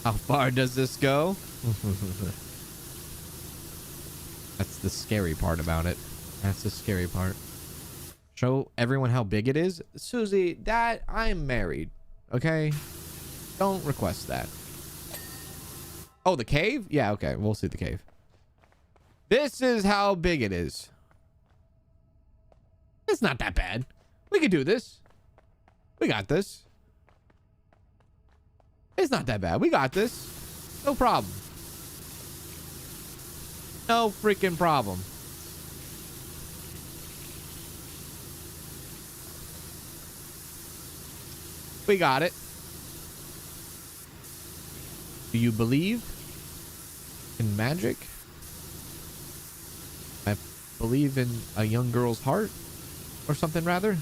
How far does this go? That's the scary part about it. That's the scary part. Show everyone how big it is. Susie, that I'm married. Okay? Don't request that. Oh, the cave? Yeah, okay. We'll see the cave. This is how big it is. It's not that bad. We can do this. We got this. It's not that bad. We got this. No problem. No freaking problem. We got it. Do you believe in magic? I believe in a young girl's heart or something rather.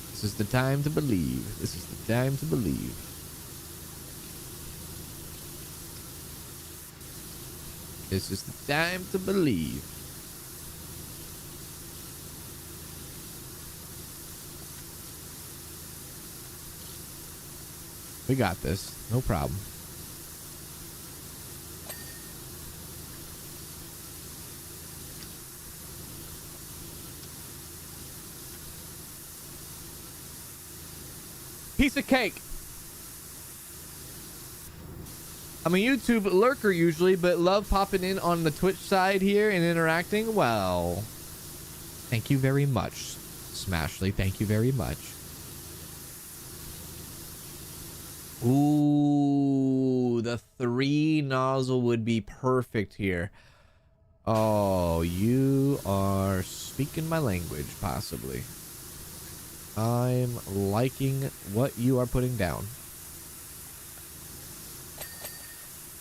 This is the time to believe. This is the time to believe. This is the time to believe. We got this. No problem. Piece of cake. I'm a YouTube lurker usually, but love popping in on the Twitch side here and interacting. Well, thank you very much, Smashly. Thank you very much. Ooh, the 3 nozzle would be perfect here. Oh, you are speaking my language, possibly. I'm liking what you are putting down.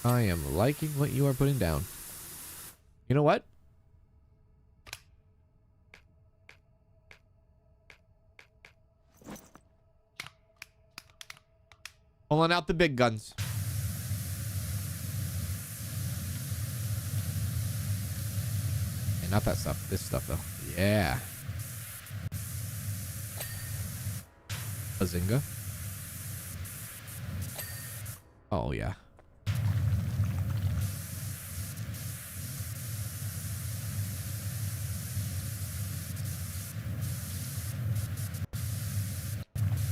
I am liking what you are putting down. You know what? Pulling out the big guns. And not that stuff. This stuff, though. Yeah. Bazinga. Oh, yeah.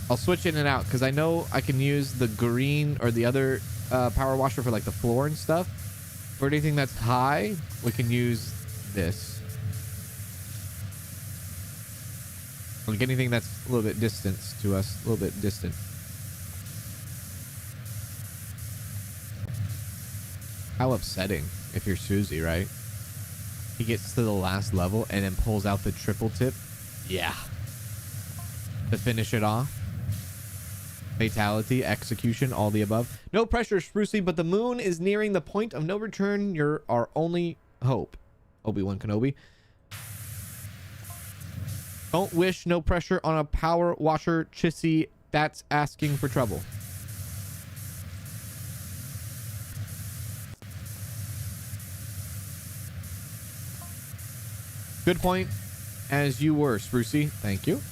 I'll switch in and out because I know I can use the green or the other power washer for like the floor and stuff. For anything that's high, we can use this. Like anything that's a little bit distant to us, a little bit distant. How upsetting if you're Susie, right? He gets to the last level and then pulls out the triple tip. Yeah. To finish it off. Fatality, execution, all the above. No pressure, Sprucey, but the moon is nearing the point of no return. You're our only hope. Obi-Wan Kenobi. Don't wish no pressure on a power washer, Chissy. That's asking for trouble. Good point, as you were, Sprucey. Thank you.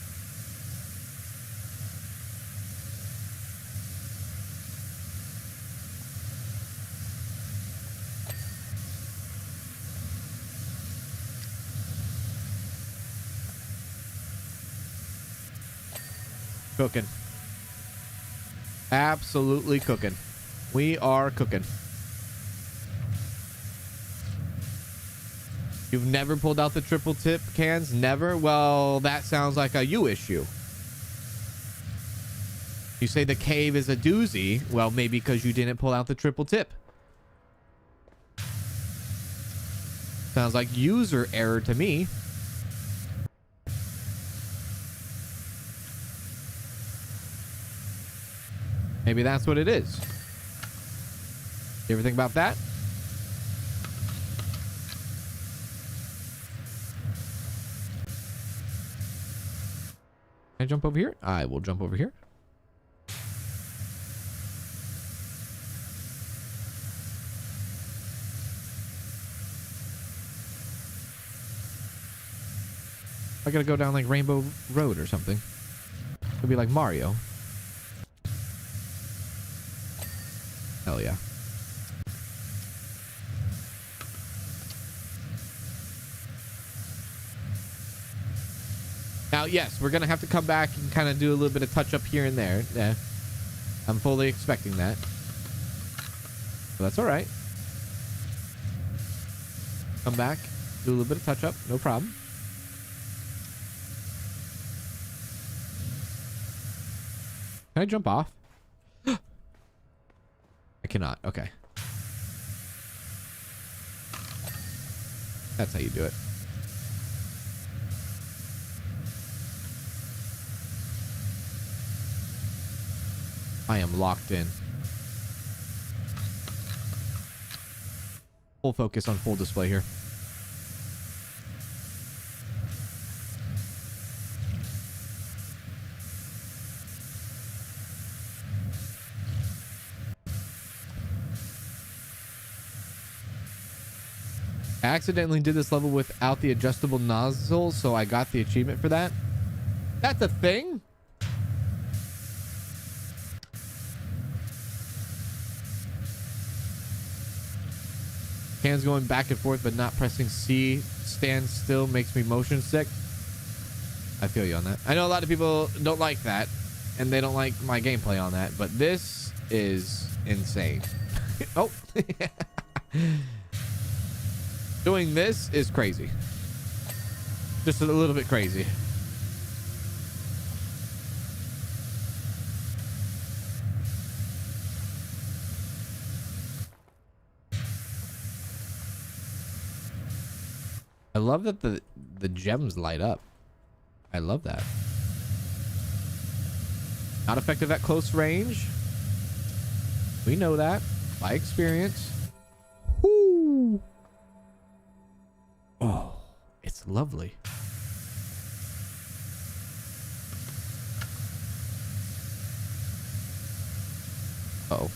Cooking. Absolutely cooking. We are cooking. You've never pulled out the triple tip cans? Never? Well, that sounds like a you issue. You say the cave is a doozy. Well, maybe because you didn't pull out the triple tip. Sounds like user error to me. Maybe that's what it is. You ever think about that? Can I jump over here? I will jump over here. I gotta go down like Rainbow Road or something. Could be like Mario. Hell yeah. Now, yes, we're gonna have to come back and kind of do a little bit of touch up here and there. Yeah, I'm fully expecting that. But that's all right. Come back, do a little bit of touch up, no problem. Can I jump off? I cannot. Okay. That's how you do it. I am locked in. Full focus on full display here. I accidentally did this level without the adjustable nozzle, so I got the achievement for that. That's a thing? Hands going back and forth but not pressing C. Stand still makes me motion sick. I feel you on that. I know a lot of people don't like that, and they don't like my gameplay on that, but this is insane. Oh. Doing this is crazy. Just a little bit crazy. I love that the gems light up. I love that. Not effective at close range. We know that by experience. Woo! Oh, it's lovely. Uh-oh.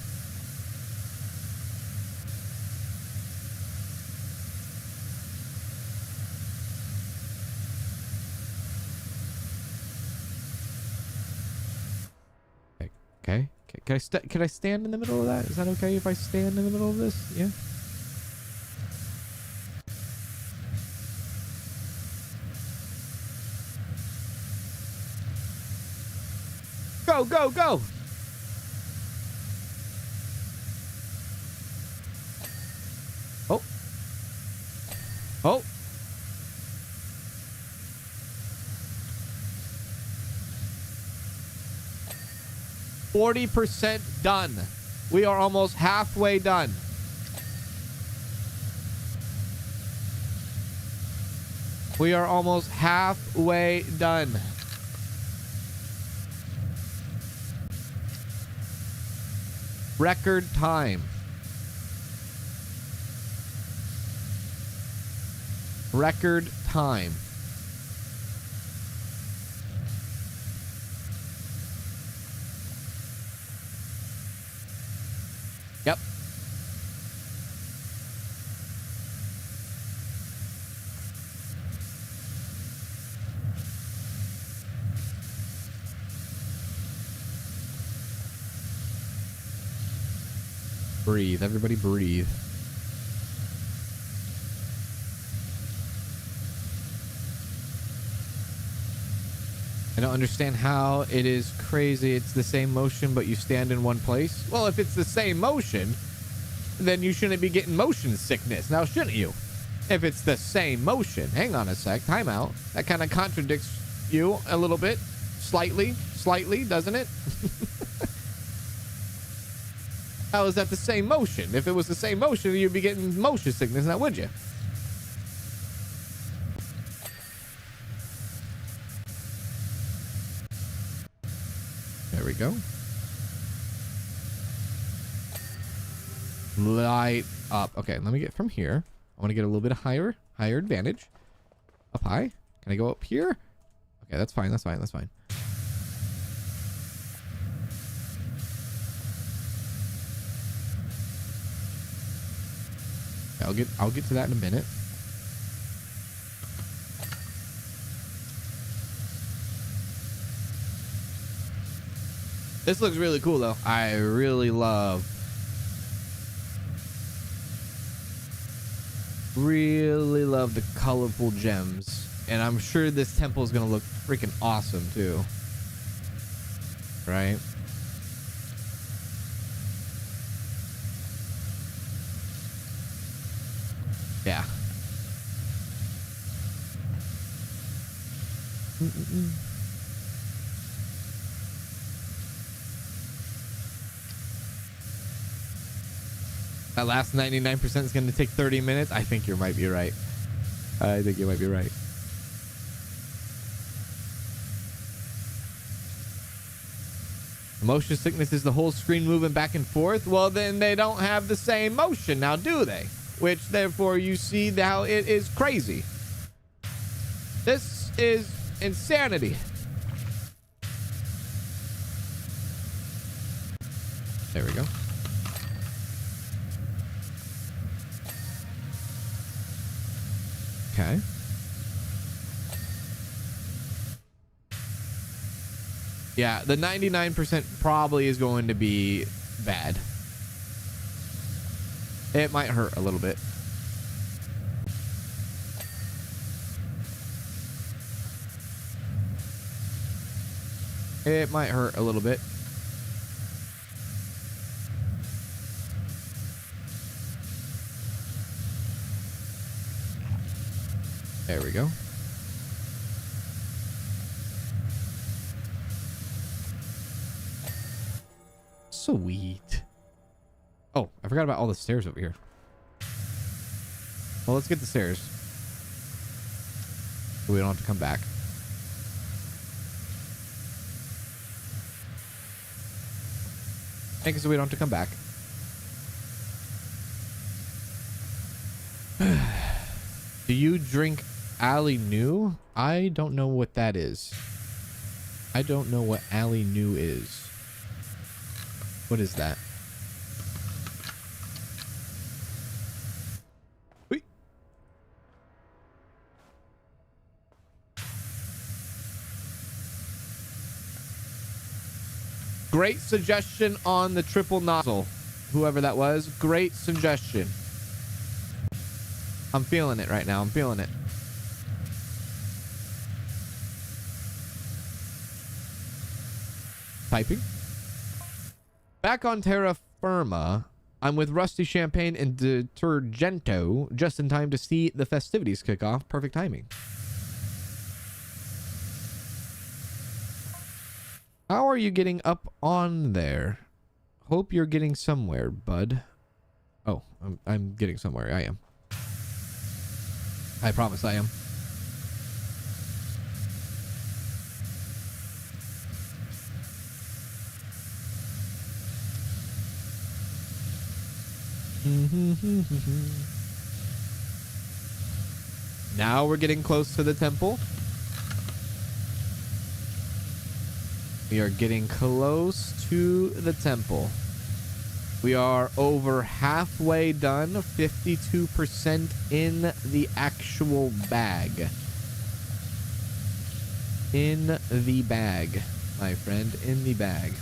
Okay. Can I stand in the middle of that? Is that okay if I stand in the middle of this? Yeah. Go, go, go. Oh. Oh. %, done. We are almost halfway done. We are almost halfway done. Record time. Record time. Yep. Breathe. Everybody breathe. I don't understand how it is crazy. It's the same motion, but you stand in one place. Well, if it's the same motion, then you shouldn't be getting motion sickness. Now, shouldn't you? If it's the same motion. Hang on a sec. Time out. That kind of contradicts you a little bit. Slightly, doesn't it? How is that the same motion? If it was the same motion, you'd be getting motion sickness, now would you? There we go. Light up. Okay, let me get from here. I want to get a little bit higher advantage. Up high. Can I go up here? Okay, that's fine. That's fine. That's fine. Okay, I'll get to that in a minute. This looks really cool though. I really love the colorful gems. And I'm sure this temple is going to look freaking awesome too. Right? Yeah. That last 99% is going to take 30 minutes. I think you might be right. I think you might be right. Motion sickness is the whole screen moving back and forth. Well, then they don't have the same motion now, do they? Which, therefore, you see how it is crazy. This is insanity. There we go. Okay. Yeah, the 99% probably is going to be bad. It might hurt a little bit. It might hurt a little bit. There we go. Sweet. Oh, I forgot about all the stairs over here. Well, let's get the stairs. So we don't have to come back. Thank you, so we don't have to come back. Do you drink Ali New? I don't know what that is. I don't know what Ali New is. What is that? Wait. Great suggestion on the triple nozzle. Whoever that was, great suggestion. I'm feeling it right now. I'm feeling it. Typing. Back on terra firma, I'm with Rusty Champagne and Detergento just in time to see the festivities kick off. Perfect timing. How are you getting up on there? Hope you're getting somewhere, bud. Oh, I'm getting somewhere. I am. I promise I am. Now we're getting close to the temple. We are getting close to the temple. We are over halfway done, 52% in the actual bag. In the bag, my friend, in the bag.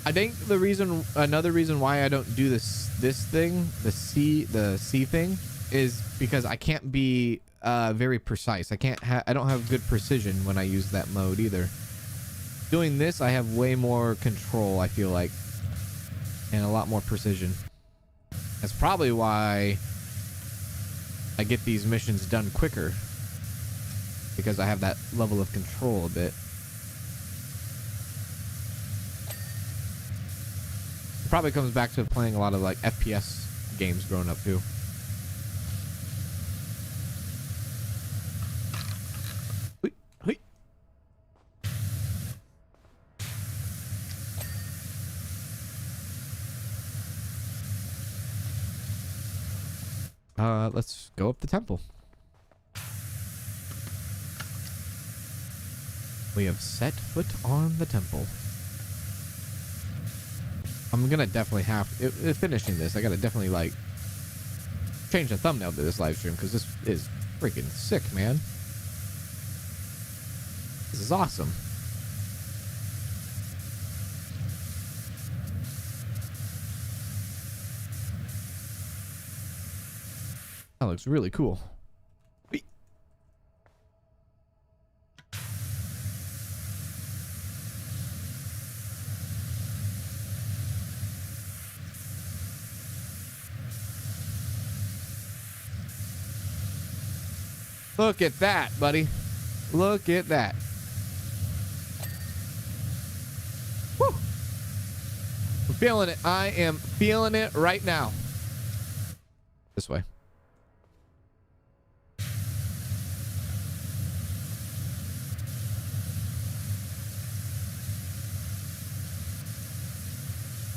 I think another reason why I don't do this thing, the C thing, is because I can't be very precise. I don't have good precision when I use that mode either. Doing this, I have way more control, I feel like, and a lot more precision. That's probably why I get these missions done quicker, because I have that level of control a bit. probably comes back to playing a lot of like FPS games growing up too. Let's go up the temple. We have set foot on the temple. I'm gonna definitely have finishing this. I gotta definitely like change the thumbnail to this live stream because this is freaking sick, man. This is awesome. That looks really cool. Look at that, buddy. Look at that. Woo! I'm feeling it. I am feeling it right now. This way.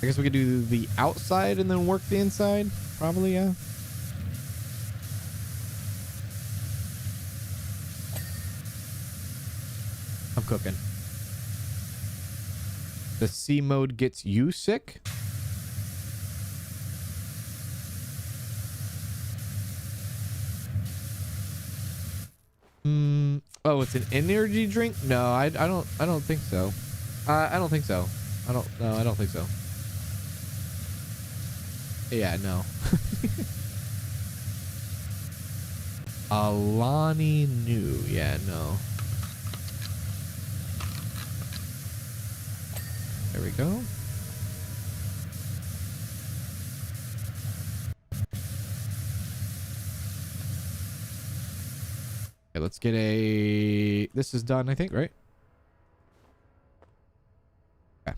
I guess we could do the outside and then work the inside. Probably, yeah. I'm cooking. The C mode gets you sick. Oh, it's an energy drink? No, I don't think so. I don't think so. I don't think so. Yeah, no. Alani New. Yeah, no. There we go. Okay, let's get a... This is done, I think, right? Okay.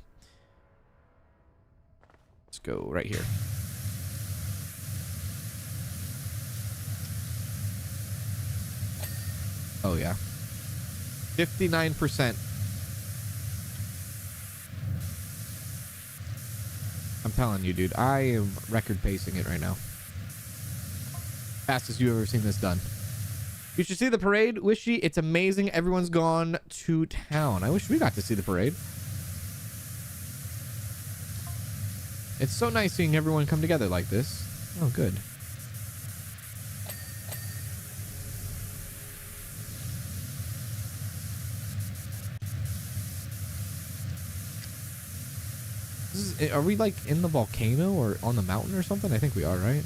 Let's go right here. Oh, yeah. 59%. I'm telling you, dude. I am record pacing it right now. Fastest you've ever seen this done. You should see the parade, Wishy. It's amazing. Everyone's gone to town. I wish we got to see the parade. It's so nice seeing everyone come together like this. Oh, good. Are we like in the volcano or on the mountain or something? I think we are, right?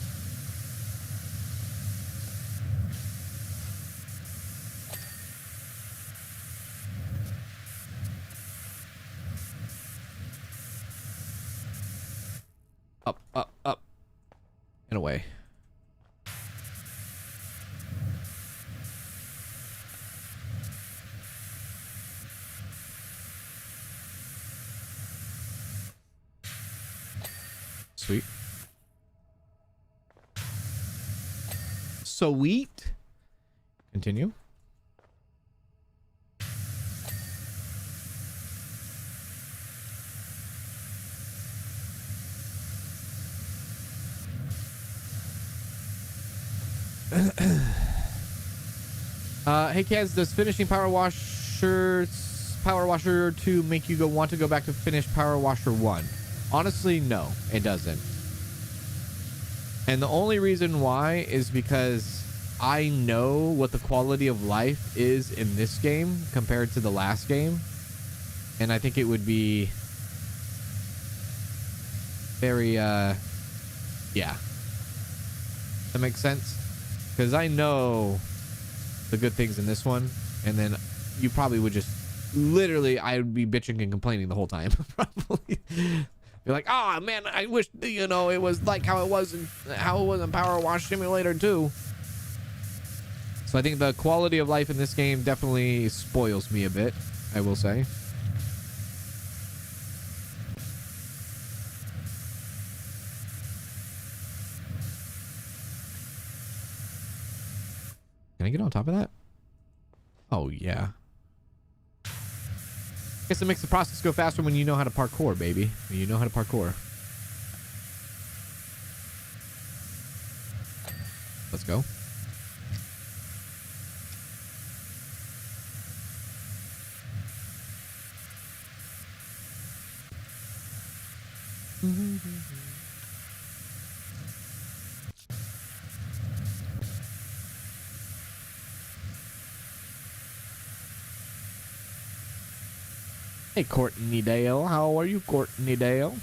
Up, up, up. And away. Sweet. Sweet. Continue. Hey Kaz, does finishing Power Washer 2 make you want to go back to finish Power Washer 1? Honestly, no, it doesn't. And the only reason why is because I know what the quality of life is in this game compared to the last game. And I think it would be very, yeah. That makes sense? Because I know the good things in this one, and then you probably would just, literally, I would be bitching and complaining the whole time. Probably. You're like, oh man, I wish, you know, it was like how it was in Power Wash Simulator 2. So I think the quality of life in this game definitely spoils me a bit, I will say. on top of that? Oh, yeah. Guess it makes the process go faster when you know how to parkour, baby. When you know how to parkour. Let's go. Hey, Courtney Dale. How are you, Courtney Dale?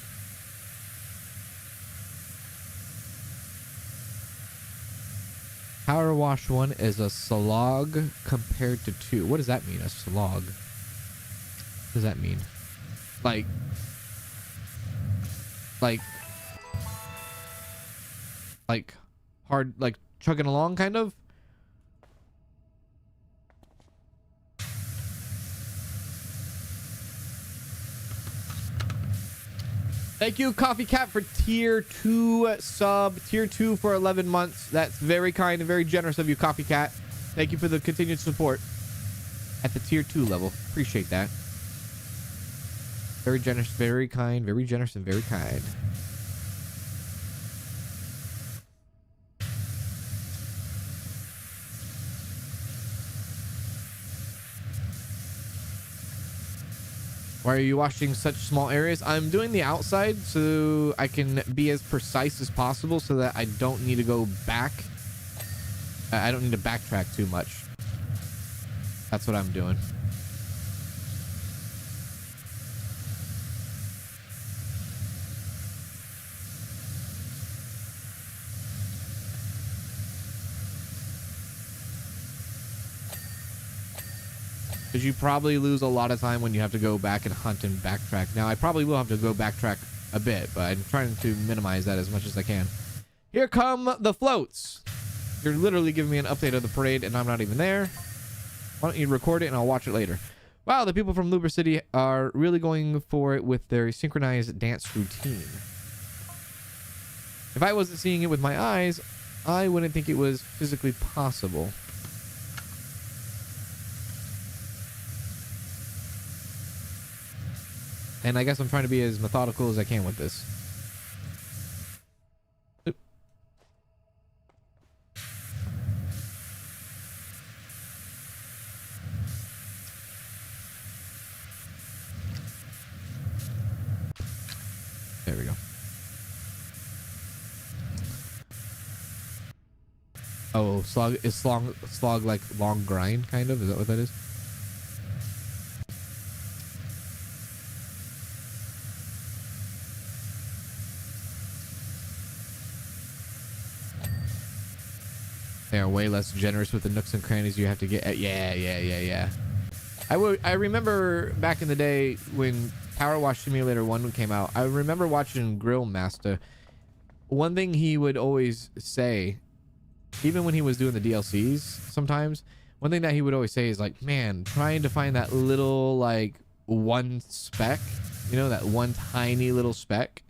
PowerWash 1 is a slog compared to 2. What does that mean, a slog? What does that mean? Like hard, like chugging along, kind of? Thank you, Coffee Cat, for tier 2 sub. Tier 2 for 11 months. That's very kind and very generous of you, Coffee Cat. Thank you for the continued support at the tier 2 level. Appreciate that. Very generous, very kind, very generous, and very kind. Why are you washing such small areas? I'm doing the outside so I can be as precise as possible so that I don't need to go back. I don't need to backtrack too much. That's what I'm doing. Because you probably lose a lot of time when you have to go back and hunt and backtrack. Now, I probably will have to go backtrack a bit, but I'm trying to minimize that as much as I can. Here come the floats. You're literally giving me an update of the parade, and I'm not even there. Why don't you record it, and I'll watch it later. Wow, the people from Luber City are really going for it with their synchronized dance routine. If I wasn't seeing it with my eyes, I wouldn't think it was physically possible. And I guess I'm trying to be as methodical as I can with this. Oop. There we go. Oh, slog is slog like long grind, kind of? Is that what that is? They are way less generous with the nooks and crannies you have to get at. Yeah. I remember back in the day when PowerWash Simulator 1 came out, I remember watching Grill Master. One thing he would always say, even when he was doing the DLCs sometimes, one thing that he would always say is like, man, trying to find that little like one speck, you know, that one tiny little speck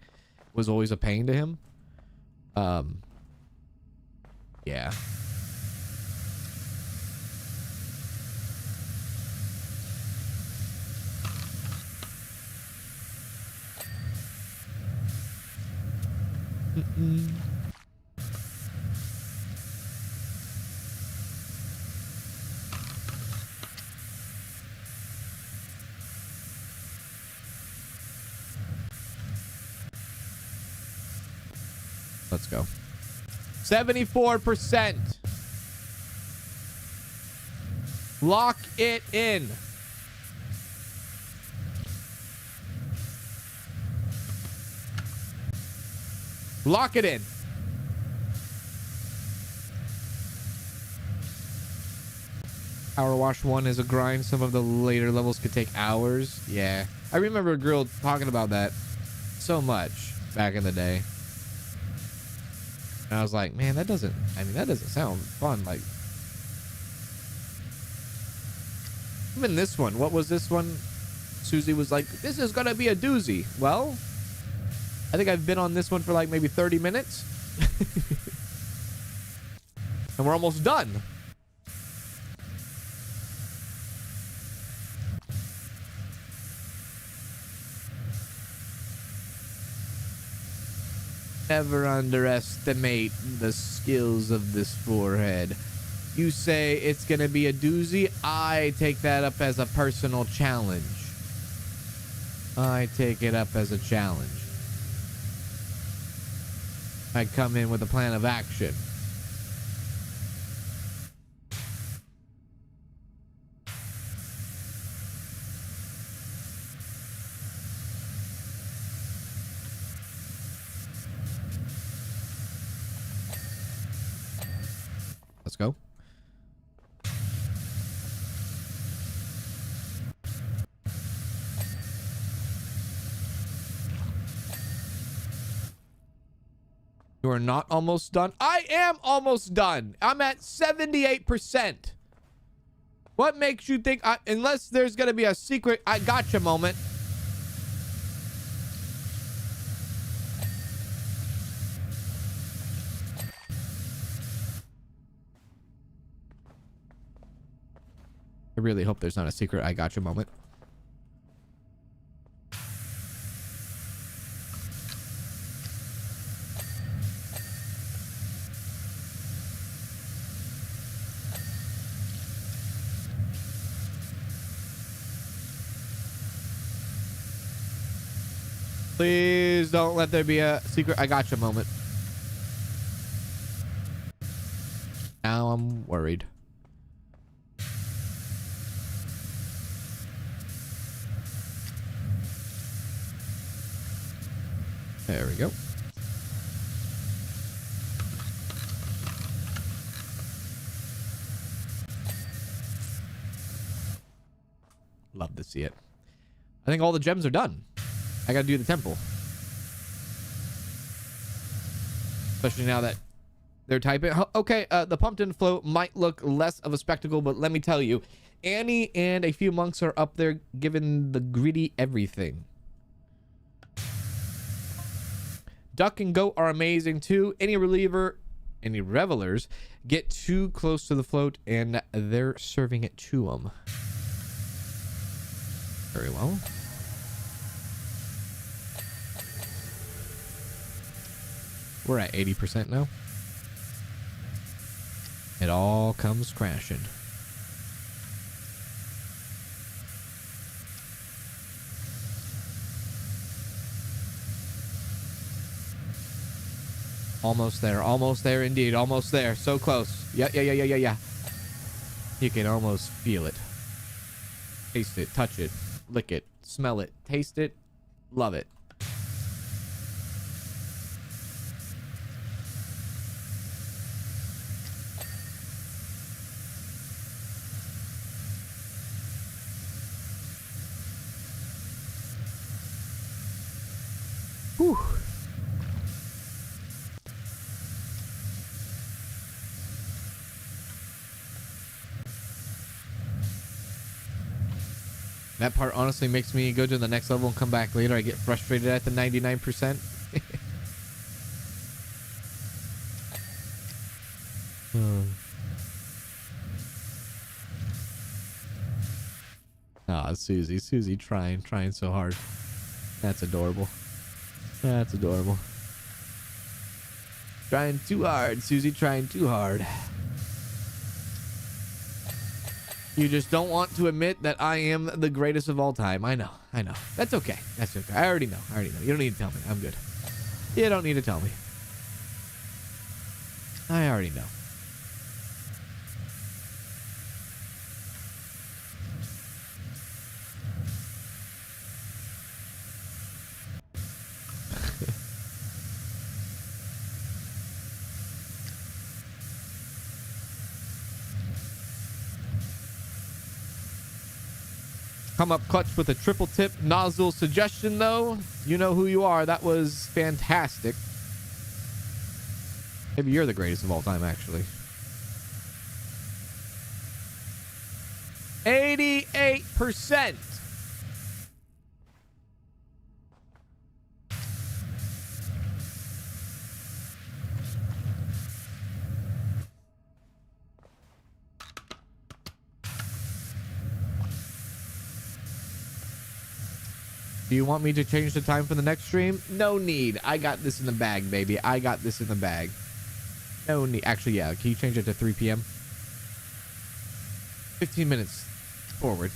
was always a pain to him. Yeah. Let's go. 74%. Lock it in. Lock it in. PowerWash 1 is a grind. Some of the later levels could take hours. Yeah. I remember a girl talking about that so much back in the day. And I was like, man, that doesn't sound fun. Like, even this one, what was this one? Susie was like, this is gonna be a doozy. Well, I think I've been on this one for like maybe 30 minutes. And we're almost done. Never underestimate the skills of this forehead. You say it's going to be a doozy. I take that up as a personal challenge. I take it up as a challenge. I come in with a plan of action. Let's go. You are not almost done. I am almost done. I'm at 78%. What makes you think unless there's going to be a secret I gotcha moment? I really hope there's not a secret I gotcha moment. Please don't let there be a secret I gotcha moment. Now I'm worried. There we go. Love to see it. I think all the gems are done. I gotta do the temple. Especially now that they're typing. Okay, the pumpkin float might look less of a spectacle, but let me tell you, Annie and a few monks are up there giving the gritty everything. Duck and goat are amazing too. Any revelers get too close to the float and they're serving it to them. Very well. We're at 80% now. It all comes crashing. Almost there indeed, almost there. So close. Yeah. You can almost feel it. Taste it, touch it, lick it, smell it, taste it, love it. Whew. That part honestly makes me go to the next level and come back later. I get frustrated at the 99%. Ah, Susie trying so hard. That's adorable. That's adorable. Trying too hard, Susie, trying too hard. You just don't want to admit that I am the greatest of all time. I know. That's okay. I already know. You don't need to tell me. I'm good. You don't need to tell me. I already know. Come up clutch with a triple tip nozzle suggestion, though. You know who you are. That was fantastic. Maybe you're the greatest of all time, actually. 88%. Do you want me to change the time for the next stream? No need. I got this in the bag, baby. I got this in the bag. No need. Actually, yeah. Can you change it to 3 p.m.? 15 minutes forward.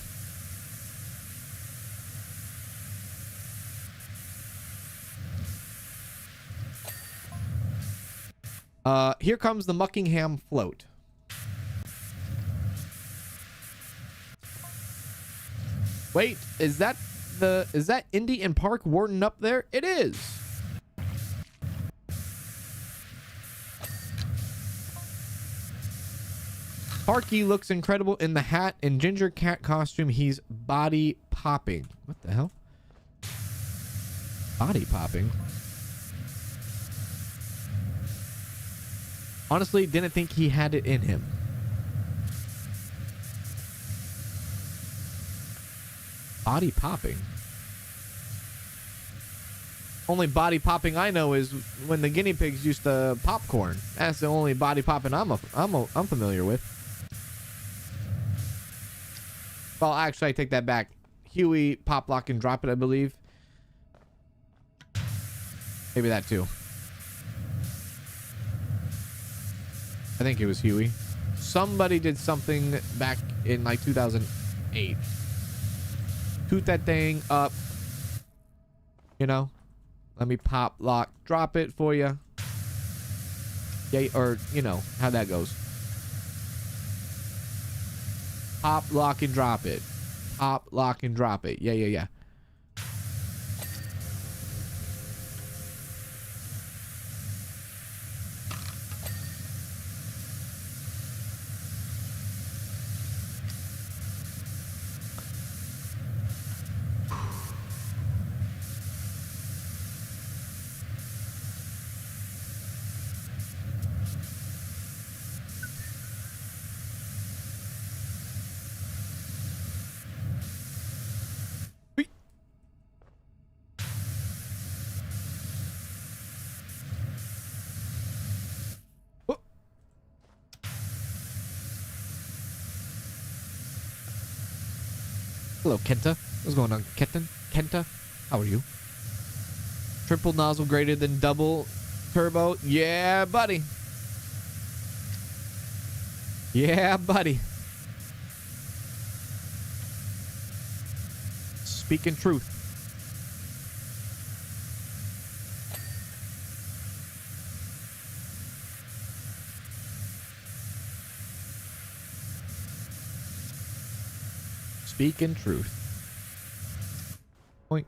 Here comes the Muckingham float. Wait, is that Indian Park Wharton up there? It is. Parky looks incredible in the hat and ginger cat costume. He's body popping. What the hell? Body popping? Honestly, didn't think he had it in him. Body popping? Only body popping I know is when the guinea pigs used to popcorn. That's the only body popping I'm familiar with. Well, actually, I take that back. Huey, pop, lock, and drop it, I believe. Maybe that too. I think it was Huey. Somebody did something back in like 2008. Toot that thing up. You know? Let me pop, lock, drop it for you. Yeah, or, you know, how that goes. Pop, lock, and drop it. Pop, lock, and drop it. Yeah, yeah, yeah. Hello, Kenta. What's going on, Kenta? How are you? Triple nozzle greater than double turbo. Yeah, buddy. Yeah, buddy. Speaking truth. Speaking truth. Point.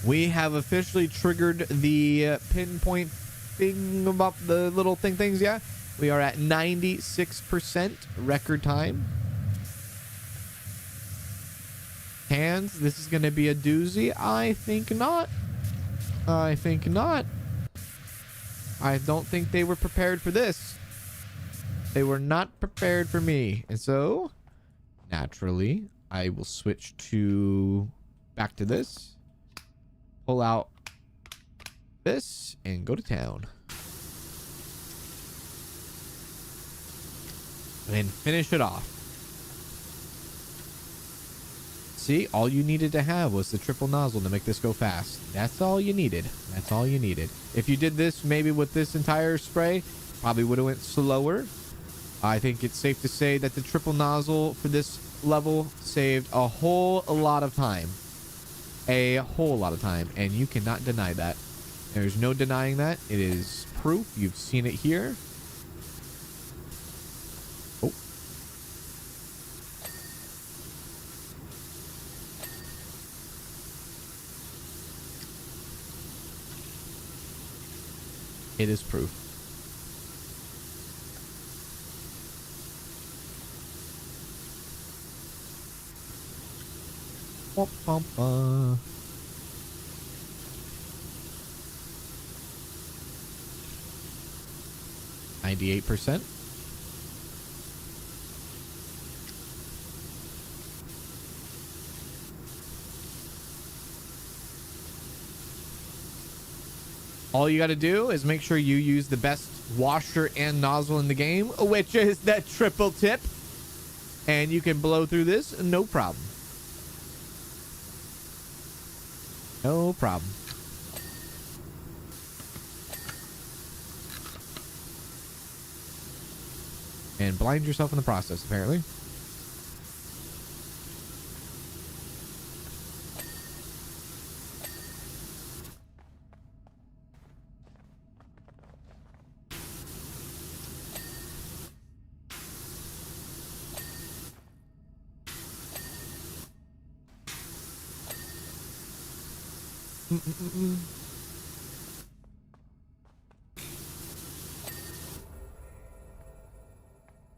We have officially triggered the pinpoint thing about the little things. Yeah, we are at 96% record time. Hands, this is going to be a doozy. I think not. I think not. I don't think they were prepared for this. They were not prepared for me. And so, naturally, I will switch to back to this. Pull out this and go to town. And finish it off. See, all you needed to have was the triple nozzle to make this go fast. That's all you needed. That's all you needed. If you did this maybe with this entire spray, probably would have went slower. I think it's safe to say that the triple nozzle for this level saved a whole lot of time. A whole lot of time. And you cannot deny that. There's no denying that. It is proof. You've seen it here. Oh. It is proof. Bum, bum, bum. 98%. All you got to do is make sure you use the best washer and nozzle in the game, which is that triple tip. And you can blow through this, no problem. No problem. And blind yourself in the process, apparently.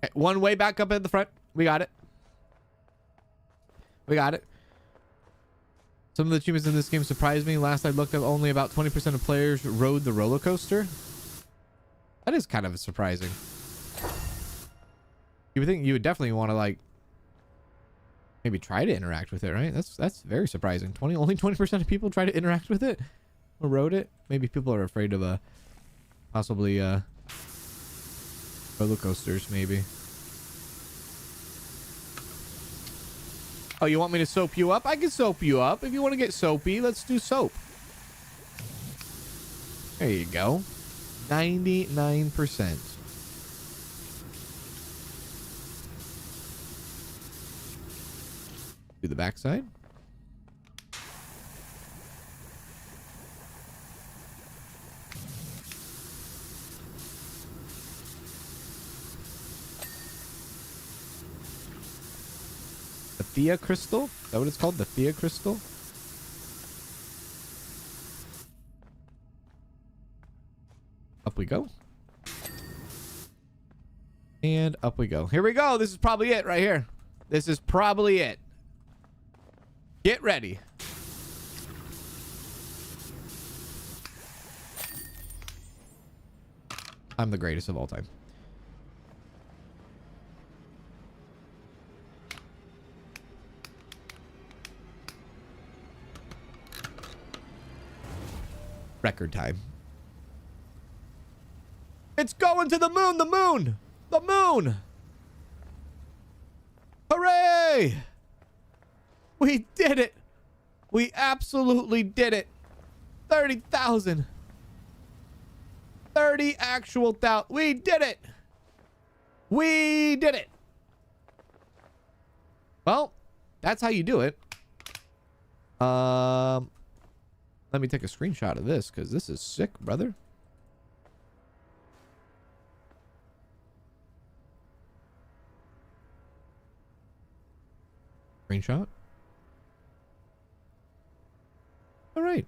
Okay, one way back up at the front. We got it. We got it. Some of the achievements in this game surprised me. Last I looked up, only about 20% of players rode the roller coaster. That is kind of surprising. You would think you would definitely want to like maybe try to interact with it, right? That's very surprising. Only 20% of people try to interact with it or rode it. Maybe people are afraid of possibly roller coasters, maybe. Oh, you want me to soap you up? I can soap you up. If you want to get soapy, let's do soap. There you go. 99%. Do the backside. The Thea crystal? Is that what it's called? The Thea crystal? Up we go. And up we go. Here we go. This is probably it right here. This is probably it. Get ready. I'm the greatest of all time. Record time. It's going to the moon, the moon, the moon. Hooray! We did it. We absolutely did it. 30,000. 30 actual thousand. We did it. We did it. Well, that's how you do it. Let me take a screenshot of this because this is sick, brother. Screenshot. All right.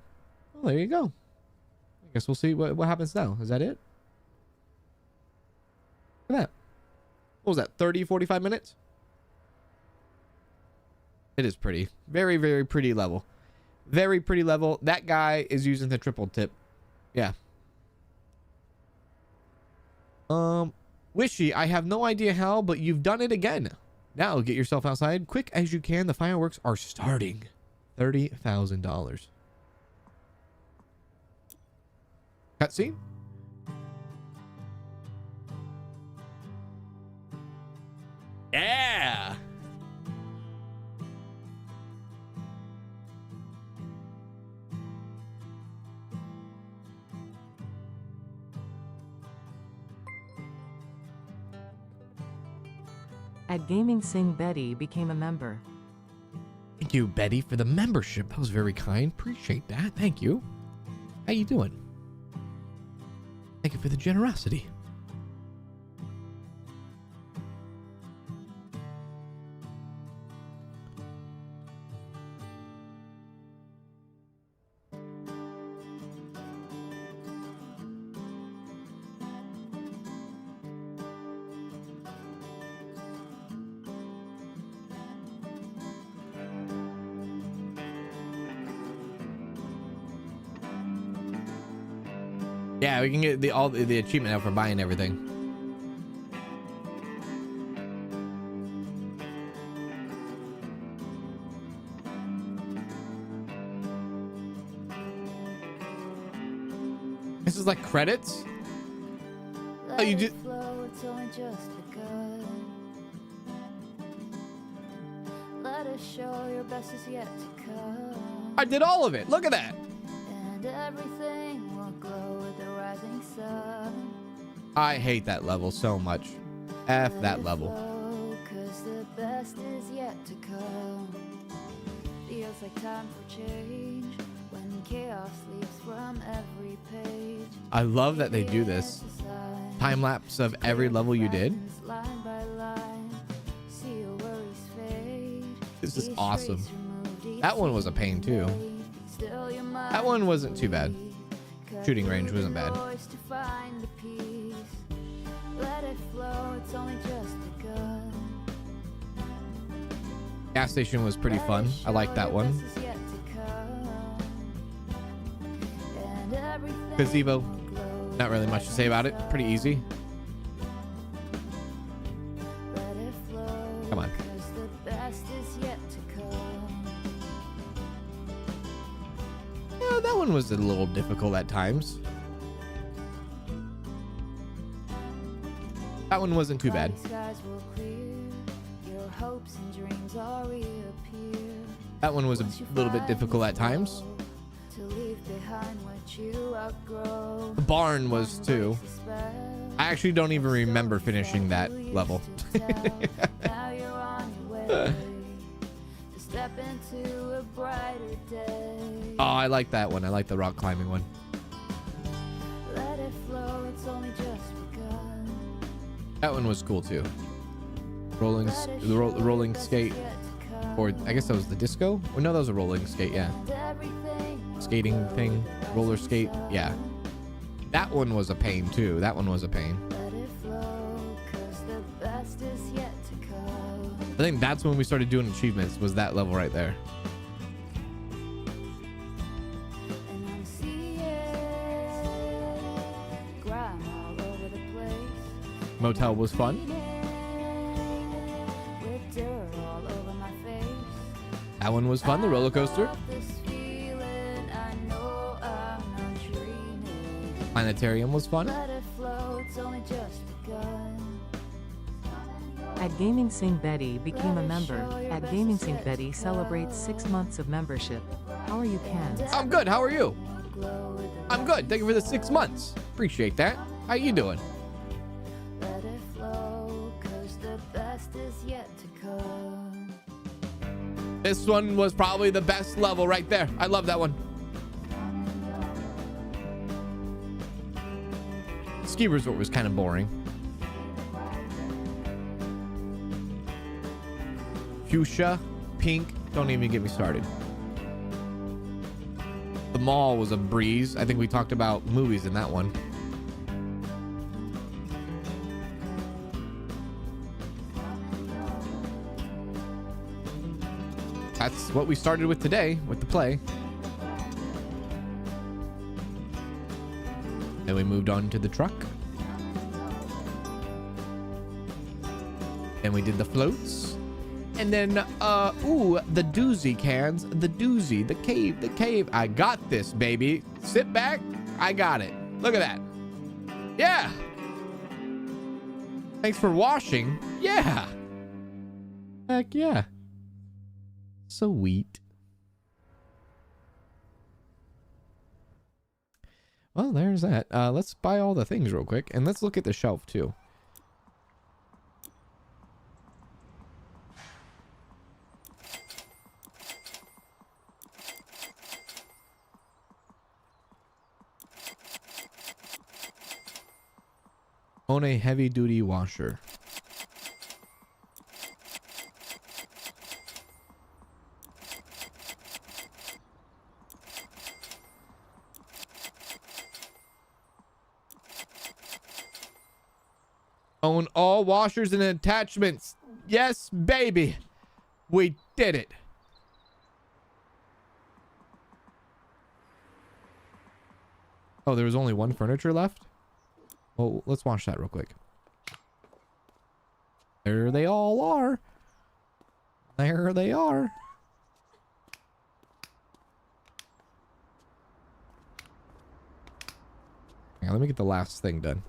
Well, there you go. I guess we'll see what happens now. Is that it? Look at that. What was that? 30, 45 minutes? It is pretty. Very, very pretty level. Very pretty level. That guy is using the triple tip. Yeah. Wishy, I have no idea how, but you've done it again. Now get yourself outside quick as you can. The fireworks are starting. $30,000. Cutscene. Yeah. At Gaming Sing, Betty became a member. Thank you, Betty, for the membership. That was very kind. Appreciate that. Thank you. How you doing? Thank you for the generosity. Yeah, we can get the achievement now for buying everything. This is like credits. Oh, you do. It's only just begun. Let us show your best is yet to come. I did all of it. Look at that. And everything will glow with the rising sun. I hate that level so much. F that level. Cause the best is yet to come. Feels like time for change when chaos leaves from every page. I love that they do this. Time lapse of every level you did. Line by line, see your worries fade. This is awesome. That one was a pain too. That one wasn't too bad. Shooting range wasn't bad. Let it flow, it's only just begun. Gas station was pretty fun. I like that one. Gazebo, not really much to say about it. Pretty easy. Come on. Yeah, that one was a little difficult at times. That one wasn't too bad. That one was a little bit difficult at times. The barn was too. I actually don't even remember finishing that level. Oh, I like that one. I like the rock climbing one. That one was cool too. Rolling skate, or I guess that was the disco. Or no, that was a rolling skate. Yeah, skating thing, roller skate. Yeah, that one was a pain too. That one was a pain. I think that's when we started doing achievements. Was that level right there? Motel was fun. That one was fun. The roller coaster. Planetarium was fun. At Gaming St. Betty became a member. At Gaming St. Betty celebrates 6 months of membership. How are you, Ken? I'm good. How are you? I'm good. Thank you for the 6 months. Appreciate that. How you doing? This one was probably the best level right there. I love that one. Ski Resort was kind of boring. Fuchsia, pink, don't even get me started. The mall was a breeze. I think we talked about movies in that one. That's what we started with today with the play. Then we moved on to the truck. And we did the floats. And then, ooh, the doozy cans, the doozy, the cave. I got this, baby. Sit back. I got it. Look at that. Yeah. Thanks for washing. Yeah. Heck yeah. Sweet. Well, there's that. Let's buy all the things real quick. And let's look at the shelf, too. Own a heavy-duty washer. Own all washers and attachments. Yes, baby. We did it. Oh, there was only one furniture left? Well, let's wash that real quick. There they all are. There they are. Hang on, let me get the last thing done.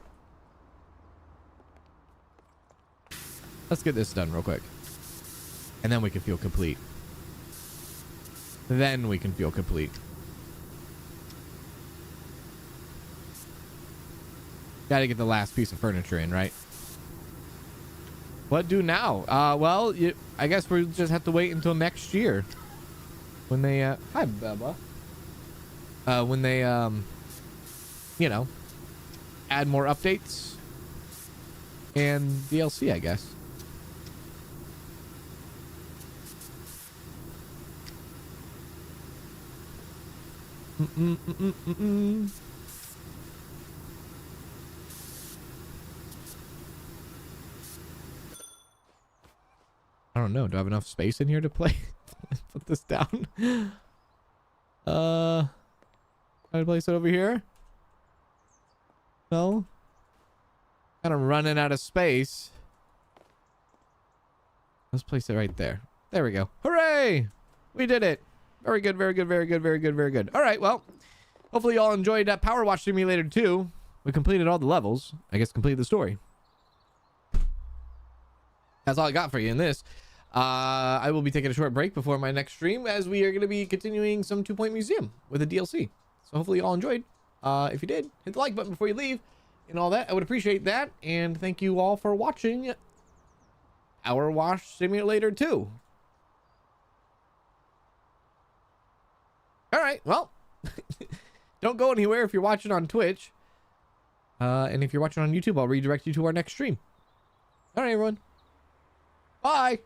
Let's get this done real quick. And then we can feel complete. Then we can feel complete. Gotta get the last piece of furniture in, right? What do now? Well, I guess we just have to wait until next year. When they, hi, Bubba. When they, you know, add more updates and DLC, I guess. I don't know. Do I have enough space in here to play? Let's put this down. Can I place it over here? No. Kind of running out of space. Let's place it right there. There we go. Hooray! We did it. Very good, very good, very good, very good, very good. All right, well, hopefully you all enjoyed PowerWash Simulator 2. We completed all the levels. I guess completed the story. That's all I got for you in this. I will be taking a short break before my next stream as we are going to be continuing some 2 Point Museum with a DLC. So hopefully you all enjoyed. If you did, hit the like button before you leave and all that. I would appreciate that. And thank you all for watching PowerWash Simulator 2. All right, well, don't go anywhere if you're watching on Twitch. And if you're watching on YouTube, I'll redirect you to our next stream. All right, everyone. Bye.